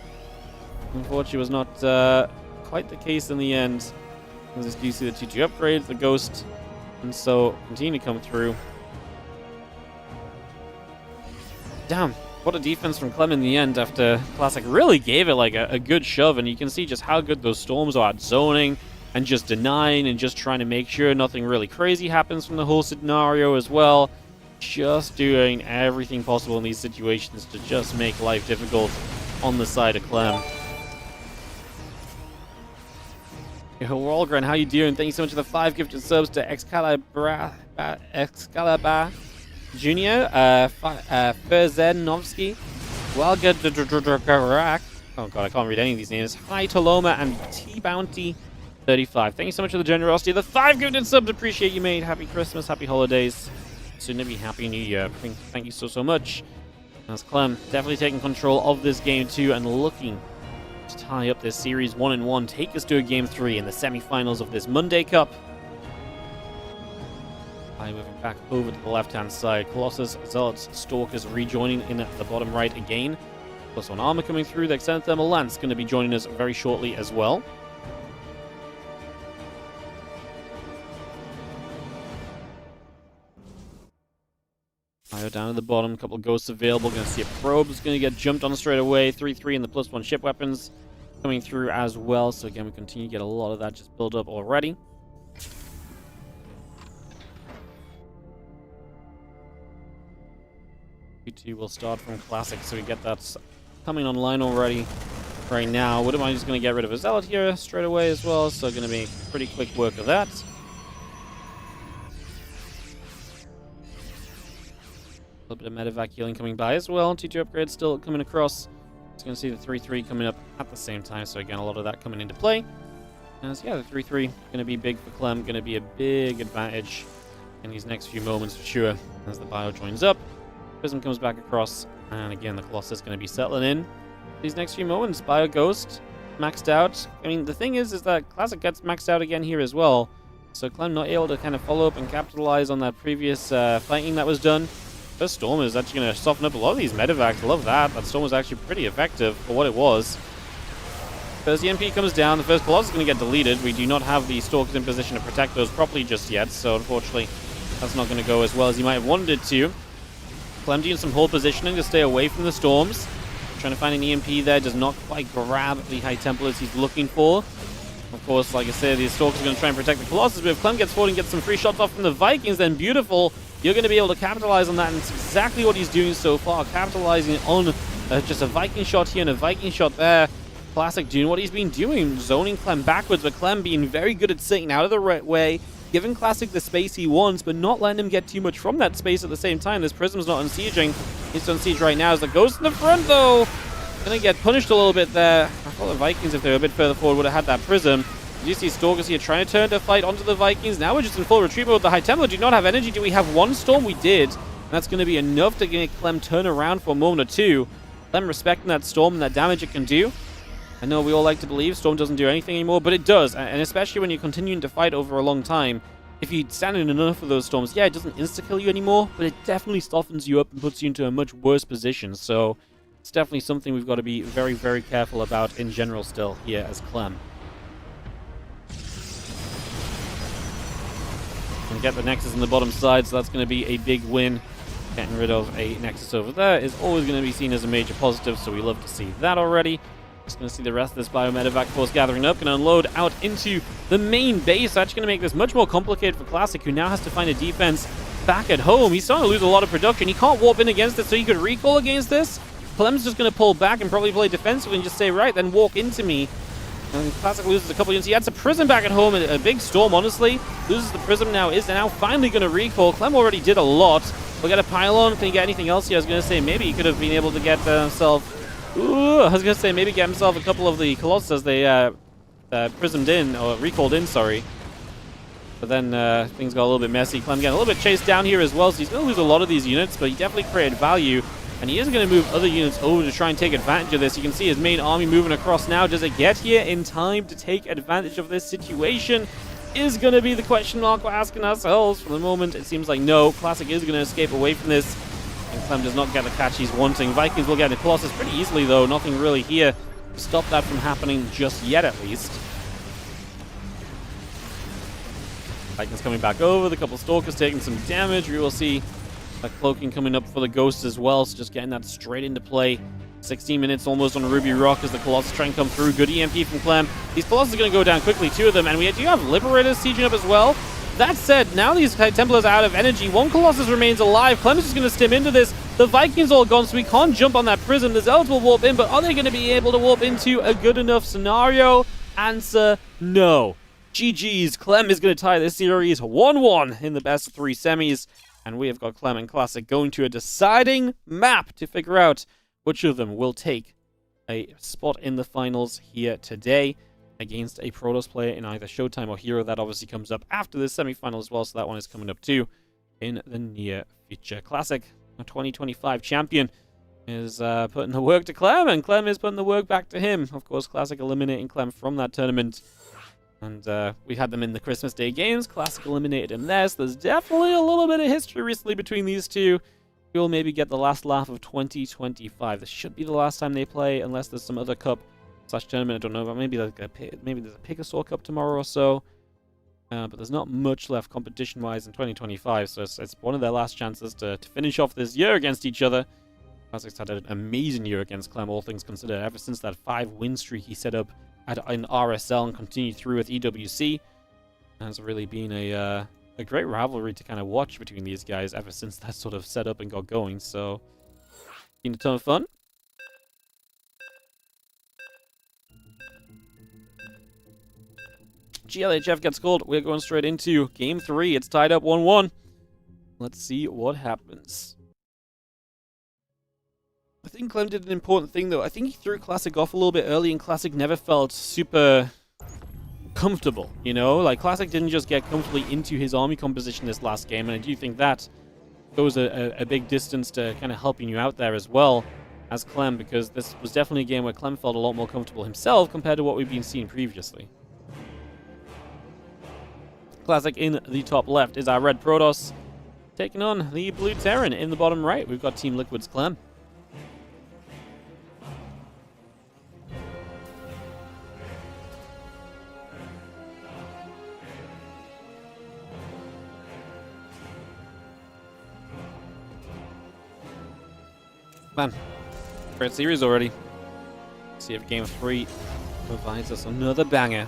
unfortunately, it was not quite the case in the end. As you see the 2-2 upgrades, the Ghost, and so continue to come through. Damn. What a defense from Clem in the end after Classic really gave it like a good shove, and you can see just how good those storms are at zoning and just denying and just trying to make sure nothing really crazy happens from the whole scenario as well. Just doing everything possible in these situations to just make life difficult on the side of Clem. Yo, Walgren, how you doing? Thank you so much for the 5 gifted subs to Excalibur Junior, Ferzenovsky, Walgad, oh god, I can't read any of these names. Hi Toloma and T-Bounty 35. Thank you so much for the generosity. The 5 gifted subs, appreciate you, mate. Happy Christmas, happy holidays. Soon to be Happy New Year. Thank you so much. As Clem definitely taking control of this game too and looking to tie up this series 1-1, take us to a game 3 in the semi-finals of this Monday Cup. Moving back over to the left-hand side. Colossus, Zealots, Stalkers rejoining in at the bottom right again. Plus one armor coming through. The Extended Thermal Lance going to be joining us very shortly as well. Fire down at the bottom. A couple of Ghosts available. Going to see a Probe is going to get jumped on straight away. 3-3 and the +1 ship weapons coming through as well. So again, we continue to get a lot of that just built up already. Q2 will start from Classic, so we get that coming online already right now. Wouldn't mind just going to get rid of a Zealot here straight away as well, so going to be pretty quick work of that. A little bit of medevac healing coming by as well. T2 upgrade still coming across. It's going to see the 3-3 coming up at the same time, so again, a lot of that coming into play. As yeah, the 3-3 going to be big for Clem, going to be a big advantage in these next few moments for sure. As the Bio joins up, Prism comes back across, and again, the Colossus going to be settling in. These next few moments, Bio Ghost maxed out. I mean, the thing is that Classic gets maxed out again here as well. So Clem not able to kind of follow up and capitalize on that previous fighting that was done. First Storm is actually going to soften up a lot of these medevacs. I love that. That Storm was actually pretty effective for what it was. As the MP comes down, the first Colossus is going to get deleted. We do not have the Stalkers in position to protect those properly just yet, so unfortunately that's not going to go as well as you might have wanted it to. Clem doing some hold positioning to stay away from the Storms. Trying to find an EMP there, does not quite grab the high Templars he's looking for. Of course, like I said, the Stalkers are going to try and protect the Colossus, but if Clem gets forward and gets some free shots off from the Vikings, then beautiful. You're going to be able to capitalize on that, and it's exactly what he's doing so far, capitalizing on just a Viking shot here and a Viking shot there. Classic doing what he's been doing, zoning Clem backwards, but Clem being very good at sitting out of the right way, giving Classic the space he wants, but not letting him get too much from that space at the same time. This Prism's not unsieging. He's on siege right now as the Ghost in the front, though. Gonna get punished a little bit there. I thought the Vikings, if they were a bit further forward, would have had that Prism. You see Stalkers here trying to turn to fight onto the Vikings. Now we're just in full retreat mode. The High Templar do not have energy. Do we have one Storm? We did. And that's going to be enough to make Clem turn around for a moment or two. Clem respecting that Storm and that damage it can do. I know we all like to believe Storm doesn't do anything anymore, but it does. And especially when you're continuing to fight over a long time. If you stand in enough of those Storms, yeah, it doesn't insta-kill you anymore, but it definitely softens you up and puts you into a much worse position. So it's definitely something we've got to be very, very careful about in general still here as Clem. And get the Nexus on the bottom side, so that's going to be a big win. Getting rid of a Nexus over there is always going to be seen as a major positive, so we love to see that already. Just going to see the rest of this Biomedevac force gathering up, going to unload out into the main base. That's going to make this much more complicated for Classic, who now has to find a defense back at home. He's starting to lose a lot of production. He can't warp in against it, so he could recall against this. Clem's just going to pull back and probably play defensively and just say, right, then walk into me. And Classic loses a couple units. He adds a Prism back at home, a big Storm, honestly. Loses the Prism now, is now finally going to recall. Clem already did a lot. We'll get a Pylon. Can he get anything else here? I was going to say maybe he could have been able to get himself... Ooh, I was going to say maybe get himself a couple of the Colossus as they Prismed in, or recalled in, sorry. But then things got a little bit messy. Clem getting a little bit chased down here as well, so he's going to lose a lot of these units, but he definitely created value. And he is going to move other units over to try and take advantage of this. You can see his main army moving across now. Does it get here in time to take advantage of this situation? Is going to be the question mark we're asking ourselves. For the moment, it seems like no. Classic is going to escape away from this. And Clem does not get the catch he's wanting. Vikings will get a Colossus pretty easily, though. Nothing really here to stop that from happening just yet, at least. Vikings coming back over. The couple Stalkers taking some damage. We will see that cloaking coming up for the Ghost as well, so just getting that straight into play. 16 minutes almost on Ruby Rock as the Colossus try and come through. Good EMP from Clem. These Colossus are going to go down quickly, two of them, and we do have Liberators sieging up as well. That said, now these Templars are out of energy. One Colossus remains alive. Clem is just going to stim into this. The Vikings all gone, so we can't jump on that Prism. The Zealots will warp in, but are they going to be able to warp into a good enough scenario? Answer, no. GG's. Clem is going to tie this series 1-1 in the best of 3 semis. And we have got Clem and Classic going to a deciding map to figure out which of them will take a spot in the finals here today against a Protoss player in either Showtime or herO. That obviously comes up after the semi-final as well, so that one is coming up too in the near future. Classic, a 2025 champion, is putting the work to Clem, and Clem is putting the work back to him. Of course, Classic eliminating Clem from that tournament. And we had them in the Christmas Day games. Classic eliminated him there, so there's definitely a little bit of history recently between these two. We'll maybe get the last laugh of 2025. This should be the last time they play, unless there's some other cup/tournament. I don't know, but maybe there's a Picasso Cup tomorrow or so. But there's not much left competition-wise in 2025, so it's one of their last chances to finish off this year against each other. Classic's had an amazing year against Clem, all things considered, ever since that 5-win streak he set up in RSL and continued through with EWC. Has really been a great rivalry to kind of watch between these guys ever since that sort of set up and got going. So Been a ton of fun. GLHF gets called. We're going straight into Game 3. It's tied up 1-1. Let's see what happens. I think Clem did an important thing, though. I think he threw Classic off a little bit early, and Classic never felt super comfortable, you know? Like, Classic didn't just get comfortably into his army composition this last game, and I do think that goes a big distance to kind of helping you out there as well as Clem, because this was definitely a game where Clem felt a lot more comfortable himself compared to what we've been seeing previously. Classic in the top left is our red Protoss, taking on the blue Terran in the bottom right. We've got Team Liquid's Clem. Man, great series already. Let's see if Game 3 provides us another banger.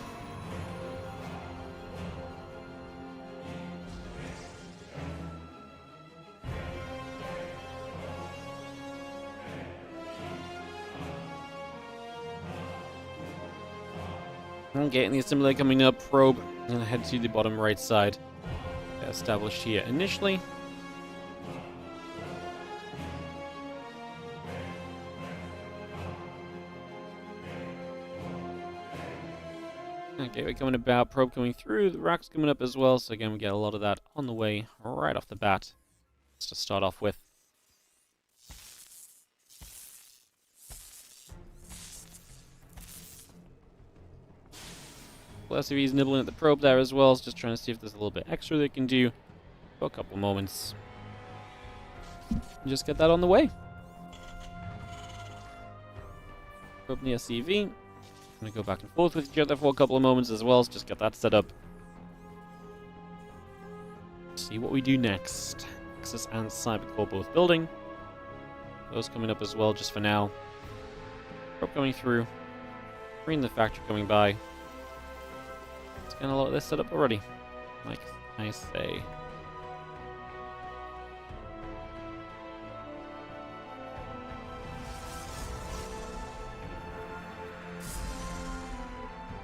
Okay, and the assembly coming up. Probe. I'm going to head to the bottom right side. Established here initially. Okay, we're coming about, probe coming through, the rack's coming up as well, so again we get a lot of that on the way right off the bat. Just to start off with. SCV's nibbling at the probe there as well, just trying to see if there's a little bit extra they can do for a couple moments. Just get that on the way. Probe the SCV. Gonna go back and forth with each other for a couple of moments as well, so just get that set up. See what we do next. Nexus and Cybercore both building. Those coming up as well, just for now. Probe going through. Green the factory coming by. It's getting a lot of this set up already. Like I say.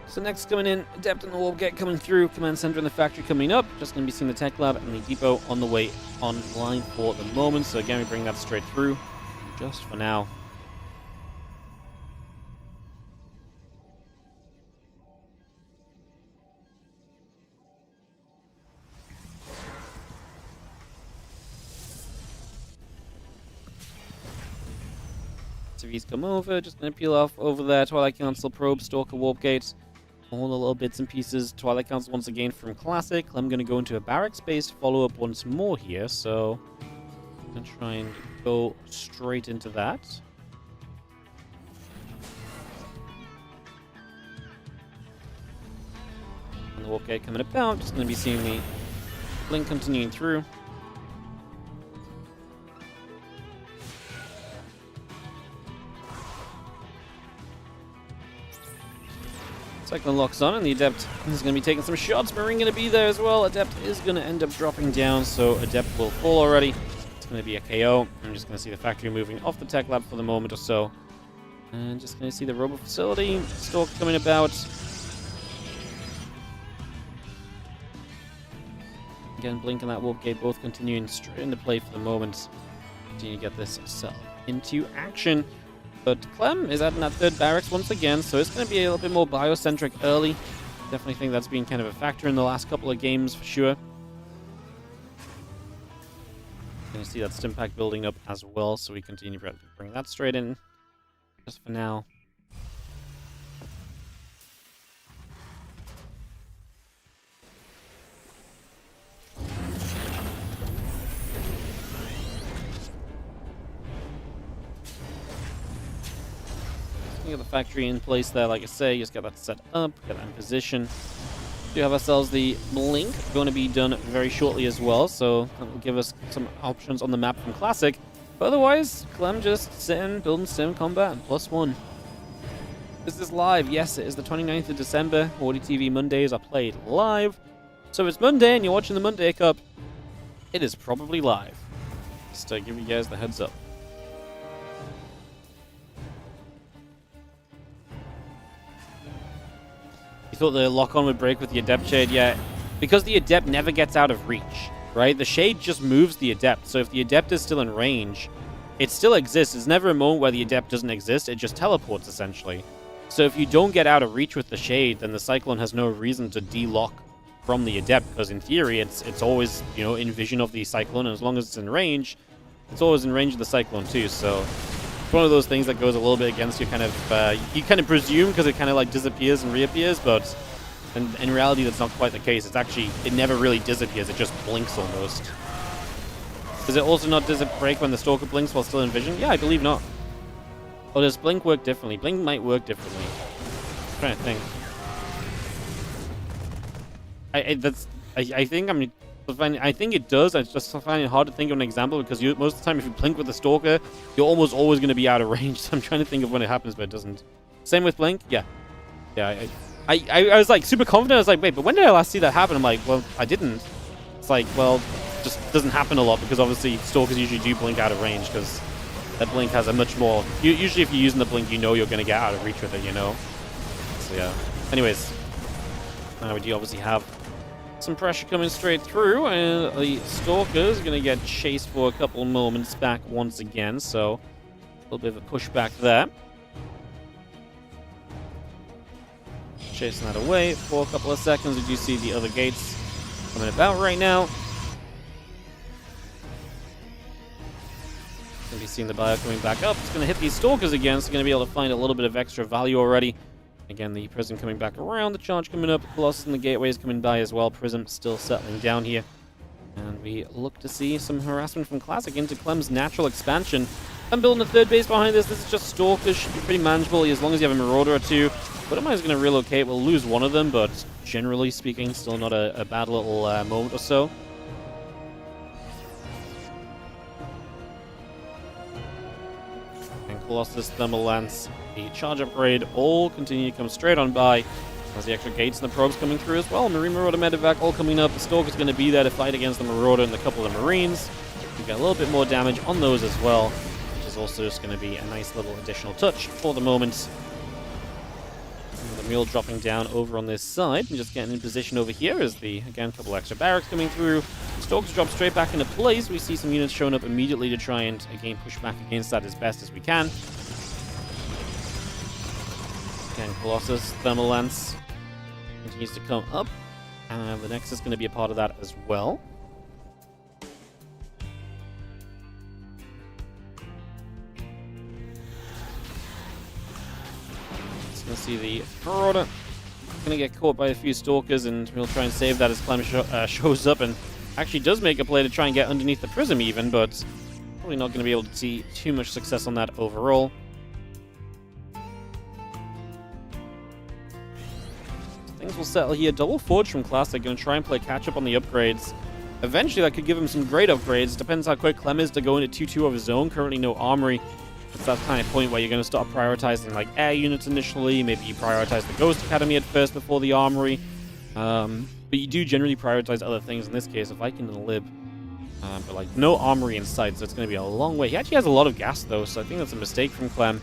So next coming in, Adept and the Warp Gate coming through, Command Center and the factory coming up. Just going to be seeing the Tech Lab and the Depot on the way online for the moment. So again, we bring that straight through, just for now. SCVs come over, just going to peel off over there. Twilight Council, Probe, Stalker, Warp Gate. All the little bits and pieces. Twilight Council once again from Classic. I'm going to go into a barracks base, follow up once more here, so I'm going to try and go straight into that. And the Warp Gate coming about, just going to be seeing the link continuing through. Cyclone locks on, and the Adept is going to be taking some shots. Marine going to be there as well. Adept is going to end up dropping down, so Adept will fall already. It's going to be a KO. I'm just going to see the factory moving off the Tech Lab for the moment or so. And just going to see the Robo Facility. Stalk coming about. Again, Blink and that Warp Gate both continuing straight into play for the moment. Continue to get this cell into action. But Clem is adding that third barracks once again, so it's going to be a little bit more biocentric early. Definitely think that's been kind of a factor in the last couple of games for sure. Going to see that Stimpack building up as well, so we continue to bring that straight in just for now. Get the factory in place there, like I say, just get that set up, get that in position. We have ourselves the Blink going to be done very shortly as well, so that will give us some options on the map from Classic. But otherwise, Clem just sitting, building sim combat, and +1. This is live. Yes, it is the 29th of December. WardiTV Mondays are played live. So if it's Monday and you're watching the Monday Cup, it is probably live. Just to give you guys the heads up. You thought the lock-on would break with the Adept Shade? Yeah, because the Adept never gets out of reach, right? The Shade just moves the Adept, so if the Adept is still in range, it still exists. There's never a moment where the Adept doesn't exist. It just teleports, essentially. So if you don't get out of reach with the Shade, then the Cyclone has no reason to de-lock from the Adept, because in theory, it's always, you know, in vision of the Cyclone, and as long as it's in range, it's always in range of the Cyclone too, so it's one of those things that goes a little bit against you kind of presume, because it kind of like disappears and reappears, but in reality, that's not quite the case. It's actually, it never really disappears, it just blinks almost. Does it also not break when the Stalker blinks while still in vision? Yeah, I believe not. Or does Blink work differently? Blink might work differently. I'm trying to think. I think it does. I just find it hard to think of an example because most of the time, if you blink with the Stalker, you're almost always going to be out of range. So I'm trying to think of when it happens, but it doesn't. Same with Blink. Yeah. I was like super confident. I was like, wait, but when did I last see that happen? I'm like, well, I didn't. It's like, well, just doesn't happen a lot because obviously Stalkers usually do blink out of range because that blink has a much more. Usually, if you're using the blink, you know you're going to get out of reach with it. You know. So yeah. Anyways, now we do obviously have some pressure coming straight through, and the Stalker's going to get chased for a couple moments back once again, so a little bit of a pushback there. Chasing that away for a couple of seconds. We do see the other gates coming about right now. Going to be seeing the bio coming back up. It's going to hit these Stalkers again, so going to be able to find a little bit of extra value already. Again, the Prism coming back around, the charge coming up, Colossus and the Gateways coming by as well. Prism still settling down here. And we look to see some harassment from Classic into Clem's natural expansion. I'm building a third base behind this. This is just Stalkers, should be pretty manageable as long as you have a Marauder or two. But am I going to relocate? We'll lose one of them, but generally speaking, still not a bad little moment or so. And Colossus, Thermal Lance, the charge upgrade all continue to come straight on by. As the extra gates and the probes coming through as well. Marine Marauder Medevac all coming up. The Stalker's going to be there to fight against the Marauder and a couple of the Marines. We get a little bit more damage on those as well, which is also just going to be a nice little additional touch for the moment. And the Mule dropping down over on this side and just getting in position over here as the, again, couple extra barracks coming through. Stalkers drop straight back into place. We see some units showing up immediately to try and, again, push back against that as best as we can. Again, Colossus, Thermal Lance continues to come up, and the Nexus is going to be a part of that as well. Just going to see the Marauder going to get caught by a few Stalkers, and we'll try and save that as Clem shows up and actually does make a play to try and get underneath the Prism even, but probably not going to be able to see too much success on that overall. Things will settle here. Double Forge from Classic, going to try and play catch-up on the upgrades. Eventually, that could give him some great upgrades. Depends how quick Clem is to go into 2-2 of his own. Currently, no Armory. It's that kind of point where you're going to start prioritizing like air units initially. Maybe you prioritize the Ghost Academy at first before the Armory. But you do generally prioritize other things. In this case, a Viking and a Lib. But like no Armory in sight, so it's going to be a long way. He actually has a lot of gas, though, so I think that's a mistake from Clem.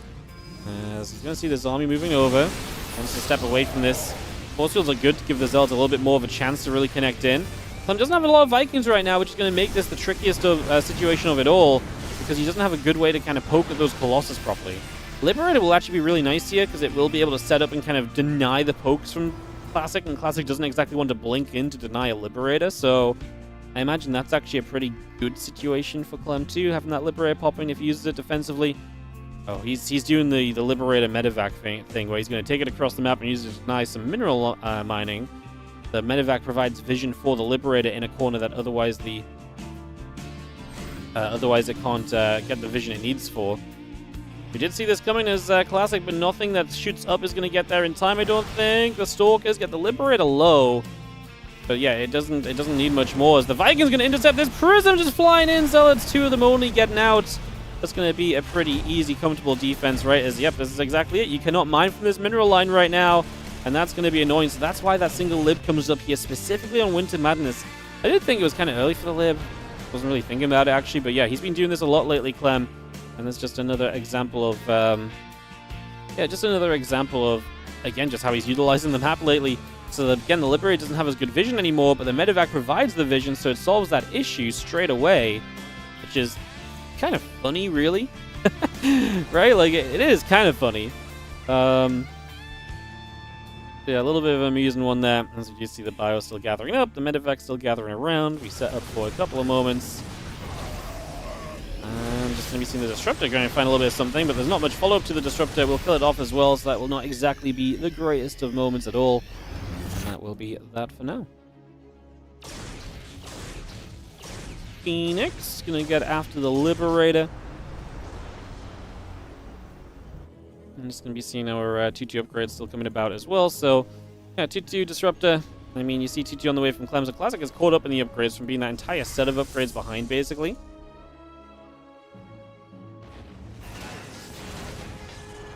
As he's going to see this army moving over. Wants to step away from this. Force fields are good to give the Zealots a little bit more of a chance to really connect in. Clem doesn't have a lot of Vikings right now, which is going to make this the trickiest of situation of it all, because he doesn't have a good way to kind of poke at those Colossus properly. Liberator will actually be really nice here, because it will be able to set up and kind of deny the pokes from Classic, and Classic doesn't exactly want to blink in to deny a Liberator, so I imagine that's actually a pretty good situation for Clem too, having that Liberator popping if he uses it defensively. Oh, he's doing the Liberator Medevac thing where he's going to take it across the map and use it to deny some mineral mining. The Medevac provides vision for the Liberator in a corner that otherwise it can't get the vision it needs for. We did see this coming as Classic, but nothing that shoots up is going to get there in time, I don't think. The Stalkers get the Liberator low. But yeah, it doesn't need much more as the Vikings going to intercept this Prism just flying in. Zealots, two of them only getting out. That's going to be a pretty easy, comfortable defense, right? As, yep, this is exactly it. You cannot mine from this mineral line right now, and that's going to be annoying. So that's why that single Lib comes up here, specifically on Winter Madness. I did think it was kind of early for the Lib. Wasn't really thinking about it, actually. But yeah, he's been doing this a lot lately, Clem. And that's just another example of... just another example of again, just how he's utilizing the map lately. So that, again, the Liberator doesn't have as good vision anymore, but the Medevac provides the vision, so it solves that issue straight away, which is kind of funny, really. Right? Like, it is kind of funny. Yeah, a little bit of an amusing one there. As you see, the bio still gathering up, the Medevac still gathering around. We set up for a couple of moments. And just going to be seeing the Disruptor going to find a little bit of something, but there's not much follow-up to the Disruptor. We'll kill it off as well, so that will not exactly be the greatest of moments at all. And that will be that for now. Phoenix going to get after the Liberator. I'm just going to be seeing our 2-2 upgrades still coming about as well. So, yeah, 2-2 Disruptor. I mean, you see 2-2 on the way from Clem. So Classic is caught up in the upgrades from being that entire set of upgrades behind, basically.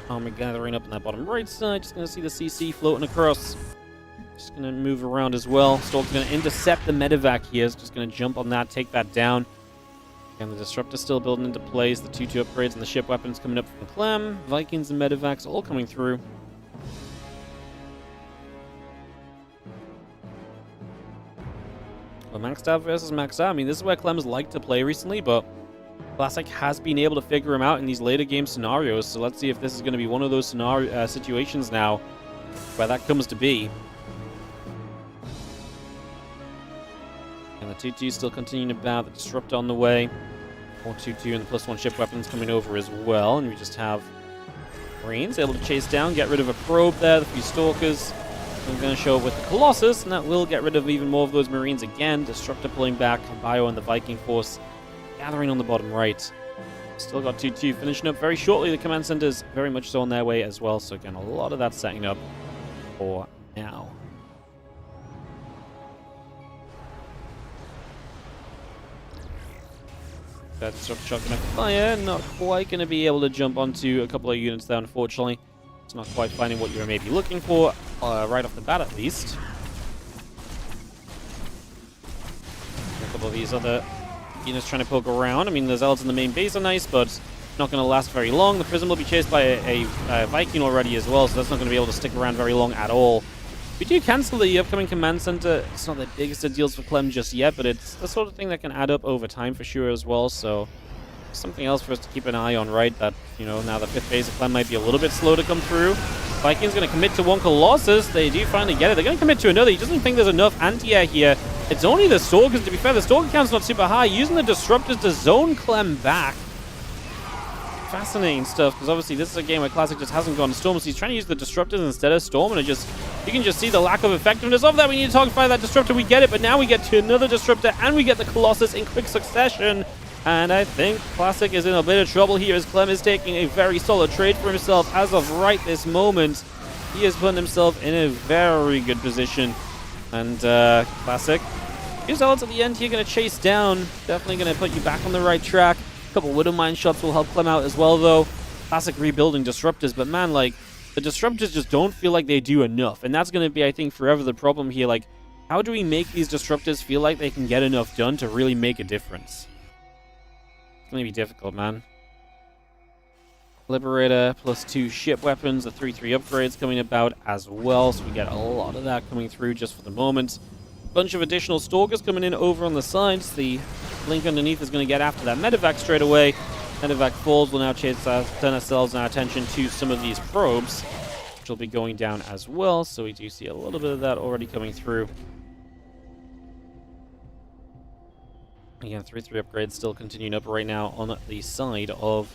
Army gathering up on that bottom right side. Just going to see the CC floating across. Just going to move around as well. Stork's going to intercept the Medevac here. It's just going to jump on that, take that down. And the Disruptor still building into place. The 2-2 upgrades and the ship weapons coming up from Clem. Vikings and Medevacs all coming through. Well, maxed out versus maxed out. I mean, this is where Clem's like to play recently, but Classic has been able to figure him out in these later game scenarios. So let's see if this is going to be one of those situations now where that comes to be. And the 2-2 still continuing about. The Disruptor on the way. More 2-2 and the +1 ship weapons coming over as well. And we just have Marines able to chase down, get rid of a probe there, the few Stalkers. I'm going to show up with the Colossus, and that will get rid of even more of those Marines again. Disruptor pulling back, Bio and the Viking force gathering on the bottom right. Still got 2-2 finishing up very shortly. The command centers very much so on their way as well. So again, a lot of that setting up for now. That Disruptor shot going to fire. Not quite going to be able to jump onto a couple of units there, unfortunately. It's not quite finding what you were maybe looking for, right off the bat at least. A couple of these other units trying to poke around. I mean, the Zealots in the main base are nice, but not going to last very long. The Prism will be chased by a Viking already as well, so that's not going to be able to stick around very long at all. We do cancel the upcoming command center. It's not the biggest of deals for Clem just yet, but it's the sort of thing that can add up over time for sure as well. So something else for us to keep an eye on, right? That, you know, now the 5th phase of Clem might be a little bit slow to come through. Vikings going to commit to one Colossus. They do finally get it. They're going to commit to another. He doesn't think there's enough anti-air here. It's only the Stalkers. To be fair, the Stalker count's not super high. Using the Disruptors to zone Clem back. Fascinating stuff, because obviously this is a game where Classic just hasn't gone Storm, so he's trying to use the Disruptors instead of Storm, and you can just see the lack of effectiveness of that. We need to target fire that Disruptor, we get it, but now we get to another Disruptor, and we get the Colossus in quick succession. And I think Classic is in a bit of trouble here, as Clem is taking a very solid trade for himself as of right this moment. He has put himself in a very good position. And Classic, his Zealots at the end here going to chase down. Definitely going to put you back on the right track. A couple Widowmine shots will help Clem out as well, though. Classic rebuilding Disruptors, but man, like, the Disruptors just don't feel like they do enough. And that's going to be, I think, forever the problem here. Like, how do we make these Disruptors feel like they can get enough done to really make a difference? It's going to be difficult, man. Liberator +2 ship weapons, the 3-3 upgrades coming about as well, so we get a lot of that coming through just for the moment. Bunch of additional Stalkers coming in over on the sides. The Link underneath is going to get after that Medevac straight away. Medevac falls. We'll now turn ourselves and our attention to some of these probes, which will be going down as well, so we do see a little bit of that already coming through. Again, 3-3 upgrades still continuing up right now on the side of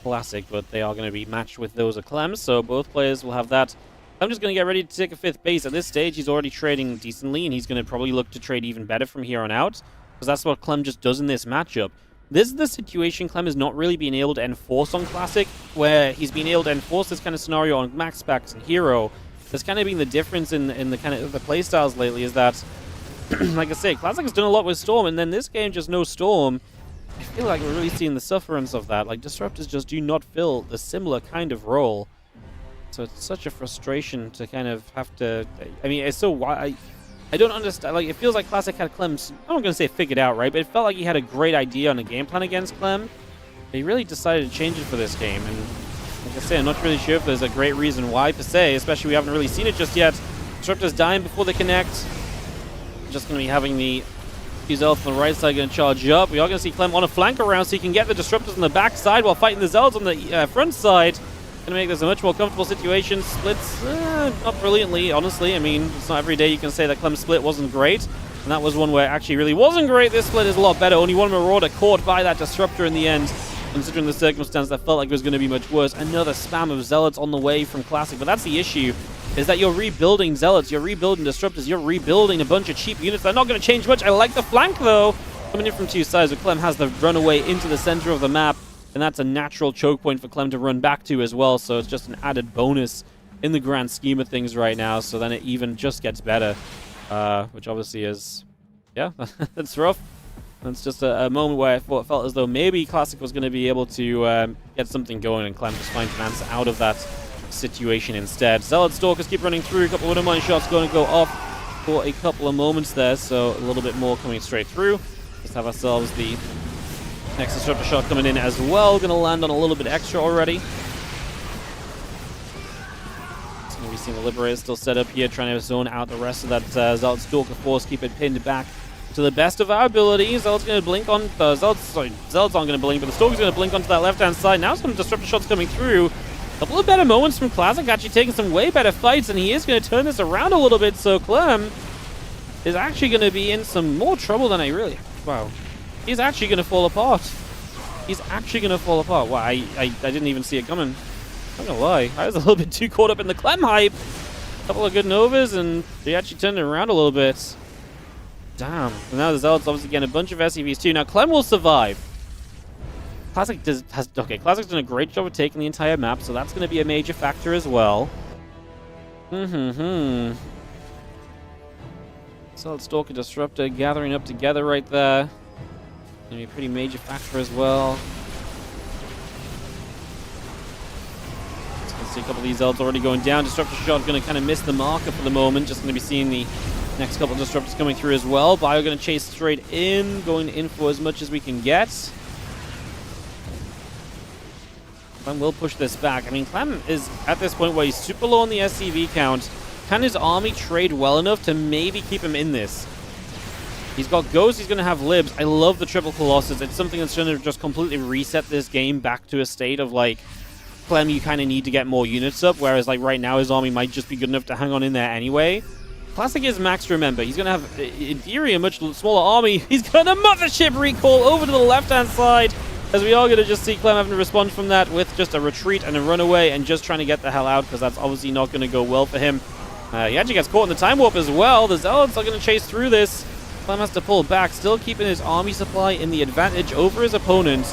Classic, but they are going to be matched with those of Clem, so both players will have that. I'm just going to get ready to take a 5th base. At this stage, he's already trading decently, and he's going to probably look to trade even better from here on out, because that's what Clem just does in this matchup. This is the situation Clem is not really being able to enforce on Classic, where he's been able to enforce this kind of scenario on MaxPax and herO. There's kind of been the difference in the kind of the playstyles lately is that, like I say, Classic has done a lot with Storm, and then this game just no Storm. I feel like we're really seeing the sufferance of that. Like, Disruptors just do not fill the similar kind of role. So it's such a frustration to kind of have to... I mean, it's so why I don't understand. Like, it feels like Classic had Clem's... I'm not going to say figured out, right? But it felt like he had a great idea on a game plan against Clem. But he really decided to change it for this game. And Like I say, I'm not really sure if there's a great reason why, per se, especially we haven't really seen it just yet. Disruptors dying before they connect. Just going to be having the Zealots on the right side going to charge up. We are going to see Clem on a flank around so he can get the Disruptors on the back side while fighting the Zealots on the front side. Going to make this a much more comfortable situation. Splits, not brilliantly, honestly. I mean, it's not every day you can say that Clem's split wasn't great. And that was one where it actually really wasn't great. This split is a lot better. Only one Marauder caught by that Disruptor in the end. Considering the circumstance, that felt like it was going to be much worse. Another spam of Zealots on the way from Classic. But that's the issue, is that you're rebuilding Zealots, you're rebuilding Disruptors, you're rebuilding a bunch of cheap units. They're not going to change much. I like the flank, though. Coming in from two sides, but Clem has the runaway into the center of the map. And that's a natural choke point for Clem to run back to as well. So it's just an added bonus in the grand scheme of things right now. So then it even just gets better, which obviously is, yeah, that's rough. It's just a moment where I felt as though maybe Classic was going to be able to get something going, and Clem just finds an answer out of that situation instead. Zealot Stalkers keep running through. A couple of Wintermine shots going to go off for a couple of moments there, so a little bit more coming straight through. Just have ourselves the next Disruptor shot coming in as well. Going to land on a little bit extra already. It's going to be seeing the Liberator still set up here, trying to zone out the rest of that Zealot Stalker force, keep it pinned back to the best of our ability. Zealot's going to blink on... Zealots aren't going to blink, but the Stalker's going to blink onto that left-hand side. Now some Disruptor shots coming through. A couple of better moments from Classic, actually taking some way better fights, and he is going to turn this around a little bit, so Clem is actually going to be in some more trouble than I really... Wow. He's actually going to fall apart. He's actually going to fall apart. Wow, I didn't even see it coming. I'm not going to lie. I was a little bit too caught up in the Clem hype. A couple of good Novas, and they actually turned it around a little bit. Damn. And now the Zealots obviously getting a bunch of SCVs too. Now, Clem will survive. Classic's done a great job of taking the entire map, so that's going to be a major factor as well. Zealot Stalker Disruptor gathering up together right there. Going to be a pretty major factor as well. See a couple of these Zealots already going down. Disruptor shot going to kind of miss the marker for the moment. Just going to be seeing the next couple of Disruptors coming through as well. Bio going to chase straight in, going in for as much as we can get. Clem will push this back. I mean, Clem is at this point where he's super low on the SCV count. Can his army trade well enough to maybe keep him in this? He's got Ghosts, he's going to have Libs. I love the Triple Colossus. It's something that's going to just completely reset this game back to a state of, like, Clem, you kind of need to get more units up, whereas, like, right now his army might just be good enough to hang on in there anyway. Classic is max, remember. He's going to have, in theory, a much smaller army. He's going to Mothership recall over to the left-hand side, as we are going to just see Clem having to respond from that with just a retreat and a runaway and just trying to get the hell out, because that's obviously not going to go well for him. He actually gets caught in the Time Warp as well. The Zealots are going to chase through this. Clem has to pull back, still keeping his army supply in the advantage over his opponent.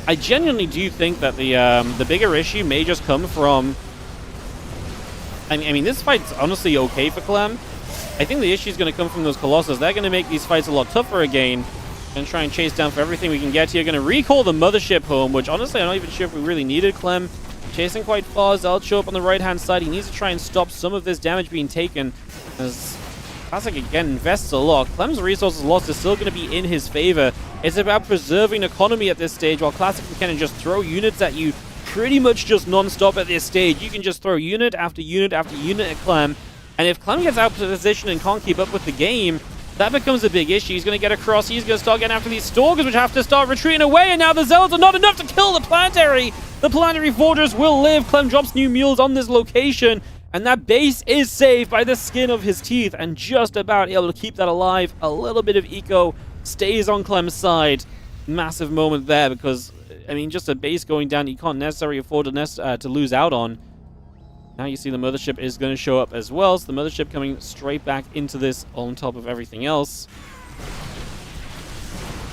I genuinely do think that the bigger issue may just come from... I mean, this fight's honestly okay for Clem. I think the issue is going to come from those Colossus. They're going to make these fights a lot tougher again. Going to try and chase down for everything we can get here. Going to recall the Mothership home, which honestly I'm not even sure if we really needed. Clem chasing quite far. Zealot show up on the right-hand side. He needs to try and stop some of this damage being taken, as Classic again invests a lot. Clem's resources lost is still going to be in his favor. It's about preserving economy at this stage, while Classic can kind of just throw units at you pretty much just non-stop at this stage. You can just throw unit after unit after unit at Clem, and if Clem gets out of position and can't keep up with the game, that becomes a big issue. He's going to get across. He's going to start getting after these Stalkers, which have to start retreating away, and now the Zealots are not enough to kill the Planetary. The Planetary Fortress will live. Clem drops new mules on this location, and that base is saved by the skin of his teeth, and just about able to keep that alive. A little bit of eco stays on Clem's side. Massive moment there, because, I mean, just a base going down you can't necessarily afford to lose out on. Now you see the Mothership is going to show up as well, so the Mothership coming straight back into this on top of everything else.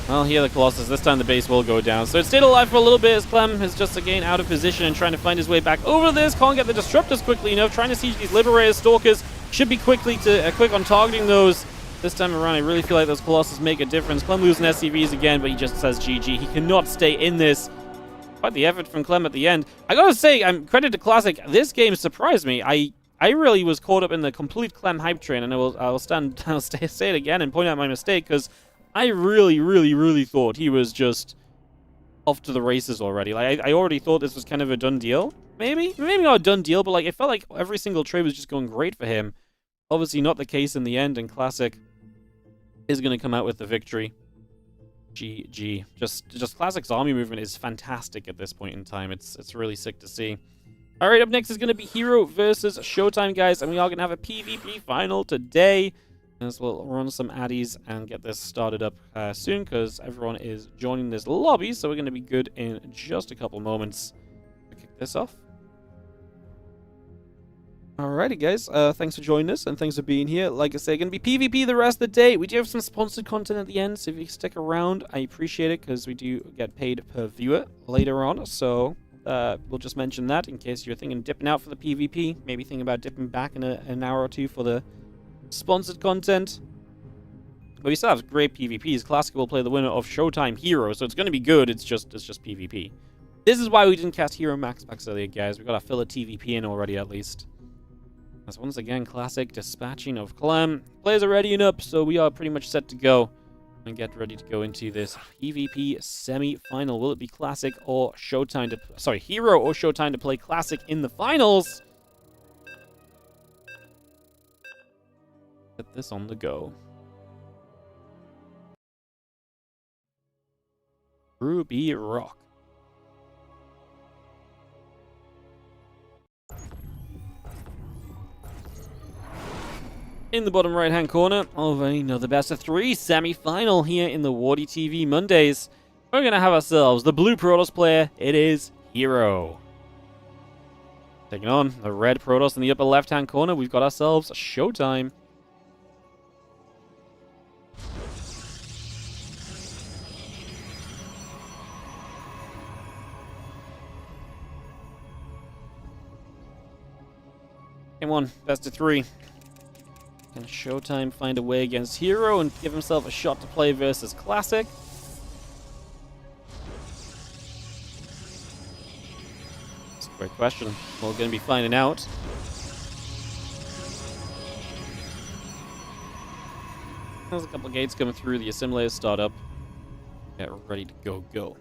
Well, here the Colossus. This time the base will go down. So it stayed alive for a little bit as Clem is just again out of position and trying to find his way back over this. Can't get the Disruptors quickly enough. Trying to siege these Liberator Stalkers. Should be quick on targeting those. This time around, I really feel like those Colossus make a difference. Clem losing SCVs again, but he just says GG. He cannot stay in this. Quite the effort from Clem at the end. I gotta say, credit to Classic. This game surprised me. I really was caught up in the complete Clem hype train, and I'll say it again and point out my mistake, because I really thought he was just off to the races already. Like I already thought this was kind of a done deal. maybe not a done deal, but like it felt like every single trade was just going great for him. Obviously not the case in the end, and Classic is going to come out with the victory. GG. Just Classic's army movement is fantastic at this point in time. It's really sick to see. All right, up next is going to be herO versus Showtime, guys, and we are going to have a PvP final today. As we'll run some addies and get this started up soon, because everyone is joining this lobby, so we're going to be good in just a couple moments to kick this off. Alrighty, guys, thanks for joining us, and thanks for being here. Like I say, going to be PvP the rest of the day. We do have some sponsored content at the end, so if you stick around, I appreciate it, because we do get paid per viewer later on, so we'll just mention that in case you're thinking of dipping out for the PvP, maybe thinking about dipping back in an hour or two for the sponsored content. But we still have great PvPs. Classic will play the winner of Showtime herO, so it's going to be good. It's just PvP. This is why we didn't cast herO MaxPax earlier, guys. We got our fill of TVP in already, at least. As once again, Classic dispatching of Clem. Players are readying up, so we are pretty much set to go and get ready to go into this PvP semi-final. Will it be Classic or Showtime to... Sorry, herO or Showtime to play Classic in the finals? Get this on the go. Ruby Rock. In the bottom right-hand corner of another best of 3 semi-final here in the WardiTV Mondays, we're going to have ourselves the blue Protoss player. It is herO. Taking on the red Protoss in the upper left-hand corner, we've got ourselves Showtime. Come on, best of 3. Can Showtime find a way against herO and give himself a shot to play versus Classic? That's a great question. We're going to be finding out. There's a couple of gates coming through. The assimilators start up. Get ready to go.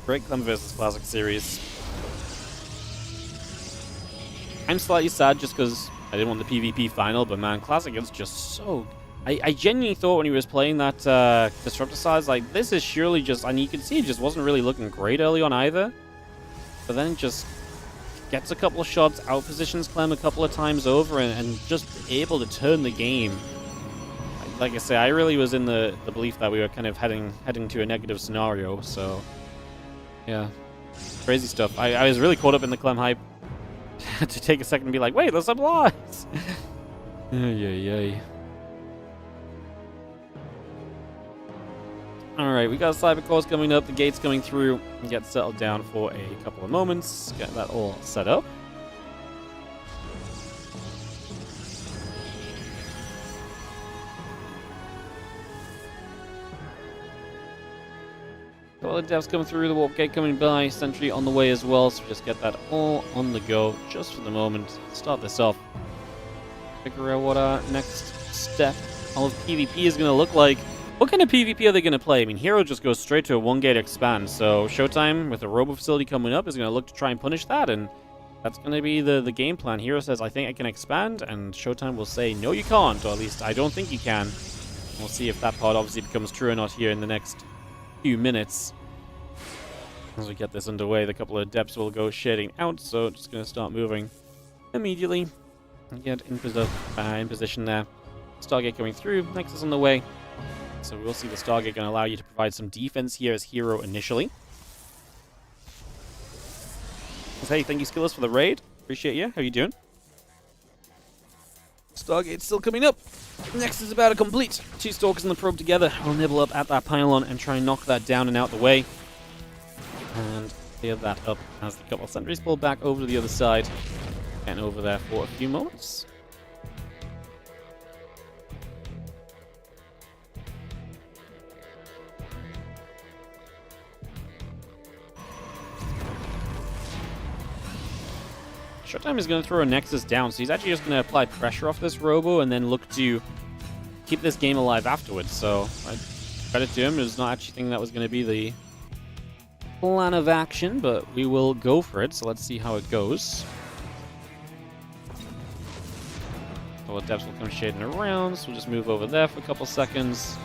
Great Clem versus Classic series. I'm slightly sad just because I didn't want the PvP final, but man, Classic is just so... I genuinely thought when he was playing that Disruptor size, like, this is surely just... And you can see it just wasn't really looking great early on either. But then just gets a couple of shots, out-positions Clem a couple of times over, and just able to turn the game. Like I say, I really was in the belief that we were kind of heading to a negative scenario, so... Yeah, crazy stuff. I was really caught up in the Clem hype to take a second and be like, wait, there's some lies. Yay. Alright, we got Cyber Cores coming up, the gates coming through, and get settled down for a couple of moments, get that all set up. All the devs coming through, the warp gate coming by, sentry on the way as well, so just get that all on the go just for the moment. Start this off. Figure out what our next step of PvP is going to look like. What kind of PvP are they going to play? I mean, herO just goes straight to a one-gate expand, so Showtime with the Robo facility coming up is going to look to try and punish that, and that's going to be the game plan. herO says, I think I can expand, and Showtime will say, no you can't, or at least I don't think you can. We'll see if that part obviously becomes true or not here in the next few minutes. As we get this underway, the couple of depths will go shading out, so just going to start moving immediately and get in position there. Stargate going through, Nexus on the way. So we'll see the Stargate going to allow you to provide some defense here as herO initially. Hey, thank you Skillers for the raid. Appreciate you. How you doing? Stargate's still coming up. Nexus is about to complete. 2 Stalkers and the probe together will nibble up at that pylon and try and knock that down and out the way. And clear that up as the couple of sentries pull back over to the other side. And over there for a few moments. Showtime is going to throw a Nexus down, so he's actually just going to apply pressure off this Robo and then look to keep this game alive afterwards. So, credit to him. It was not actually thinking that was going to be the plan of action, but we will go for it. So let's see how it goes. So the depths will come shading around, so we'll just move over there for a couple seconds.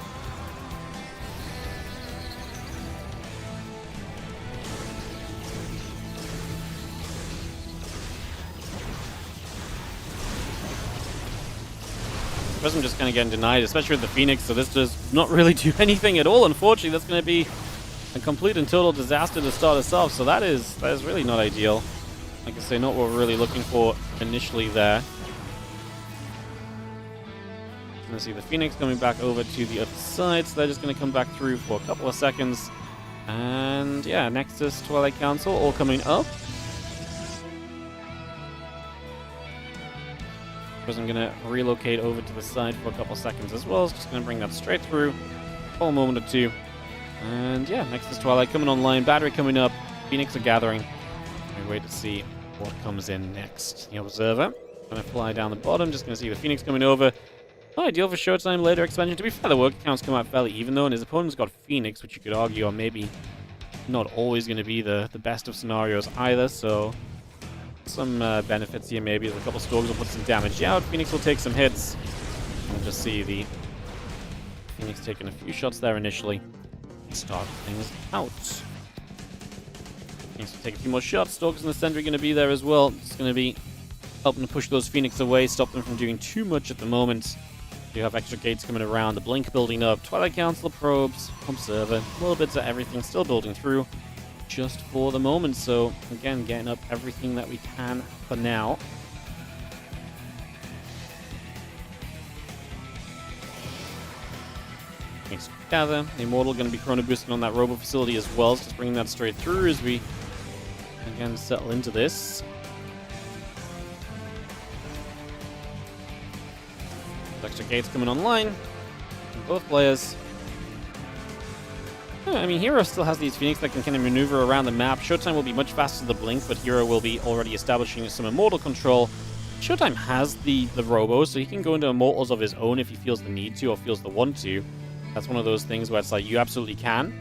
I'm just kind of getting denied, especially with the Phoenix, so this does not really do anything at all. Unfortunately, that's going to be a complete and total disaster to start us off, so that is really not ideal. Like I say, not what we're really looking for initially there. Going to see the Phoenix coming back over to the other side, so they're just going to come back through for a couple of seconds. And yeah, Nexus, Twilight Council, all coming up. Because I'm going to relocate over to the side for a couple seconds as well. It's just going to bring that straight through for a moment or two. And yeah, Nexus Twilight coming online, battery coming up, Phoenix are gathering. We wait to see what comes in next. The Observer going to fly down the bottom, just going to see the Phoenix coming over. Not ideal for Showtime later expansion. To be fair, the work counts come out fairly even though, and his opponent's got Phoenix, which you could argue are maybe not always going to be the best of scenarios either, so some benefits here maybe. A couple Storms will put some damage out. Phoenix will take some hits. We'll just see the Phoenix taking a few shots there initially. Start things out. Phoenix will take a few more shots. Stalkers and the Sentry going to be there as well. It's going to be helping to push those Phoenix away, stop them from doing too much at the moment. You have extra gates coming around, the Blink building up, Twilight Council probes, Observer, little bits of everything still building through. Just for the moment, so again, getting up everything that we can for now. Thanks to gather. The Immortal going to be chrono boosting on that Robo facility as well, so just bringing that straight through as we again settle into this. Extra gates coming online from both players. I mean, herO still has these Phoenix that can kind of maneuver around the map. Showtime will be much faster to the Blink, but herO will be already establishing some Immortal control. Showtime has the Robo, so he can go into Immortals of his own if he feels the need to or feels the want to. That's one of those things where it's like, you absolutely can,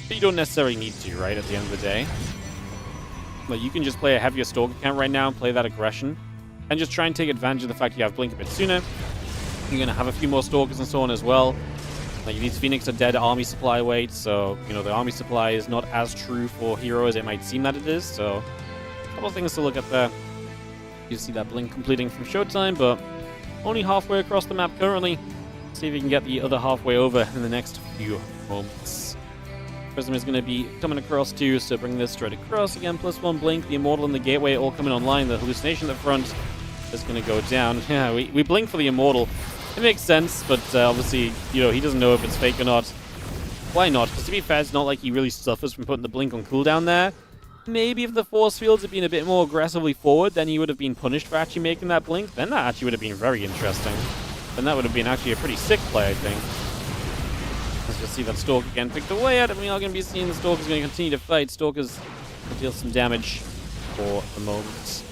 but you don't necessarily need to, right, at the end of the day. But you can just play a heavier Stalker count right now and play that aggression, and just try and take advantage of the fact you have Blink a bit sooner. You're going to have a few more Stalkers and so on as well. Like, these Phoenix are dead army supply weight, so, you know, the army supply is not as true for herO as it might seem that it is, so a couple of things to look at there. You see that Blink completing from Showtime, but only halfway across the map currently. See if we can get the other halfway over in the next few moments. Prism is going to be coming across too, so bring this straight across again. +1 Blink, the Immortal and the Gateway all coming online. The Hallucination at the front is going to go down. Yeah, we blink for the Immortal. It makes sense, but obviously, you know, he doesn't know if it's fake or not. Why not? Because to be fair, it's not like he really suffers from putting the Blink on cooldown there. Maybe if the Force Fields had been a bit more aggressively forward, then he would have been punished for actually making that Blink. Then that actually would have been very interesting. Then that would have been actually a pretty sick play, I think. Let's just see that Stalker again picked away at it. We are going to be seeing the Stalker's going to continue to fight. Stalker's will deal some damage for the moment.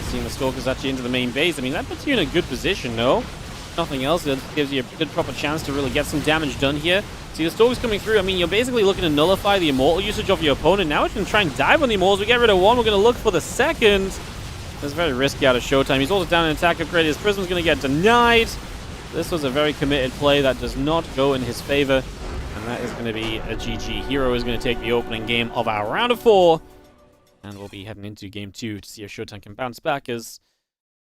Seeing the Stalkers actually into the main base. I mean, that puts you in a good position, no? Nothing else. It gives you a good proper chance to really get some damage done here. See the Stalkers coming through. I mean, you're basically looking to nullify the Immortal usage of your opponent. Now we can try and dive on the Immortals. We get rid of one. We're going to look for the second. That's very risky out of Showtime. He's also down an attack upgrade. His Prism's going to get denied. This was a very committed play that does not go in his favor. And that is going to be a GG. herO is going to take the opening game of our round of 4. And we'll be heading into game 2 to see if Showtime can bounce back, as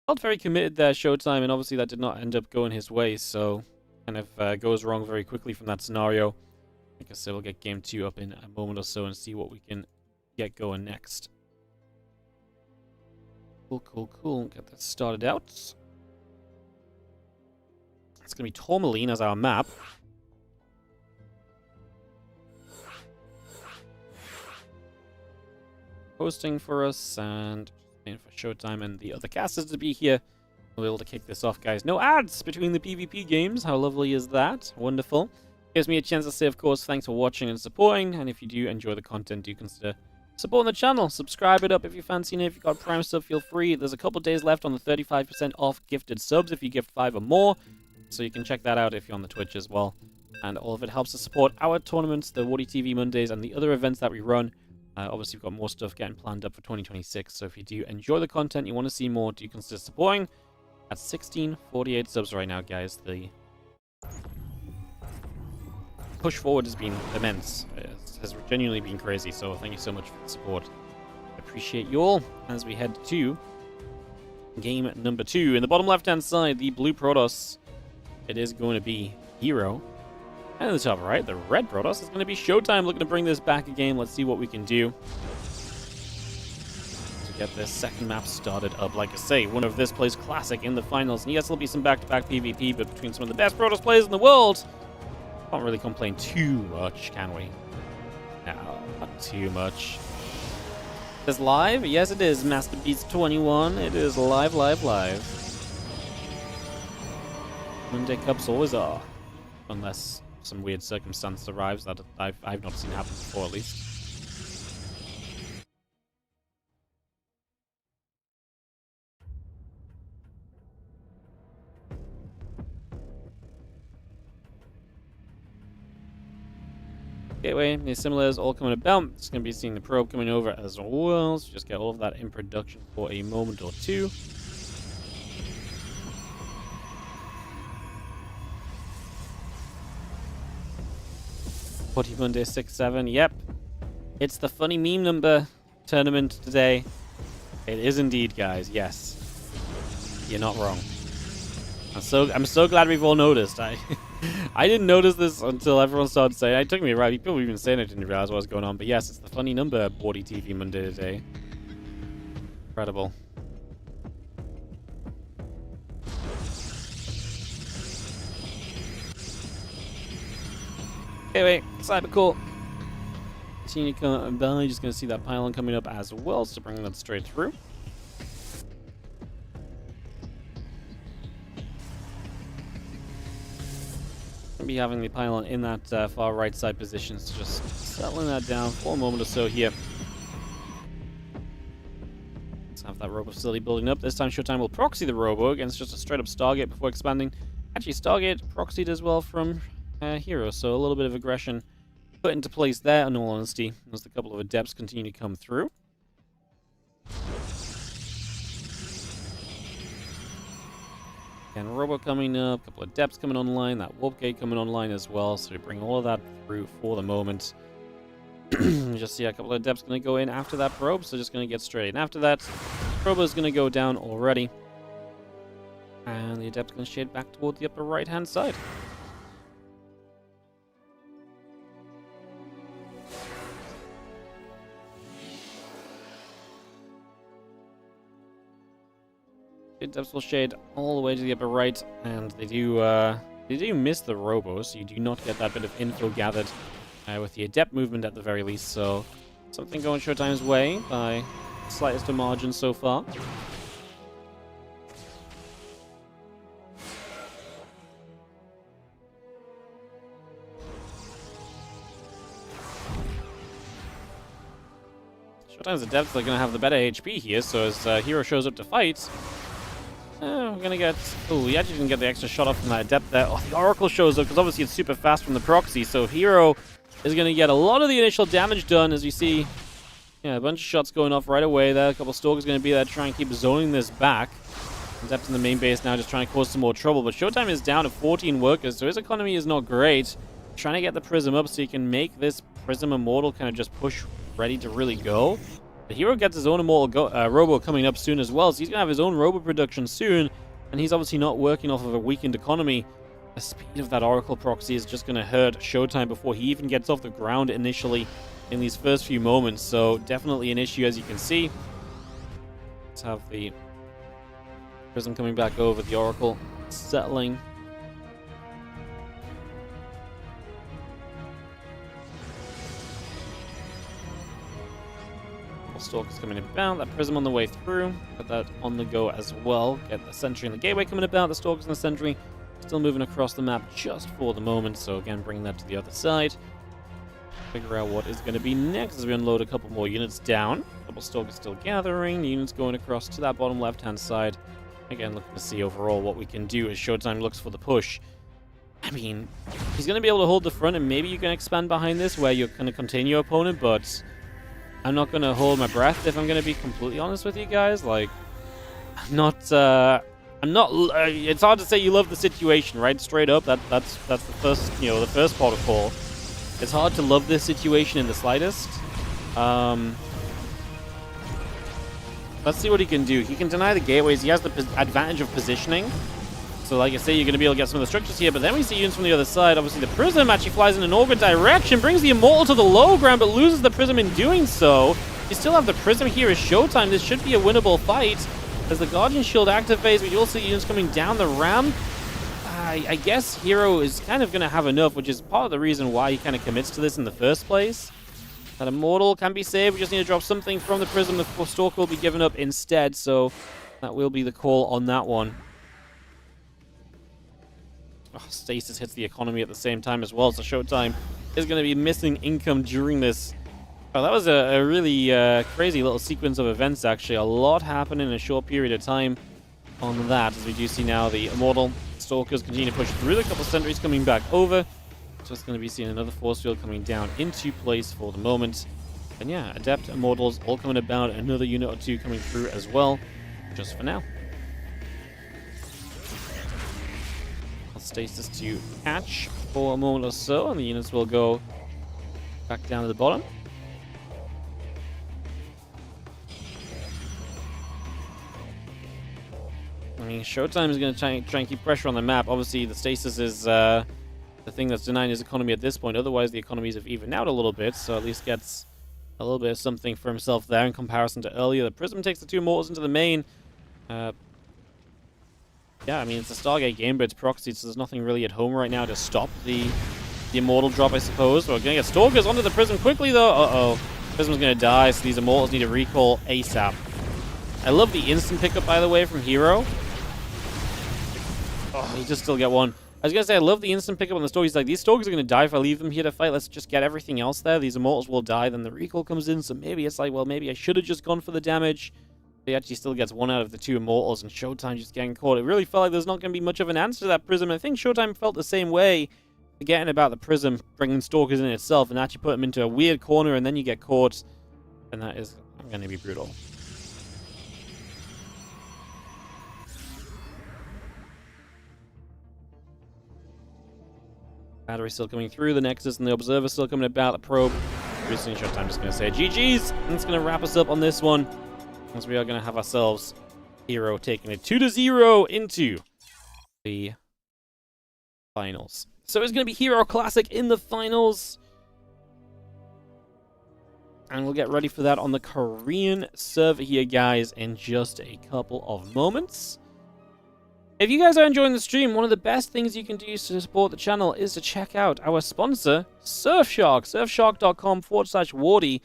felt very committed there, Showtime, and obviously that did not end up going his way, so kind of goes wrong very quickly from that scenario. Like I said, we'll get game 2 up in a moment or so and see what we can get going next. Cool. Get that started out. It's going to be Tourmaline as our map. Hosting for us, and waiting for Showtime and the other casters to be here. We'll be able to kick this off, guys. No ads between the PvP games. How lovely is that? Wonderful. Gives me a chance to say, of course, thanks for watching and supporting. And if you do enjoy the content, do consider supporting the channel. Subscribe it up if you're fancying it. If you've got Prime sub, feel free. There's a couple days left on the 35% off gifted subs if you gift 5 or more. So you can check that out if you're on the Twitch as well. And all of it helps to support our tournaments, the WardiTV Mondays, and the other events that we run. Obviously, we've got more stuff getting planned up for 2026. So if you do enjoy the content, you want to see more, do consider supporting. At 1648 subs right now, guys. The push forward has been immense. It has genuinely been crazy. So thank you so much for the support. I appreciate you all as we head to game number 2. In the bottom left-hand side, the blue Protoss, it is going to be herO. And in the top right, the red Protoss is going to be Showtime, looking to bring this back again. Let's see what we can do to get this second map started up. Like I say, one of this plays classic in the finals. And yes, there'll be some back-to-back PvP, but between some of the best Protoss players in the world, can't really complain too much, can we? No, not too much. Is this live? Yes, it is. Master Beats 21. It is live. Monday Cups always are. Unless some weird circumstance arrives that I've not seen happen before, at least. Gateway, the assimilars all coming about. Just going to be seeing the probe coming over as well. So just get all of that in production for a moment or two. Monday 6-7. Yep, it's the funny meme number tournament today. It is indeed, guys. Yes, you're not wrong. I'm so glad we've all noticed. I didn't notice this until everyone started saying it. It took me a while. People were even saying I didn't realize what was going on. But yes, it's the funny number WardiTV Monday today. Incredible. Anyway, cyber core. Continue coming by. Just going to see that pylon coming up as well, so bring that straight through. Going to be having the pylon in that far right side position, so just settling that down for a moment or so here. Let's have that robo facility building up. This time Showtime will proxy the robo against just a straight up Stargate before expanding. Actually, Stargate proxied as well from herO, so a little bit of aggression put into place there, in all honesty, as a couple of adepts continue to come through. And robo coming up, a couple of adepts coming online, that warp gate coming online as well, so we bring all of that through for the moment. Just see a couple of adepts going to go in after that probe, so just going to get straight in after that. Probe is going to go down already. And the adept's going to shade back toward the upper right-hand side. Adepts will shade all the way to the upper right, and they do miss the robo, so you do not get that bit of infill gathered with the adept movement at the very least. So something going Showtime's way by slightest of margin so far. Showtime's adepts are going to have the better HP here, so as herO shows up to fight, we're going to get... Oh, we actually didn't get the extra shot off from that adept there. Oh, the Oracle shows up, because obviously it's super fast from the proxy, so herO is going to get a lot of the initial damage done, as you see. Yeah, a bunch of shots going off right away there. A couple of Stalkers going to be there to try and keep zoning this back. Adept in the main base now just trying to cause some more trouble, but Showtime is down to 14 workers, so his economy is not great. Trying to get the Prism up so he can make this Prism Immortal kind of just push ready to really go. The herO gets his own Immortal Robo coming up soon as well, so he's going to have his own Robo production soon, and he's obviously not working off of a weakened economy. The speed of that Oracle proxy is just going to hurt Showtime before he even gets off the ground initially in these first few moments, so definitely an issue as you can see. Let's have the Prism coming back over, the Oracle settling. Stalkers coming about. That Prism on the way through. Got that on the go as well. Get the Sentry and the Gateway coming about. The Stalkers and the Sentry still moving across the map just for the moment. So again, bringing that to the other side. Figure out what is going to be next as we unload a couple more units down. A couple Stalkers still gathering. The units going across to that bottom left-hand side. Again, looking to see overall what we can do as Showtime looks for the push. I mean, he's going to be able to hold the front, and maybe you can expand behind this where you're going to contain your opponent, but I'm not going to hold my breath if I'm going to be completely honest with you guys. Like, I'm not, it's hard to say you love the situation, right? Straight up, that's the first, the first port of call. It's hard to love this situation in the slightest. Let's see what he can do. He can deny the gateways. He has the advantage of positioning. So like I say, you're going to be able to get some of the structures here, but then we see units from the other side. Obviously, the Prism actually flies in an awkward direction, brings the Immortal to the low ground, but loses the Prism in doing so. You still have the Prism here as Showtime. This should be a winnable fight. As the Guardian Shield activates, we also see units coming down the ramp. I guess herO is kind of going to have enough, which is part of the reason why he kind of commits to this in the first place. That Immortal can be saved. We just need to drop something from the Prism. The Stalker will be given up instead, so that will be the call on that one. Oh, Stasis hits the economy at the same time as well, so Showtime is going to be missing income during this. Oh, that was a really crazy little sequence of events, actually. A lot happened in a short period of time on that, as we do see now the Immortal Stalkers continue to push through. The couple sentries coming back over. Just going to be seeing another force field coming down into place for the moment. And yeah, Adept Immortals all coming about. Another unit or two coming through as well, just for now. Stasis to catch for a moment or so, and the units will go back down to the bottom. I mean, Showtime is going to try and keep pressure on the map. Obviously, the Stasis is the thing that's denying his economy at this point. Otherwise, the economies have evened out a little bit, so at least gets a little bit of something for himself there in comparison to earlier. The Prism takes the two Mortals into the main. Yeah, I mean, it's a Stargate game, but it's proxied, so there's nothing really at home right now to stop the Immortal drop, I suppose. We're going to get Stalkers onto the Prism quickly, though. Uh-oh. Prism's going to die, so these Immortals need to recall ASAP. I love the instant pickup, by the way, from herO. Oh, he just still get one. I was going to say, I love the instant pickup on the Stalkers. Like, these Stalkers are going to die if I leave them here to fight. Let's just get everything else there. These Immortals will die, then the recall comes in, so maybe it's like, well, maybe I should have just gone for the damage. He actually still gets one out of the two Immortals, and Showtime just getting caught. It really felt like there's not going to be much of an answer to that Prism. I think Showtime felt the same way, forgetting about the Prism, bringing Stalkers in itself, and actually put them into a weird corner, and then you get caught. And that is going to be brutal. Battery still coming through, the Nexus and the Observer still coming about, the Probe. Recently, Showtime just going to say GG's, and it's going to wrap us up on this one, as we are going to have ourselves herO taking it 2-0 into the finals. So it's going to be herO Classic in the finals. And we'll get ready for that on the Korean server here, guys, in just a couple of moments. If you guys are enjoying the stream, one of the best things you can do to support the channel is to check out our sponsor, Surfshark. Surfshark.com/Wardy.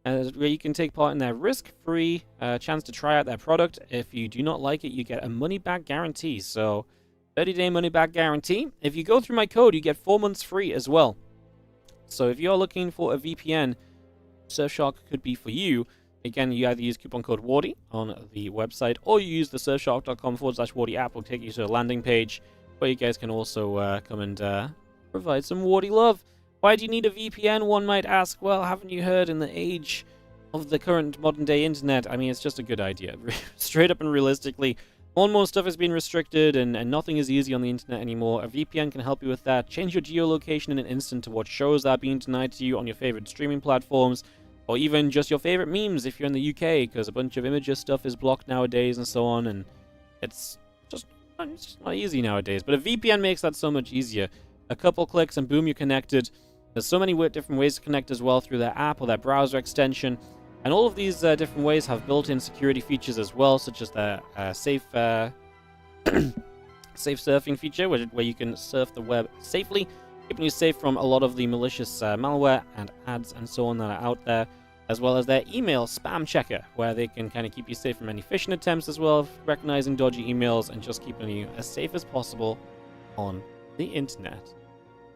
Where you can take part in their risk-free chance to try out their product. If you do not like it, you get a money-back guarantee. So, 30-day money-back guarantee. If you go through my code, you get 4 months free as well. So, if you're looking for a VPN, Surfshark could be for you. Again, you either use coupon code WARDY on the website, or you use the surfshark.com/Wardy app. Will take you to a landing page where you guys can also come and provide some Wardy love. Why do you need a VPN, one might ask? Well, haven't you heard in the age of the current modern-day internet? I mean, it's just a good idea. Straight up and realistically, more and more stuff is being restricted, and nothing is easy on the internet anymore. A VPN can help you with that. Change your geolocation in an instant to what shows are being denied to you on your favorite streaming platforms, or even just your favorite memes if you're in the UK, because a bunch of images stuff is blocked nowadays and so on, and it's just not easy nowadays. But a VPN makes that so much easier. A couple clicks and boom, you're connected. There's so many different ways to connect as well through their app or their browser extension. And all of these different ways have built-in security features as well, such as the safe surfing feature, where you can surf the web safely, keeping you safe from a lot of the malicious malware and ads and so on that are out there. as well as their email spam checker, where they can kind of keep you safe from any phishing attempts, as well as recognizing dodgy emails and just keeping you as safe as possible on the internet.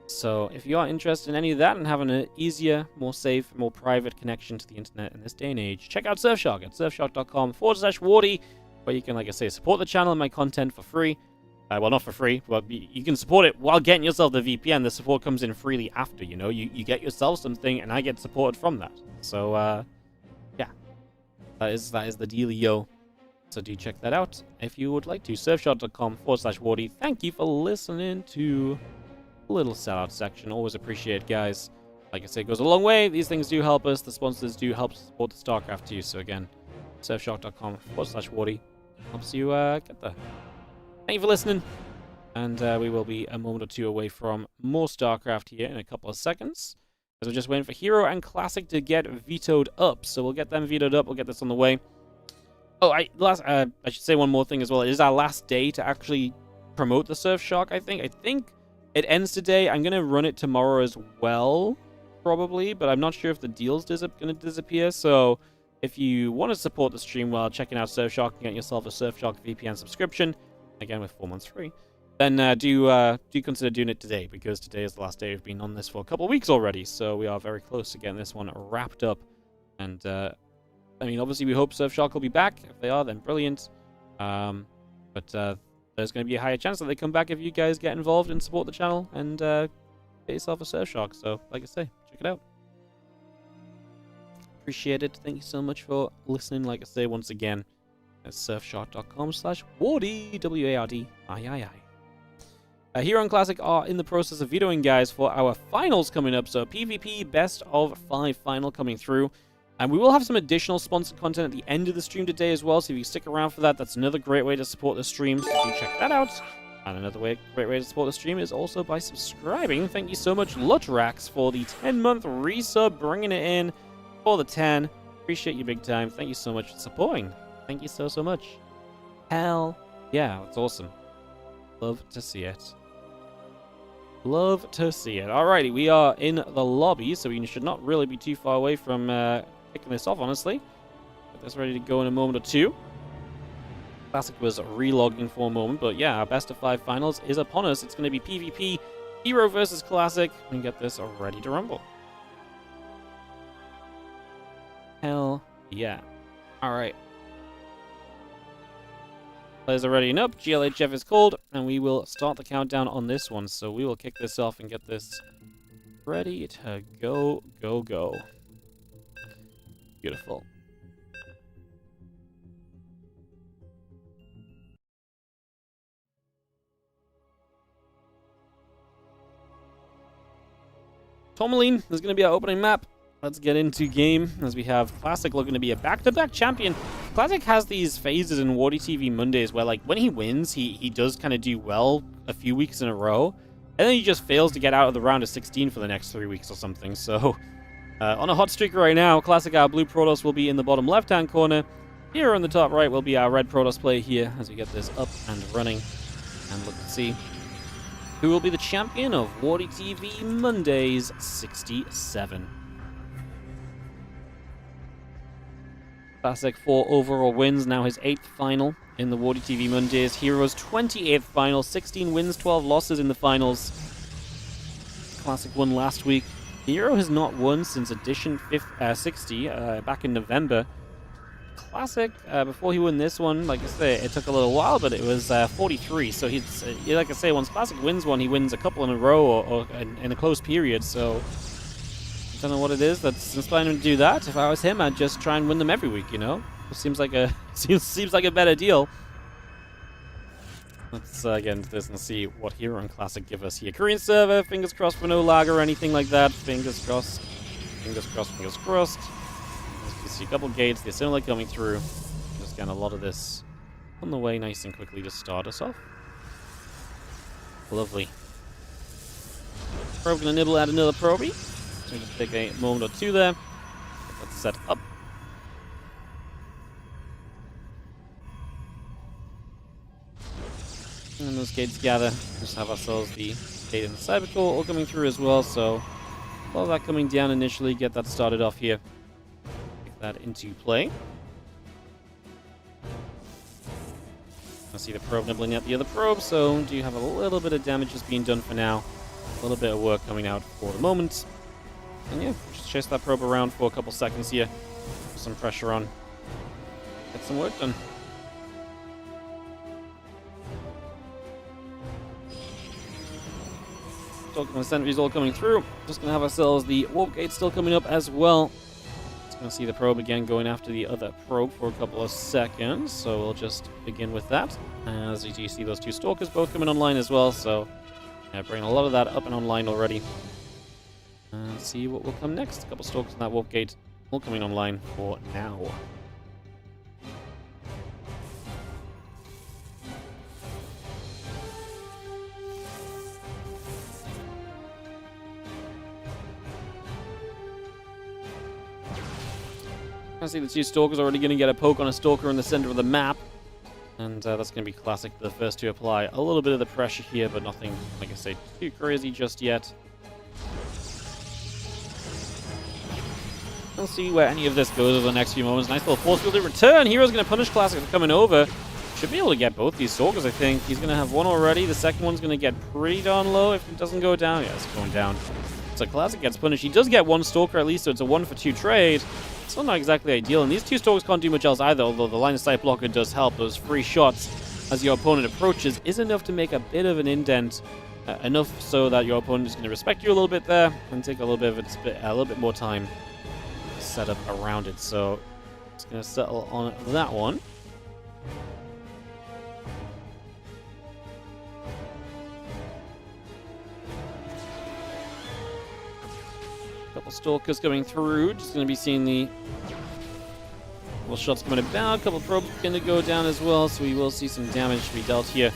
So if you are interested in any of that and having an easier, more safe, more private connection to the internet in this day and age, check out Surfshark at surfshark.com/Wardy, where you can, like I say, support the channel and my content for free. Well, not for free, but you can support it while getting yourself the VPN. The support comes in freely after, you know. You get yourself something, and I get supported from that. So, yeah. That is the dealio. So do check that out if you would like to. Surfshark.com/Wardy. Thank you for listening to a little sellout section. Always appreciate it, guys. Like I say, it goes a long way. These things do help us. The sponsors do help support the StarCraft too. So again, surfshark.com/Wardy helps you get there. Thank you for listening, and we will be a moment or two away from more StarCraft here in a couple of seconds, as we're just waiting for herO and Classic to get vetoed up. So we'll get them vetoed up. We'll get this on the way. Oh, I should say one more thing as well. It is our last day to actually promote the Surfshark, I think. I think it ends today. I'm going to run it tomorrow as well, probably, but I'm not sure if the deal's going to disappear. So if you want to support the stream while checking out Surfshark and get yourself a Surfshark VPN subscription, again with 4 months free, then do consider doing it today, because today is the last day. We've been on this for a couple of weeks already, so we are very close to getting this one wrapped up. And I mean, obviously we hope Surfshark will be back. If they are, then brilliant. But there's going to be a higher chance that they come back if you guys get involved and support the channel and get yourself a Surfshark. So like I say, check it out. Appreciate it. Thank you so much for listening. Like I say, once again, that's surfshark.com/Wardy, WARDIII. herO and Classic are in the process of vetoing, guys, for our finals coming up. So PvP Best of 5 final coming through. And we will have some additional sponsored content at the end of the stream today as well. So if you stick around for that, that's another great way to support the stream. So do check that out. And another great way to support the stream is also by subscribing. Thank you so much, Lutrax, for the 10-month resub, bringing it in for the 10. Appreciate you big time. Thank you so much for supporting. Thank you so much. Hell yeah, that's awesome. Love to see it. Love to see it. Alrighty, we are in the lobby, so we should not really be too far away from kicking this off, honestly. Get this ready to go in a moment or two. Classic was relogging for a moment, but yeah, our best of 5 finals is upon us. It's going to be PvP, herO versus Classic, and get this ready to rumble. Hell yeah. Alright. Players are readying up, GLHF is called, and we will start the countdown on this one. So we will kick this off and get this ready to go, go, go. Beautiful. Tourmaline is going to be our opening map. Let's get into game, as we have Classic looking to be a back-to-back champion. Classic has these phases in WardiTV Mondays where, like, when he wins, he does kind of do well a few weeks in a row, and then he just fails to get out of the round of 16 for the next 3 weeks or something. So, on a hot streak right now, Classic, our blue Protoss, will be in the bottom left-hand corner. Here on the top right will be our red Protoss player here, as we get this up and running, and look to see who will be the champion of WardiTV Mondays 67. Classic 4 overall wins, now his 8th final in the WardiTV Mondays. herO's 28th final, 16 wins, 12 losses in the finals. Classic won last week. herO has not won since edition 60, back in November. Classic, before he won this one, like I say, it took a little while, but it was 43. So he's, like I say, once Classic wins one, he wins a couple in a row or in a close period. So I don't know what it is that's inspiring him to do that. If I was him, I'd just try and win them every week, you know? It seems like a seems like a better deal. Let's get into this and see what herO and Classic give us here. Korean server, fingers crossed for no lag or anything like that. Fingers crossed. Fingers crossed, fingers crossed. As you see a couple gates, they're similar coming through. Just getting a lot of this on the way nice and quickly to start us off. Lovely. Probe gonna nibble at another probie. So just take a moment or two there. Get that set up. And those gates gather. Just have ourselves the gate in the Cybercore all coming through as well. So all of that coming down initially. Get that started off here. that into play. I see the probe nibbling at the other probe, so do you have a little bit of damage just being done for now. A little bit of work coming out for the moment. And yeah, just chase that probe around for a couple seconds here. Put some pressure on. Get some work done. Talking the sentries all coming through. Just going to have ourselves the warp gate still coming up as well. Just going to see the probe again going after the other probe for a couple of seconds. So we'll just begin with that. As you do see those two stalkers both coming online as well. So yeah, bringing a lot of that up and online already. Let's see what will come next. A couple stalkers in that warp gate all coming online for now. I see the two stalkers already going to get a poke on a stalker in the center of the map. And that's going to be classic for the first to apply a little bit of the pressure here, but nothing, like I say, too crazy just yet. We'll see where any of this goes over the next few moments. Nice little force field return. herO's going to punish Classic for coming over. Should be able to get both these stalkers, I think. He's going to have one already. The second one's going to get pretty darn low if it doesn't go down. Yeah, it's going down. So Classic gets punished. He does get one stalker at least, so it's a 1-for-2 trade. Still not exactly ideal, and these two stalkers can't do much else either, although the line of sight blocker does help. Those free shots as your opponent approaches is enough to make a bit of an indent, enough so that your opponent is going to respect you a little bit there and take a little bit more time to set up around it. So it's going to settle on that one. Couple stalkers coming through. Just going to be seeing the couple shots coming about. A couple probes going to go down as well, so we will see some damage to be dealt here.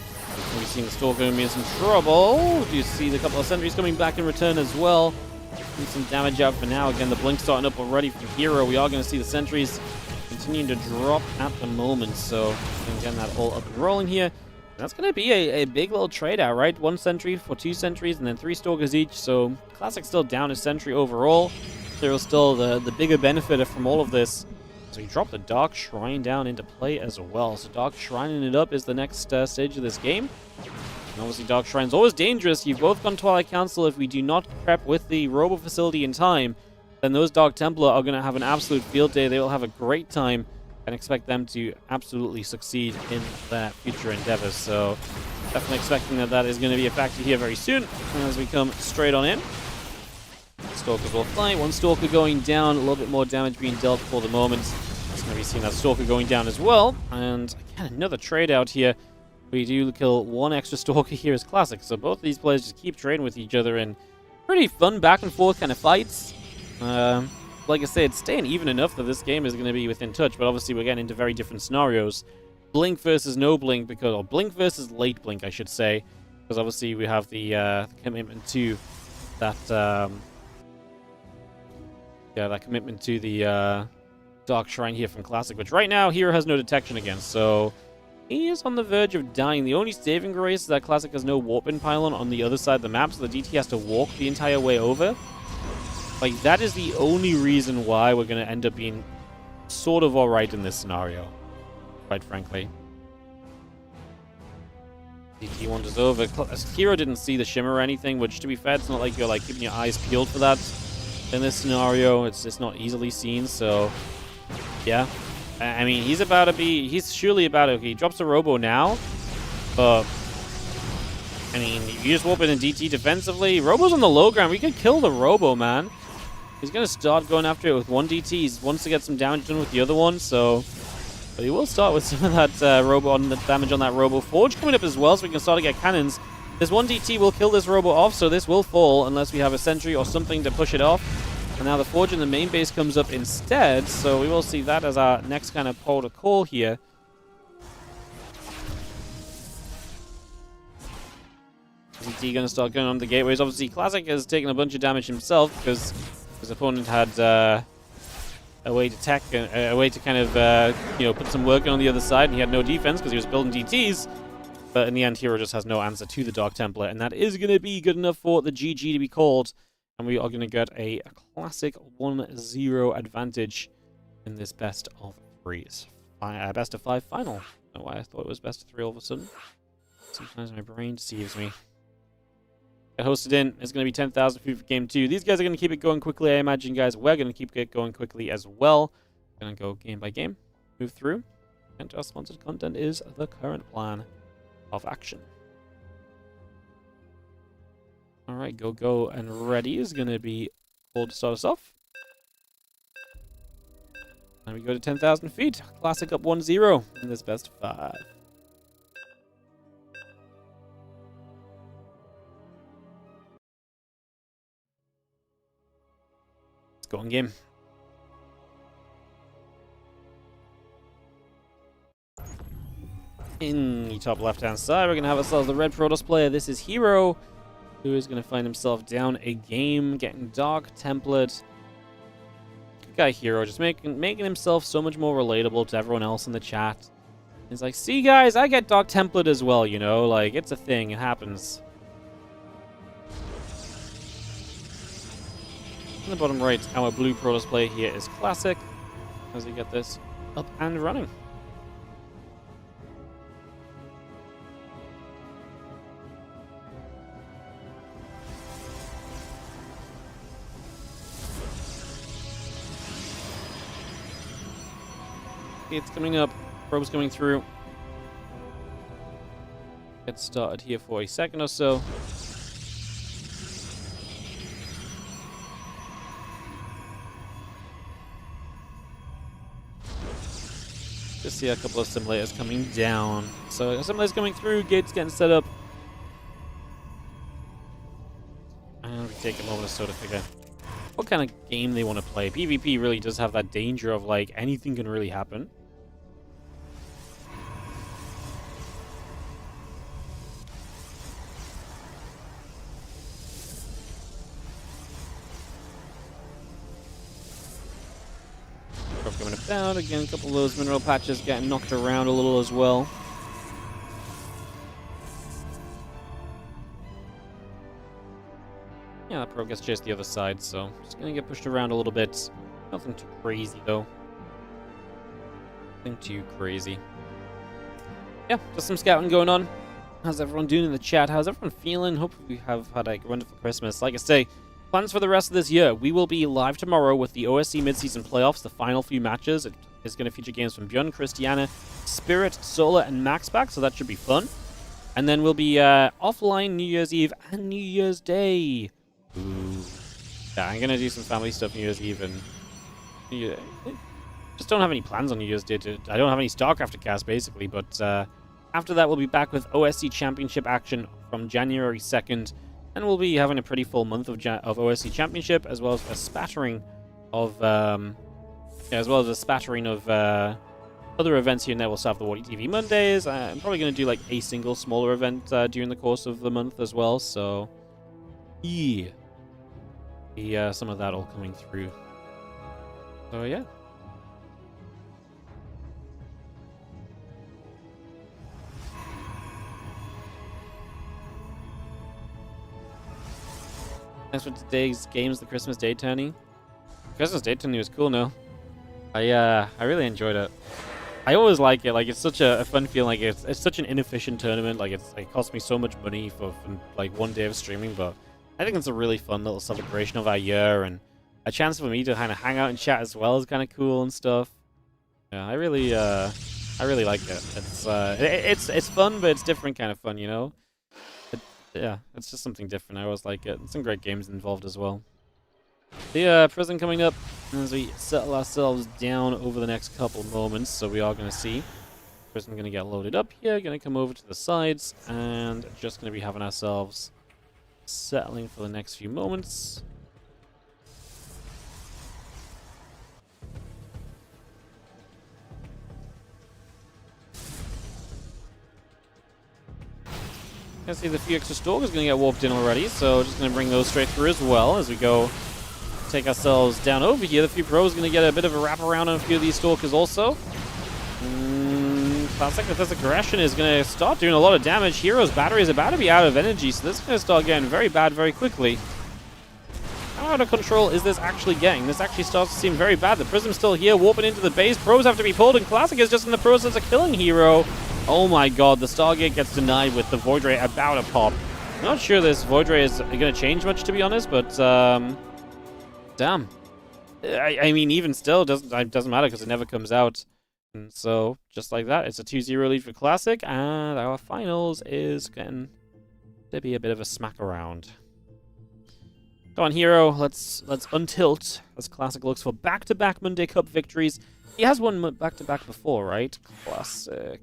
We'll be seeing the stalker going to be in some trouble. You see the couple of sentries coming back in return as well. Need some damage out for now. Again, the blink starting up already from herO. We are going to see the sentries continuing to drop at the moment, so getting that all up and rolling here. That's going to be a big little trade out, right? 1 sentry for 2 sentries and then 3 stalkers each. So Classic still down a sentry overall. There was still the bigger benefit from all of this. So you drop the Dark Shrine down into play as well. So Dark Shrining it up is the next stage of this game. And obviously Dark Shrine's always dangerous. You've both gone Twilight Council. If we do not prep with the Robo facility in time, then those Dark Templar are going to have an absolute field day. They will have a great time. And expect them to absolutely succeed in their future endeavors. So definitely expecting that is going to be a factor here very soon as we come straight on in. Stalkers will fly. 1 stalker going down, a little bit more damage being dealt for the moment. It's going to be seeing that stalker going down as well. And again, another trade out here. We do kill 1 extra stalker here as Classic. So both of these players just keep trading with each other in pretty fun back and forth kind of fights. Like I said, it's staying even enough that this game is going to be within touch, but obviously we're getting into very different scenarios. Blink versus no blink, or blink versus late blink, I should say, because obviously we have the commitment to that, that commitment to the Dark Shrine here from Classic, which right now herO has no detection against, so he is on the verge of dying. The only saving grace is that Classic has no warp-in pylon on the other side of the map, so the DT has to walk the entire way over. Like, that is the only reason why we're going to end up being sort of alright in this scenario, quite frankly. DT wanders over. herO didn't see the shimmer or anything, which, to be fair, it's not like you're, like, keeping your eyes peeled for that in this scenario. It's just not easily seen, so, yeah. I mean, he's surely about to, okay, he drops a Robo now, but, I mean, you just warp in a DT defensively. Robo's on the low ground. We could kill the Robo, man. He's going to start going after it with 1 DT. He wants to get some damage done with the other one, so... But he will start with some of that Robo on the damage on that Robo. Forge coming up as well, so we can start to get cannons. This 1 DT will kill this Robo off, so this will fall unless we have a sentry or something to push it off. And now the Forge in the main base comes up instead, so we will see that as our next kind of port of call here. DT going to start going on the gateways. Obviously, Classic has taken a bunch of damage himself because his opponent had a way to tech, a way to kind of put some work on the other side, and he had no defense because he was building DTs. But in the end, herO just has no answer to the Dark Templar, and that is going to be good enough for the GG to be called. And we are going to get a classic 1-0 advantage in this best of best of 5 final. I don't know why I thought it was best of 3 all of a sudden. Sometimes my brain deceives me. Get hosted in. It's going to be 10,000 food for game 2. These guys are going to keep it going quickly, I imagine, guys. We're going to keep it going quickly as well. Going to go game by game, move through, and our sponsored content is the current plan of action. Alright, go, and ready is going to be all to start us off. And we go to 10,000 feet. Classic up 1-0 in this best of 5. Let's go on game. In the top left-hand side, we're going to have ourselves the red Protoss player. This is herO, who is going to find himself down a game, getting Dark Template. Good guy herO, just making himself so much more relatable to everyone else in the chat. He's like, see guys, I get Dark Template as well, you know? Like, it's a thing, it happens. In the bottom right, our blue Protoss player here is Classic, as we get this up and running. It's coming up. Probe's coming through. Get started here for a second or so. Just see a couple of simulators coming down. So simulators coming through, gates getting set up. And we take a moment or so to figure what kind of game they want to play. PvP really does have that danger of like anything can really happen. Coming about again, a couple of those mineral patches getting knocked around a little as well. Yeah, that probe gets chased the other side, so just gonna get pushed around a little bit. Nothing too crazy though. Nothing too crazy. Yeah, just some scouting going on. How's everyone doing in the chat? How's everyone feeling? Hope we have had a wonderful Christmas. Like I say, plans for the rest of this year. We will be live tomorrow with the OSC Midseason Playoffs, the final few matches. It is going to feature games from Bjorn, Christiana, Spirit, Solar, and MaxPax, so that should be fun. And then we'll be offline New Year's Eve and New Year's Day. Ooh. Yeah, I'm going to do some family stuff New Year's Eve and New Year. Just don't have any plans on New Year's Day. I don't have any StarCraft to cast, basically, but after that, we'll be back with OSC Championship action from January 2nd. And we'll be having a pretty full month of OSC Championship, as well as a spattering of, other events here and there. We'll still have the WardiTV Mondays. I'm probably going to do like a single smaller event during the course of the month as well. So, yeah, some of that all coming through. So yeah. Thanks for today's games, the Christmas Day tourney. Christmas Day tourney was cool, no? I really enjoyed it. I always like it. Like, it's such a fun feeling. Like, it's such an inefficient tournament. Like, it cost me so much money for like 1 day of streaming, but I think it's a really fun little celebration of our year, and a chance for me to kind of hang out and chat as well is kind of cool and stuff. Yeah, I really like it. It's fun, but it's different kind of fun, you know? Yeah, it's just something different. I always like it. And some great games involved as well. The prison coming up as we settle ourselves down over the next couple moments. So we are going to see prison going to get loaded up here. Going to come over to the sides and just going to be having ourselves settling for the next few moments. I see the few extra stalkers going to get warped in already, so just going to bring those straight through as well as we go take ourselves down over here. The few pros going to get a bit of a wraparound on a few of these stalkers also. Classic with this aggression is going to start doing a lot of damage. herO's battery is about to be out of energy, so this is going to start getting very bad very quickly. How out of control is this actually getting? This actually starts to seem very bad. The Prism's still here, warping into the base. Pros have to be pulled, and Classic is just in the process of killing herO. Oh my god, the Stargate gets denied with the Void Ray about to pop. Not sure this Void Ray is going to change much, to be honest, but damn. I mean, even still, it doesn't matter because it never comes out. And so, just like that, it's a 2-0 lead for Classic, and our finals is going to be a bit of a smack around. Come on, herO, let's untilt as Classic looks for back-to-back Monday Cup victories. He has won back-to-back before, right? Classic.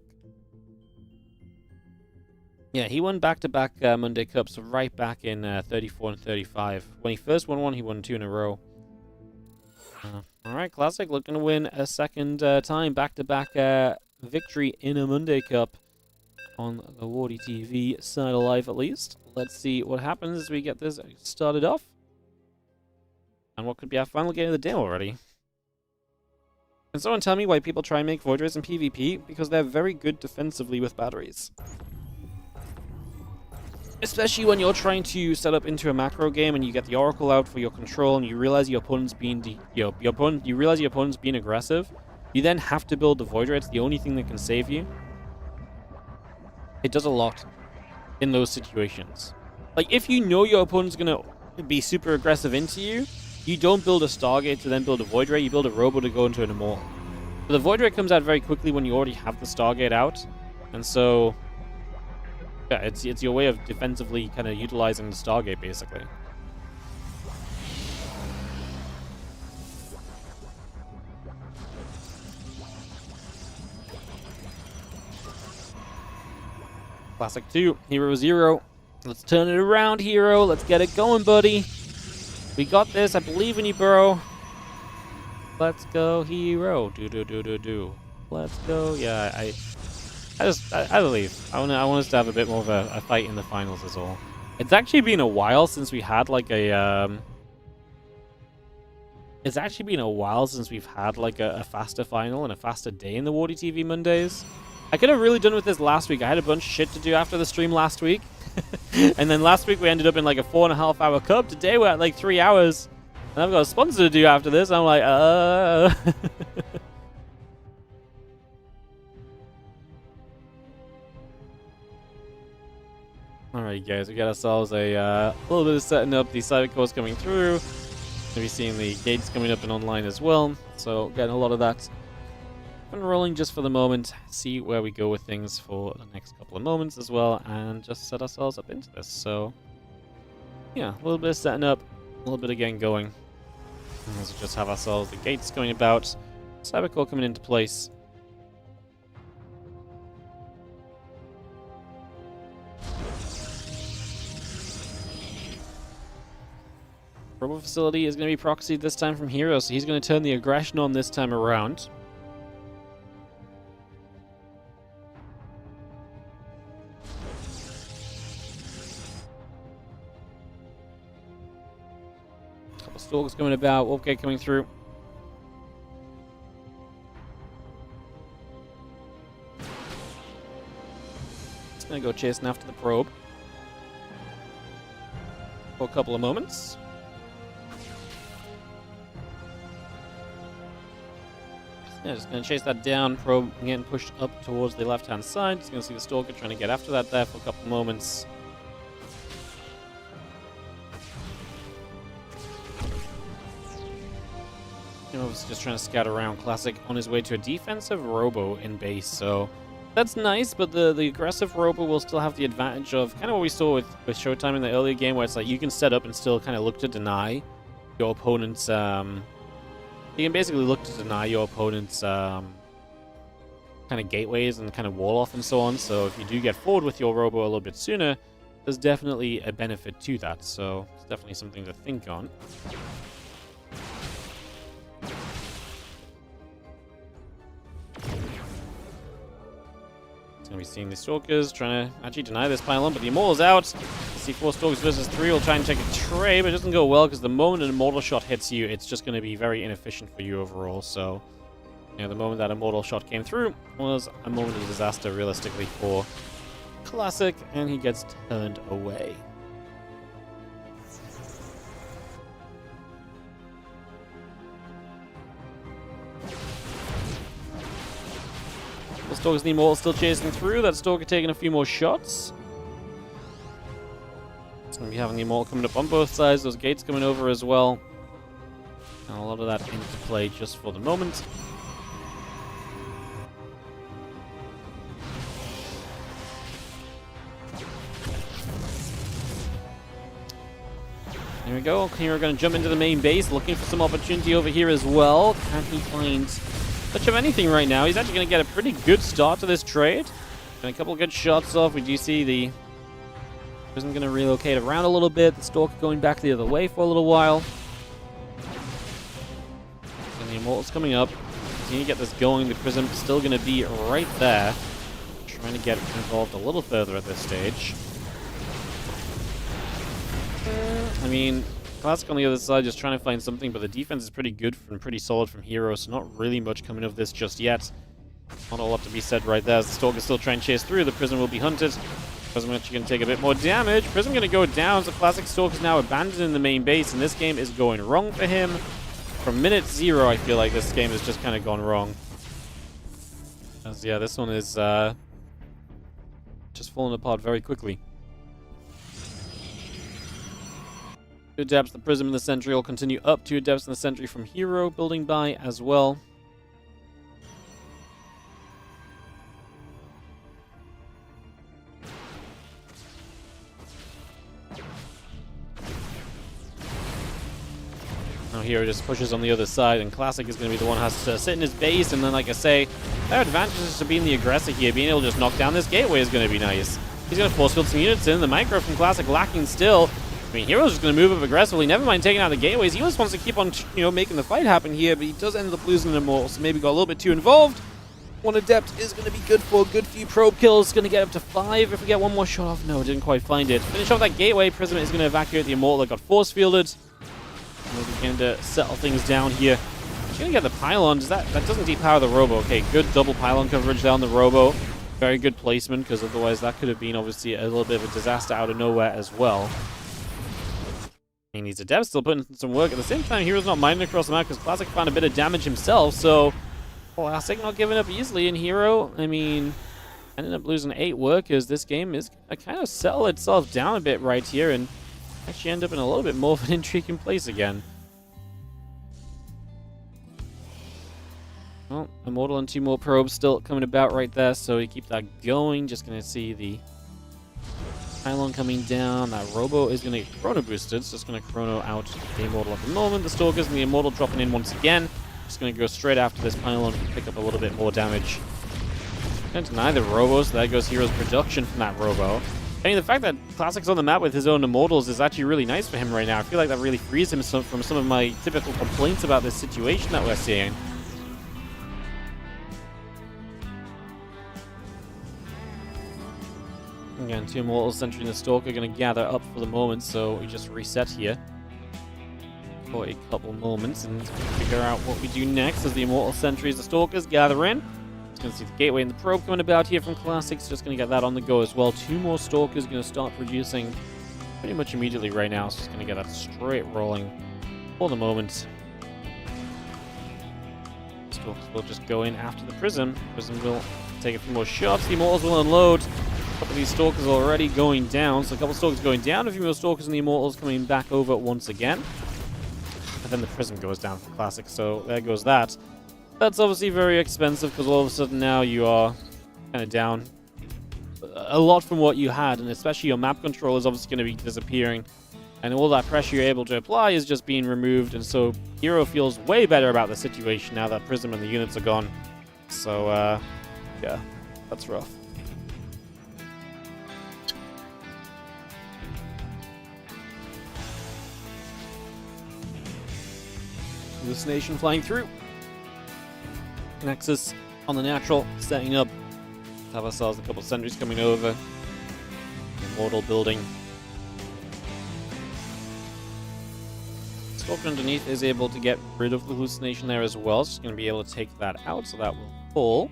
Yeah, he won back-to-back Monday Cups right back in 34 and 35. When he first won one, he won 2 in a row. Alright, Classic looking to win a second time back-to-back victory in a Monday Cup on the WardiTV side of life, at least. Let's see what happens as we get this started off. And what could be our final game of the day already. Can someone tell me why people try and make Void Rays in PvP? Because they're very good defensively with batteries. Especially when you're trying to set up into a macro game and you get the Oracle out for your control and you realize your opponent's being aggressive. You then have to build the Void Ray. It's the only thing that can save you. It does a lot in those situations. Like, if you know your opponent's gonna be super aggressive into you, you don't build a Stargate to then build a Void Ray, you build a Robo to go into an Immortal. But the Void Ray comes out very quickly when you already have the Stargate out, and so yeah, it's your way of defensively kind of utilizing the Stargate, basically. Classic 2, herO 0. Let's turn it around, herO. Let's get it going, buddy. We got this. I believe in you, bro. Let's go, herO. Do. Let's go. Yeah, I believe. I want us to have a bit more of a fight in the finals is all. It's actually been a while since we had like a It's actually been a while since we've had like a faster final and a faster day in the WardiTV Mondays. I could have really done with this last week. I had a bunch of shit to do after the stream last week. And then last week we ended up in like a 4.5 hour cup. Today we're at like 3 hours. And I've got a sponsor to do after this. I'm like, Alright guys, we got ourselves a little bit of setting up. The cyber cores coming through. Maybe seeing the gates coming up and online as well. So getting a lot of that rolling just for the moment, see where we go with things for the next couple of moments as well, and just set ourselves up into this. So yeah, a little bit of setting up, a little bit of getting going. And let's just have ourselves the gates going about, cybercore coming into place. Robo facility is going to be proxied this time from herO, so he's going to turn the aggression on this time around. Stalks coming about, Wolfgate coming through. It's gonna go chasing after the probe for a couple of moments. Yeah, just gonna chase that down, probe getting pushed up towards the left-hand side. Just gonna see the Stalker trying to get after that there for a couple of moments. Obviously just trying to scout around. Classic on his way to a defensive Robo in base, so that's nice, but the aggressive Robo will still have the advantage of kind of what we saw with Showtime in the earlier game, where it's like you can set up and still kind of look to deny your opponent's you can basically look to deny your opponent's kind of gateways and kind of wall off and so on. So if you do get forward with your Robo a little bit sooner, there's definitely a benefit to that, so it's definitely something to think on. Gonna be seeing the Stalkers trying to actually deny this pylon, but the Immortal's out. See 4 Stalkers versus 3 will try and take a trade, but it doesn't go well because the moment an Immortal shot hits you, it's just going to be very inefficient for you overall. So, you know, the moment that Immortal shot came through was a moment of disaster realistically for Classic, and he gets turned away. couple Stalkers and the Immortal still chasing through. That Stalker taking a few more shots. It's going to be having the Immortal coming up on both sides. Those gates coming over as well. And a lot of that into play just for the moment. There we go. Here we're going to jump into the main base, looking for some opportunity over here as well. Can he find much of anything right now? He's actually going to get a pretty good start to this trade. And a couple of good shots off. We do see the Prism going to relocate around a little bit. The Stalker going back the other way for a little while. And the Immortal's coming up. Continue to get this going. The Prism still going to be right there. Trying to get involved a little further at this stage. I mean, Classic on the other side just trying to find something, but the defense is pretty good and pretty solid from herO, so not really much coming of this just yet. Not a lot to be said right there. As the Stalker still trying to chase through, the Prism will be hunted. Prism actually going to take a bit more damage. Prism going to go down, so Classic Stalker is now abandoning the main base, and this game is going wrong for him. From minute 0, I feel like this game has just kind of gone wrong. As, yeah, this one is just falling apart very quickly. 2 adepts, the Prism and the Sentry will continue up. 2 adepts and the Sentry from herO building by as well. Now herO just pushes on the other side, and Classic is going to be the one who has to sit in his base, and then, like I say, their advantage is to being the aggressor here. Being able to just knock down this gateway is going to be nice. He's going to force field some units in. The micro from Classic lacking still. I mean, herO's just going to move up aggressively. Never mind taking out the gateways. He just wants to keep on, making the fight happen here, but he does end up losing an Immortal, so maybe got a little bit too involved. 1 Adept is going to be good for a good few probe kills. Going to get up to 5 if we get one more shot off. No, didn't quite find it. Finish off that gateway. Prism is going to evacuate the Immortal that got force fielded. We're beginning to settle things down here. He's going to get the pylon. That doesn't depower the robo. Okay, good double pylon coverage there on the robo. Very good placement, because otherwise that could have been obviously a little bit of a disaster out of nowhere as well. He needs a dev, still putting in some work. At the same time, herO's not mining across the map because Classic found a bit of damage himself, so Classic not giving up easily. And herO, I mean, ended up losing 8 workers. This game is kind of settle itself down a bit right here and actually end up in a little bit more of an intriguing place again. Well, Immortal and 2 more probes still coming about right there, so we keep that going. Just going to see the pylon coming down. That robo is going to get chrono boosted, so it's going to chrono out the Immortal at the moment. The Stalkers and the Immortal dropping in once again. Just going to go straight after this pylon and pick up a little bit more damage. Can't deny the robo, so there goes herO's production from that robo. I mean, the fact that Classic's on the map with his own Immortals is actually really nice for him right now. I feel like that really frees him from some of my typical complaints about this situation that we're seeing. Again, 2 Immortals, Sentry and the Stalker are going to gather up for the moment, so we just reset here for a couple moments and figure out what we do next as the Immortal Sentries, the Stalkers gather in. Just going to see the Gateway and the Probe coming about here from Classics, just going to get that on the go as well. 2 more Stalkers going to start producing pretty much immediately right now, so just going to get that straight rolling for the moment. Stalkers will just go in after the Prism. Prism will take a few more shots, the Immortals will unload. A couple of these Stalkers already going down, so a couple of Stalkers going down, a few more Stalkers and the Immortals coming back over once again. And then the Prism goes down for Classic, so there goes that. That's obviously very expensive, because all of a sudden now you are kind of down a lot from what you had, and especially your map control is obviously going to be disappearing. And all that pressure you're able to apply is just being removed, and so herO feels way better about the situation now that Prism and the units are gone. So, yeah, that's rough. Hallucination flying through. Nexus on the natural, setting up. Have ourselves a couple of sentries coming over. Immortal building. Stalker underneath is able to get rid of the hallucination there as well. So it's going to be able to take that out, so that will pull.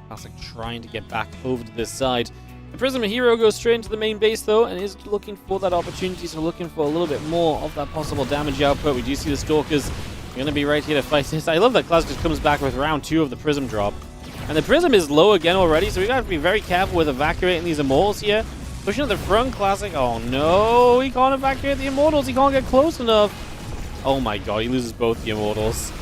Classic trying to get back over to this side. The Prism herO goes straight into the main base, though, and is looking for that opportunity, so looking for a little bit more of that possible damage output. We do see the Stalkers are going to be right here to fight this. I love that Class just comes back with round 2 of the Prism drop. And the Prism is low again already, so we got to be very careful with evacuating these Immortals here. Pushing at the front, Classic. Oh no, he can't evacuate the Immortals. He can't get close enough. Oh my god, he loses both the Immortals.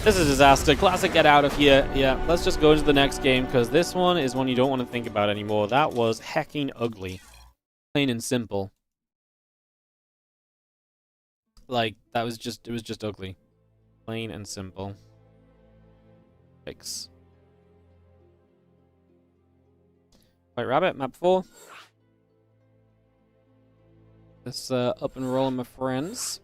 This is a disaster. Classic, get out of here. Yeah, let's just go into the next game, because this one is one you don't want to think about anymore. That was hecking ugly. Plain and simple. Like, it was just ugly. Plain and simple. Fix. White Rabbit, map 4. Let's up and roll, my friends.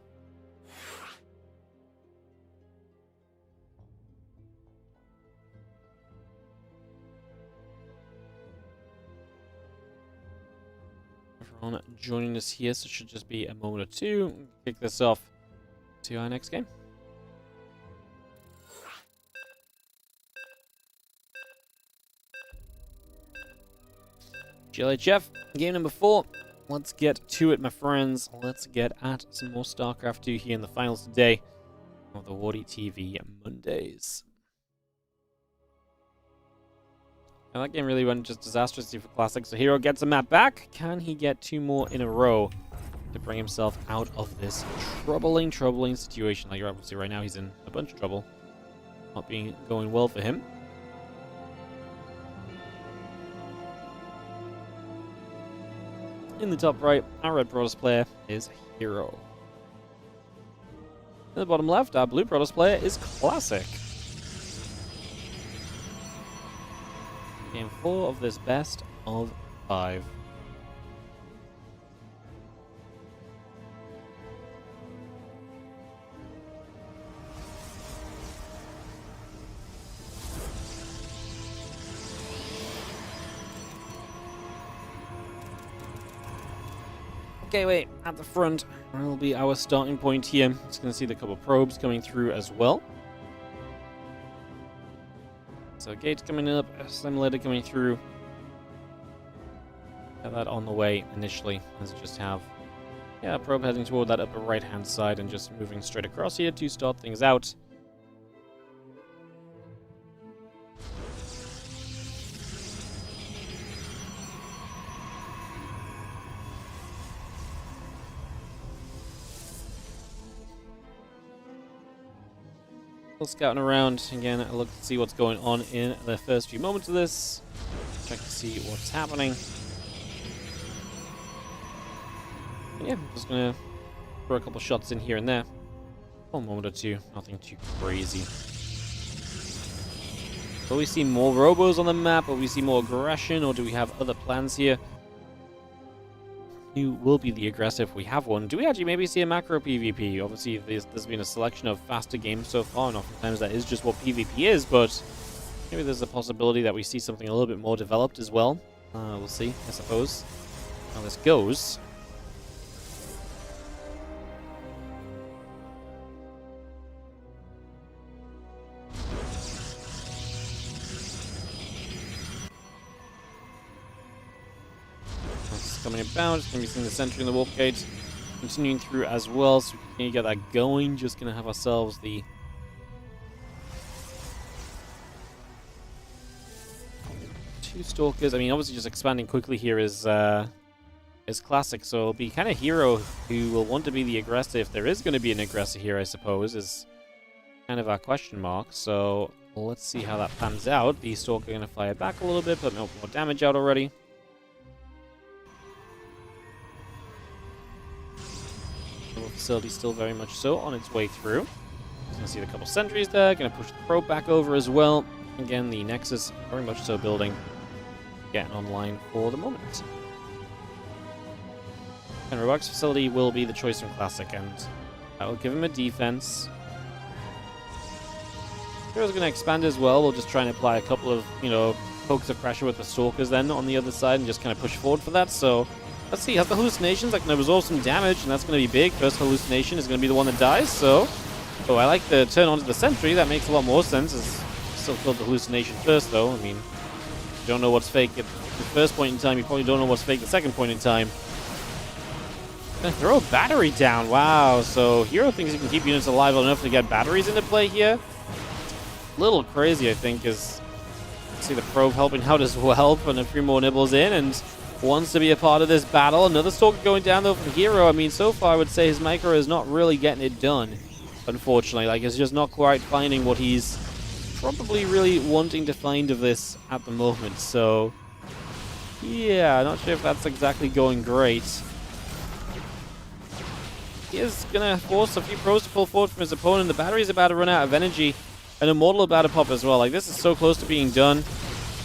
Everyone joining us here, so it should just be a moment or two. Kick this off to our next game. GLHF, game number 4. Let's get to it, my friends. Let's get at some more StarCraft 2 here in the finals today of the WardiTV Mondays. Now that game really went just disastrously for Classic, so herO gets a map back. Can he get 2 more in a row to bring himself out of this troubling situation? Like, obviously right now he's in a bunch of trouble. Not going well for him. In the top right, our red Protoss player is herO. In the bottom left, our blue Protoss player is Classic. Game 4 of this best of 5. Okay, wait, at the front will be our starting point here. Just going to see the couple probes coming through as well. So gates coming up, simulator coming through. Have that on the way initially. Let's just have a probe heading toward that upper right hand side and just moving straight across here to start things out. Scouting around again, I look to see what's going on in the first few moments of this. Check to see what's happening. And yeah, I'm just gonna throw a couple shots in here and there. A moment or two, nothing too crazy. Will we see more robos on the map? Will we see more aggression, or do we have other plans here? Who will be the aggressive if we have one? Do we actually maybe see a macro PvP? Obviously, there's been a selection of faster games so far, and oftentimes that is just what PvP is, but maybe there's a possibility that we see something a little bit more developed as well. We'll see, I suppose, how this goes. Coming about, it's going to be seeing the sentry in the warp gate, continuing through as well, so we can get that going. Just going to have ourselves the two Stalkers. I mean, obviously just expanding quickly here is Classic, so it'll be kind of herO who will want to be the aggressor. If there is going to be an aggressor here, I suppose, is kind of our question mark. So let's see how that pans out. The Stalker going to fire back a little bit, put more damage out already. Facility still very much so on its way through. Gonna see the couple sentries there. Gonna push the probe back over as well. Again, the Nexus very much so building, getting online for the moment. And Robotics Facility will be the choice from Classic, and that will give him a defense. hero's gonna expand as well. We'll just try and apply a couple of, pokes of pressure with the Stalkers then on the other side and just kind of push forward for that. So let's see, has the hallucinations that can absorb some damage, and that's going to be big. First hallucination is going to be the one that dies, so... Oh, I like the turn onto the sentry. That makes a lot more sense. It's still killed the hallucination first, though. I mean, you don't know what's fake at the first point in time, you probably don't know what's fake the second point in time. Gonna throw a battery down. Wow, so herO thinks he can keep units alive enough to get batteries into play here. A little crazy, I think, is see the probe helping out as well, putting a few more nibbles in, and wants to be a part of this battle. Another stalker going down though from herO. I mean, so far I would say his micro is not really getting it done, unfortunately. Like, it's just not quite finding what he's probably really wanting to find of this at the moment. So yeah, not sure if that's exactly going great. He is gonna force a few pros to pull forward from his opponent. The battery's about to run out of energy. An Immortal about to pop as well. Like, this is so close to being done.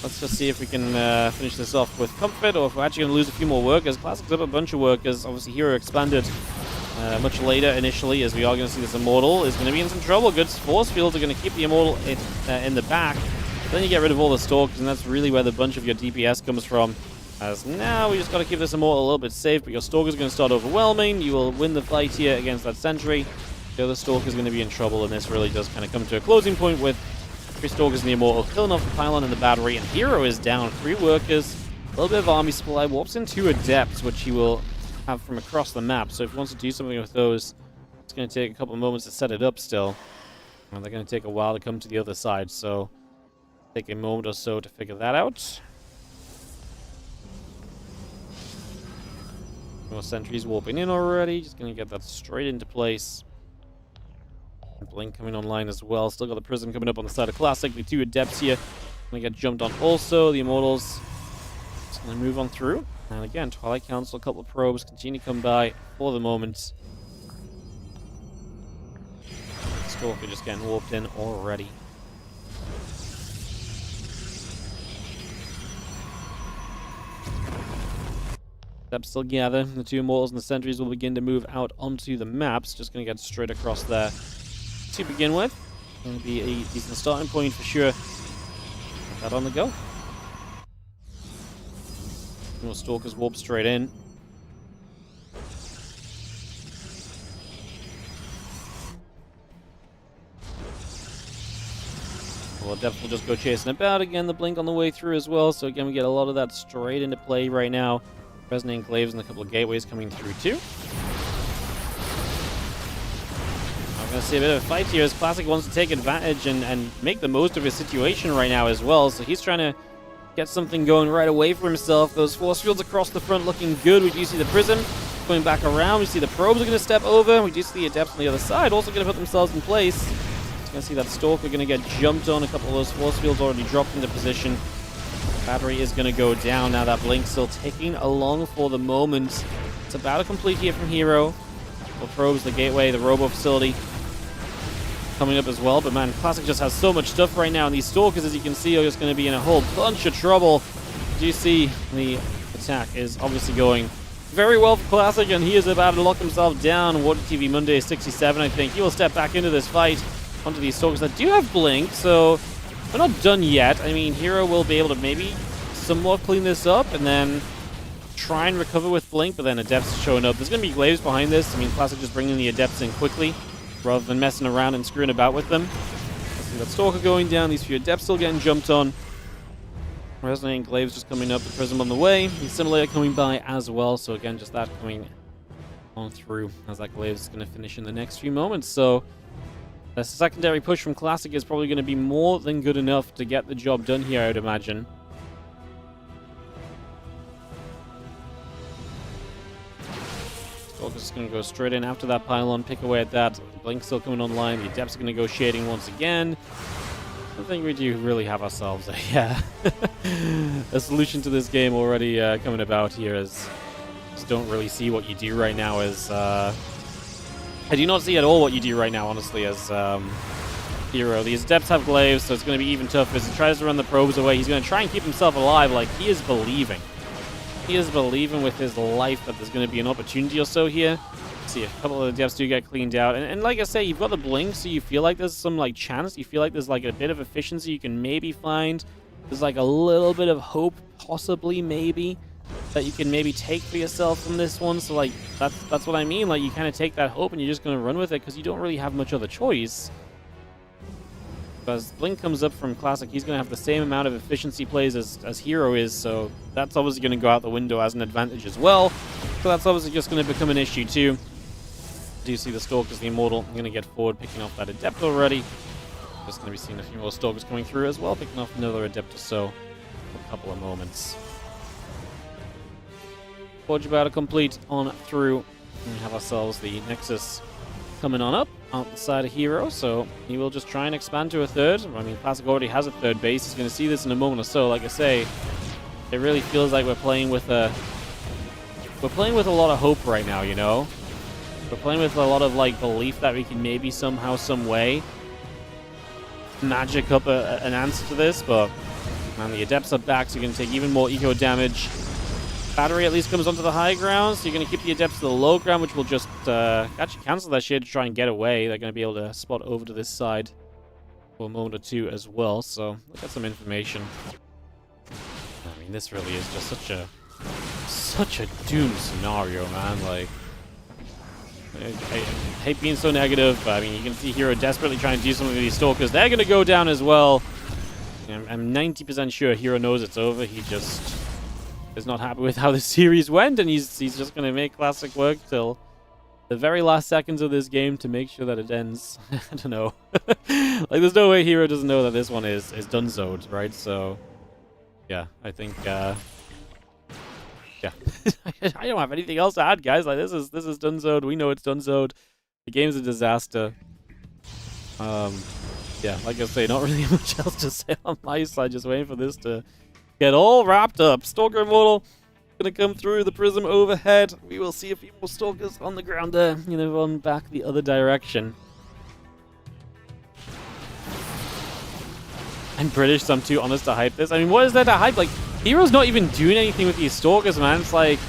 Let's just see if we can finish this off with comfort, or if we're actually going to lose a few more workers. Classic's up a bunch of workers. Obviously, herO expanded much later initially, as we are going to see this Immortal is going to be in some trouble. Good force fields are going to keep the Immortal in the back. Then you get rid of all the Stalkers, and that's really where the bunch of your DPS comes from. As now, we just got to keep this Immortal a little bit safe, but your Stalkers are going to start overwhelming. You will win the fight here against that Sentry. The other Stalker is going to be in trouble, and this really does kind of come to a closing point with 3 Stalkers and the Immortal killing off the pylon and the battery, and herO is down. 3 workers, a little bit of army supply, warps in 2 Adepts, which he will have from across the map. So if he wants to do something with those, it's going to take a couple of moments to set it up still. And they're going to take a while to come to the other side, so take a moment or so to figure that out. More sentries warping in already, just going to get that straight into place. Blink coming online as well. Still got the Prism coming up on the side of Classic. The 2 Adepts here going to get jumped on also. The Immortals just going to move on through. And again, Twilight Council, a couple of probes continue to come by for the moment. Stalker just getting warped in already. Adepts still gather. The 2 Immortals and the Sentries will begin to move out onto the maps. Just going to get straight across there to begin with. Going to be a decent starting point for sure. Get that on the go. More Stalkers warp straight in. Well, Adepts will just go chasing about again. The Blink on the way through as well. So again, we get a lot of that straight into play right now. Resonating Glaives and a couple of Gateways coming through too. I'm going to see a bit of a fight here as Classic wants to take advantage and make the most of his situation right now as well. So he's trying to get something going right away for himself. Those force fields across the front looking good. We do see the Prism going back around. We see the Probes are going to step over. We do see the Adepts on the other side also going to put themselves in place. Going to see that Stalker going to get jumped on. A couple of those force fields already dropped into position. Battery is going to go down. Now that Blink still ticking along for the moment. It's about to complete here from herO. The Probes, the Gateway, the Robo Facility coming up as well. But man, Classic just has so much stuff right now. And these Stalkers, as you can see, are just going to be in a whole bunch of trouble. Do you see the attack is obviously going very well for Classic, and he is about to lock himself down. WardiTV Monday 67, I think. He will step back into this fight onto these Stalkers that do have Blink, so we're not done yet. I mean, herO will be able to maybe somewhat clean this up and then try and recover with Blink, but then Adepts showing up. There's going to be Glaives behind this. I mean, Classic just bringing the Adepts in quickly rather than messing around and screwing about with them. Let's see that Stalker going down. These few Adepts still getting jumped on. Resonating Glaives just coming up. The Prism on the way. The Assimilator coming by as well. So again, just that coming on through as that Glaives is going to finish in the next few moments. So the secondary push from Classic is probably going to be more than good enough to get the job done here, I would imagine. Stalker's just going to go straight in after that pylon, pick away at that. Blink still coming online. The Adepts are going to go shading once again. I think we do really have ourselves a solution to this game already coming about here, as just don't really see what you do right now as I do not see at all what you do right now, honestly, as herO. These Adepts have Glaives, so it's going to be even tougher as he tries to run the Probes away. He's going to try and keep himself alive. Like, he is believing. He is believing with his life that there's going to be an opportunity or so here. See, a couple of the Adepts do get cleaned out. And like I say, you've got the Blink, so you feel like there's some, like, chance. You feel like there's, like, a bit of efficiency you can maybe find. There's, like, a little bit of hope, possibly, maybe, that you can maybe take for yourself from this one. So, like, that's what I mean. Like, you kind of take that hope and you're just going to run with it because you don't really have much other choice. As Blink comes up from Classic, he's going to have the same amount of efficiency plays as herO is, so that's obviously going to go out the window as an advantage as well. So that's obviously just going to become an issue too. Do you see the Stalkers, the Immortal? I'm going to get forward, picking off that Adept already. Just going to be seeing a few more Stalkers coming through as well, picking off another Adept or so for a couple of moments. Forge about to complete on through. And we have ourselves the Nexus coming on up out the side of herO, so he will just try and expand to a third. I mean, Classic already has a third base. He's going to see this in a moment or so. Like I say, it really feels like we're playing with a lot of hope right now, you know? We're playing with a lot of, like, belief that we can maybe somehow, some way magic up an answer to this, but man, the Adepts are back, so you're going to take even more eco damage. Battery at least comes onto the high ground, so you're going to keep the Adepts to the low ground, which will just actually cancel that shit to try and get away. They're going to be able to spot over to this side for a moment or two as well, so look at some information. I mean, this really is just such a doomed scenario, man. Like, I hate being so negative, but I mean, you can see herO desperately trying to do something with these Stalkers. They're going to go down as well. I'm 90% sure herO knows it's over. He just is not happy with how the series went, and he's just going to make Classic work till the very last seconds of this game to make sure that it ends. I don't know. Like, there's no way herO doesn't know that this one is done-zoed, right? So, yeah, I think, yeah. I don't have anything else to add, guys. Like, this is done-zoed. We know it's done-zoed. The game's a disaster. Yeah, like I say, not really much else to say on my side. Just waiting for this to get all wrapped up. Stalker Immortal gonna come through the prism overhead. We will see a few more Stalkers on the ground there. You know, run back the other direction. I'm British, so I'm too honest to hype this. I mean, what is there to hype? Like, herO's not even doing anything with these Stalkers, man. It's like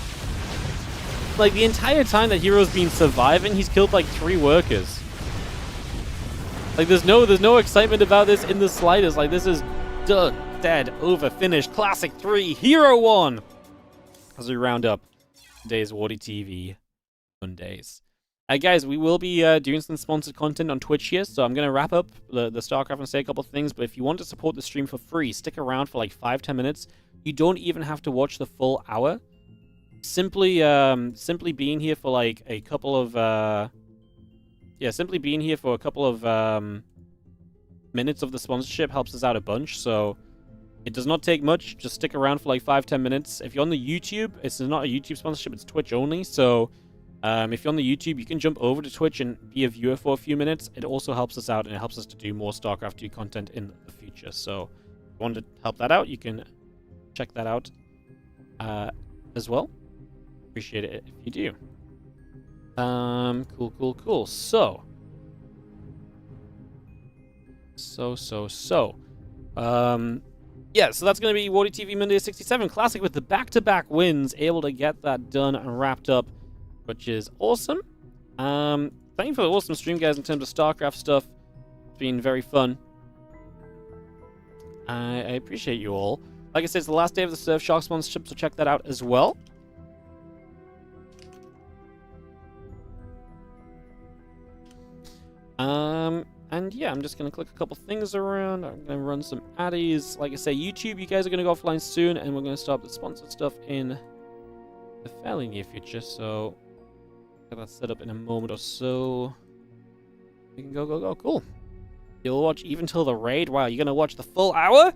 the entire time that herO's been surviving, he's killed like 3 workers. Like, there's no excitement about this in the slightest. Like, this is done, dead, over, finished. Classic 3, herO 1. As we round up today's WardiTV Mondays. Guys, we will be doing some sponsored content on Twitch here, so I'm going to wrap up the StarCraft and say a couple of things, but if you want to support the stream for free, stick around for like 5-10 minutes. You don't even have to watch the full hour. Simply being here for like a couple of... simply being here for a couple of minutes of the sponsorship helps us out a bunch, so it does not take much. Just stick around for like 5-10 minutes. If you're on the YouTube, it's not a YouTube sponsorship, it's Twitch only, so... if you're on the YouTube, you can jump over to Twitch and be a viewer for a few minutes. It also helps us out, and it helps us to do more StarCraft 2 content in the future. So, if you want to help that out, you can check that out as well. Appreciate it if you do. Cool. So. Yeah, so that's going to be WardiTV Monday 67 Classic with the back-to-back wins, able to get that done and wrapped up, which is awesome. Thank you for the awesome stream, guys, in terms of StarCraft stuff. It's been very fun. I appreciate you all. Like I said, it's the last day of the Surfshark sponsorship, so check that out as well. And yeah, I'm just going to click a couple things around. I'm going to run some addies. Like I say, YouTube, you guys are going to go offline soon, and we're going to start the sponsored stuff in the fairly near future, so get that set up in a moment or so. We can go. Cool. You'll watch even till the raid. Wow, you're gonna watch the full hour?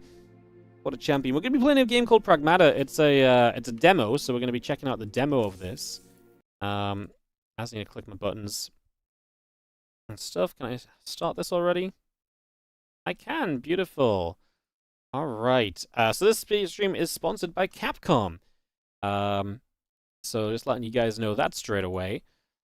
What a champion. We're gonna be playing a game called Pragmata. It's a demo, so we're gonna be checking out the demo of this. I just need to click my buttons and stuff. Can I start this already? I can. Beautiful. All right. So this stream is sponsored by Capcom. So just letting you guys know that straight away.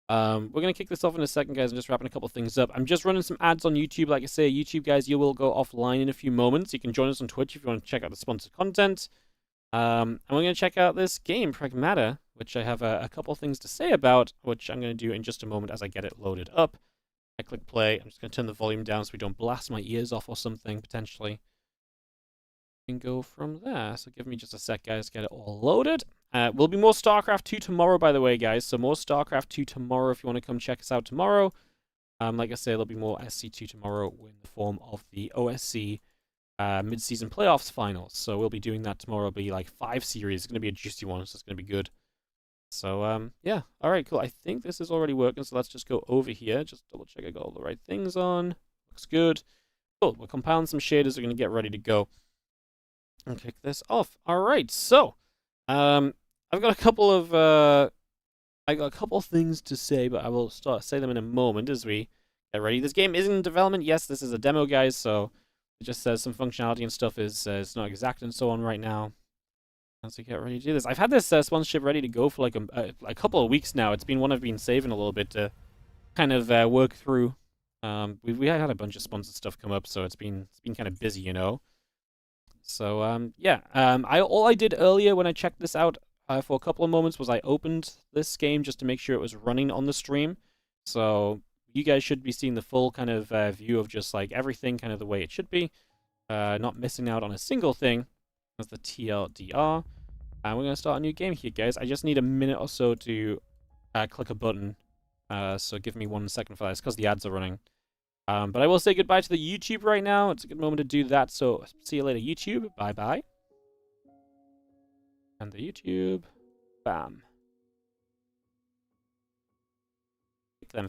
We're going to kick this off in a second, guys. I'm just wrapping a couple things up. I'm just running some ads on YouTube. Like I say, YouTube, guys, you will go offline in a few moments. You can join us on Twitch if you want to check out the sponsored content. And we're going to check out this game, Pragmata, which I have a couple things to say about, which I'm going to do in just a moment as I get it loaded up. I click play. I'm just going to turn the volume down so we don't blast my ears off or something, potentially. And go from there. So give me just a sec, guys, to get it all loaded. Will be more StarCraft 2 tomorrow, by the way, guys. So more StarCraft 2 tomorrow if you want to come check us out tomorrow. Like I say, there'll be more SC2 tomorrow in the form of the OSC mid-season playoffs finals. So we'll be doing that tomorrow. It'll be like 5 series. It's going to be a juicy one, so it's going to be good. So, yeah. All right, cool. I think this is already working, so let's just go over here. Just double check I got all the right things on. Looks good. Cool. We'll compound some shaders. We're going to get ready to go and kick this off. All right, so I've got a couple of things to say, but I will say them in a moment as we get ready. This game is in development. Yes, this is a demo, guys, so it just says some functionality and stuff is not exact and so on right now. As we get ready to do this, I've had this sponsorship ready to go for like a couple of weeks now. It's been one I've been saving a little bit to kind of work through. We had a bunch of sponsored stuff come up, so it's been kind of busy, you know. So yeah, all I did earlier when I checked this out for a couple of moments was I opened this game just to make sure it was running on the stream. So you guys should be seeing the full kind of view of just like everything kind of the way it should be, not missing out on a single thing. That's the TLDR. And we're going to start a new game here, guys. I just need a minute or so to click a button. So give me 1 second for this, because the ads are running. But I will say goodbye to the YouTube right now. It's a good moment to do that. So see you later, YouTube. Bye-bye. And the YouTube. Bam. Click them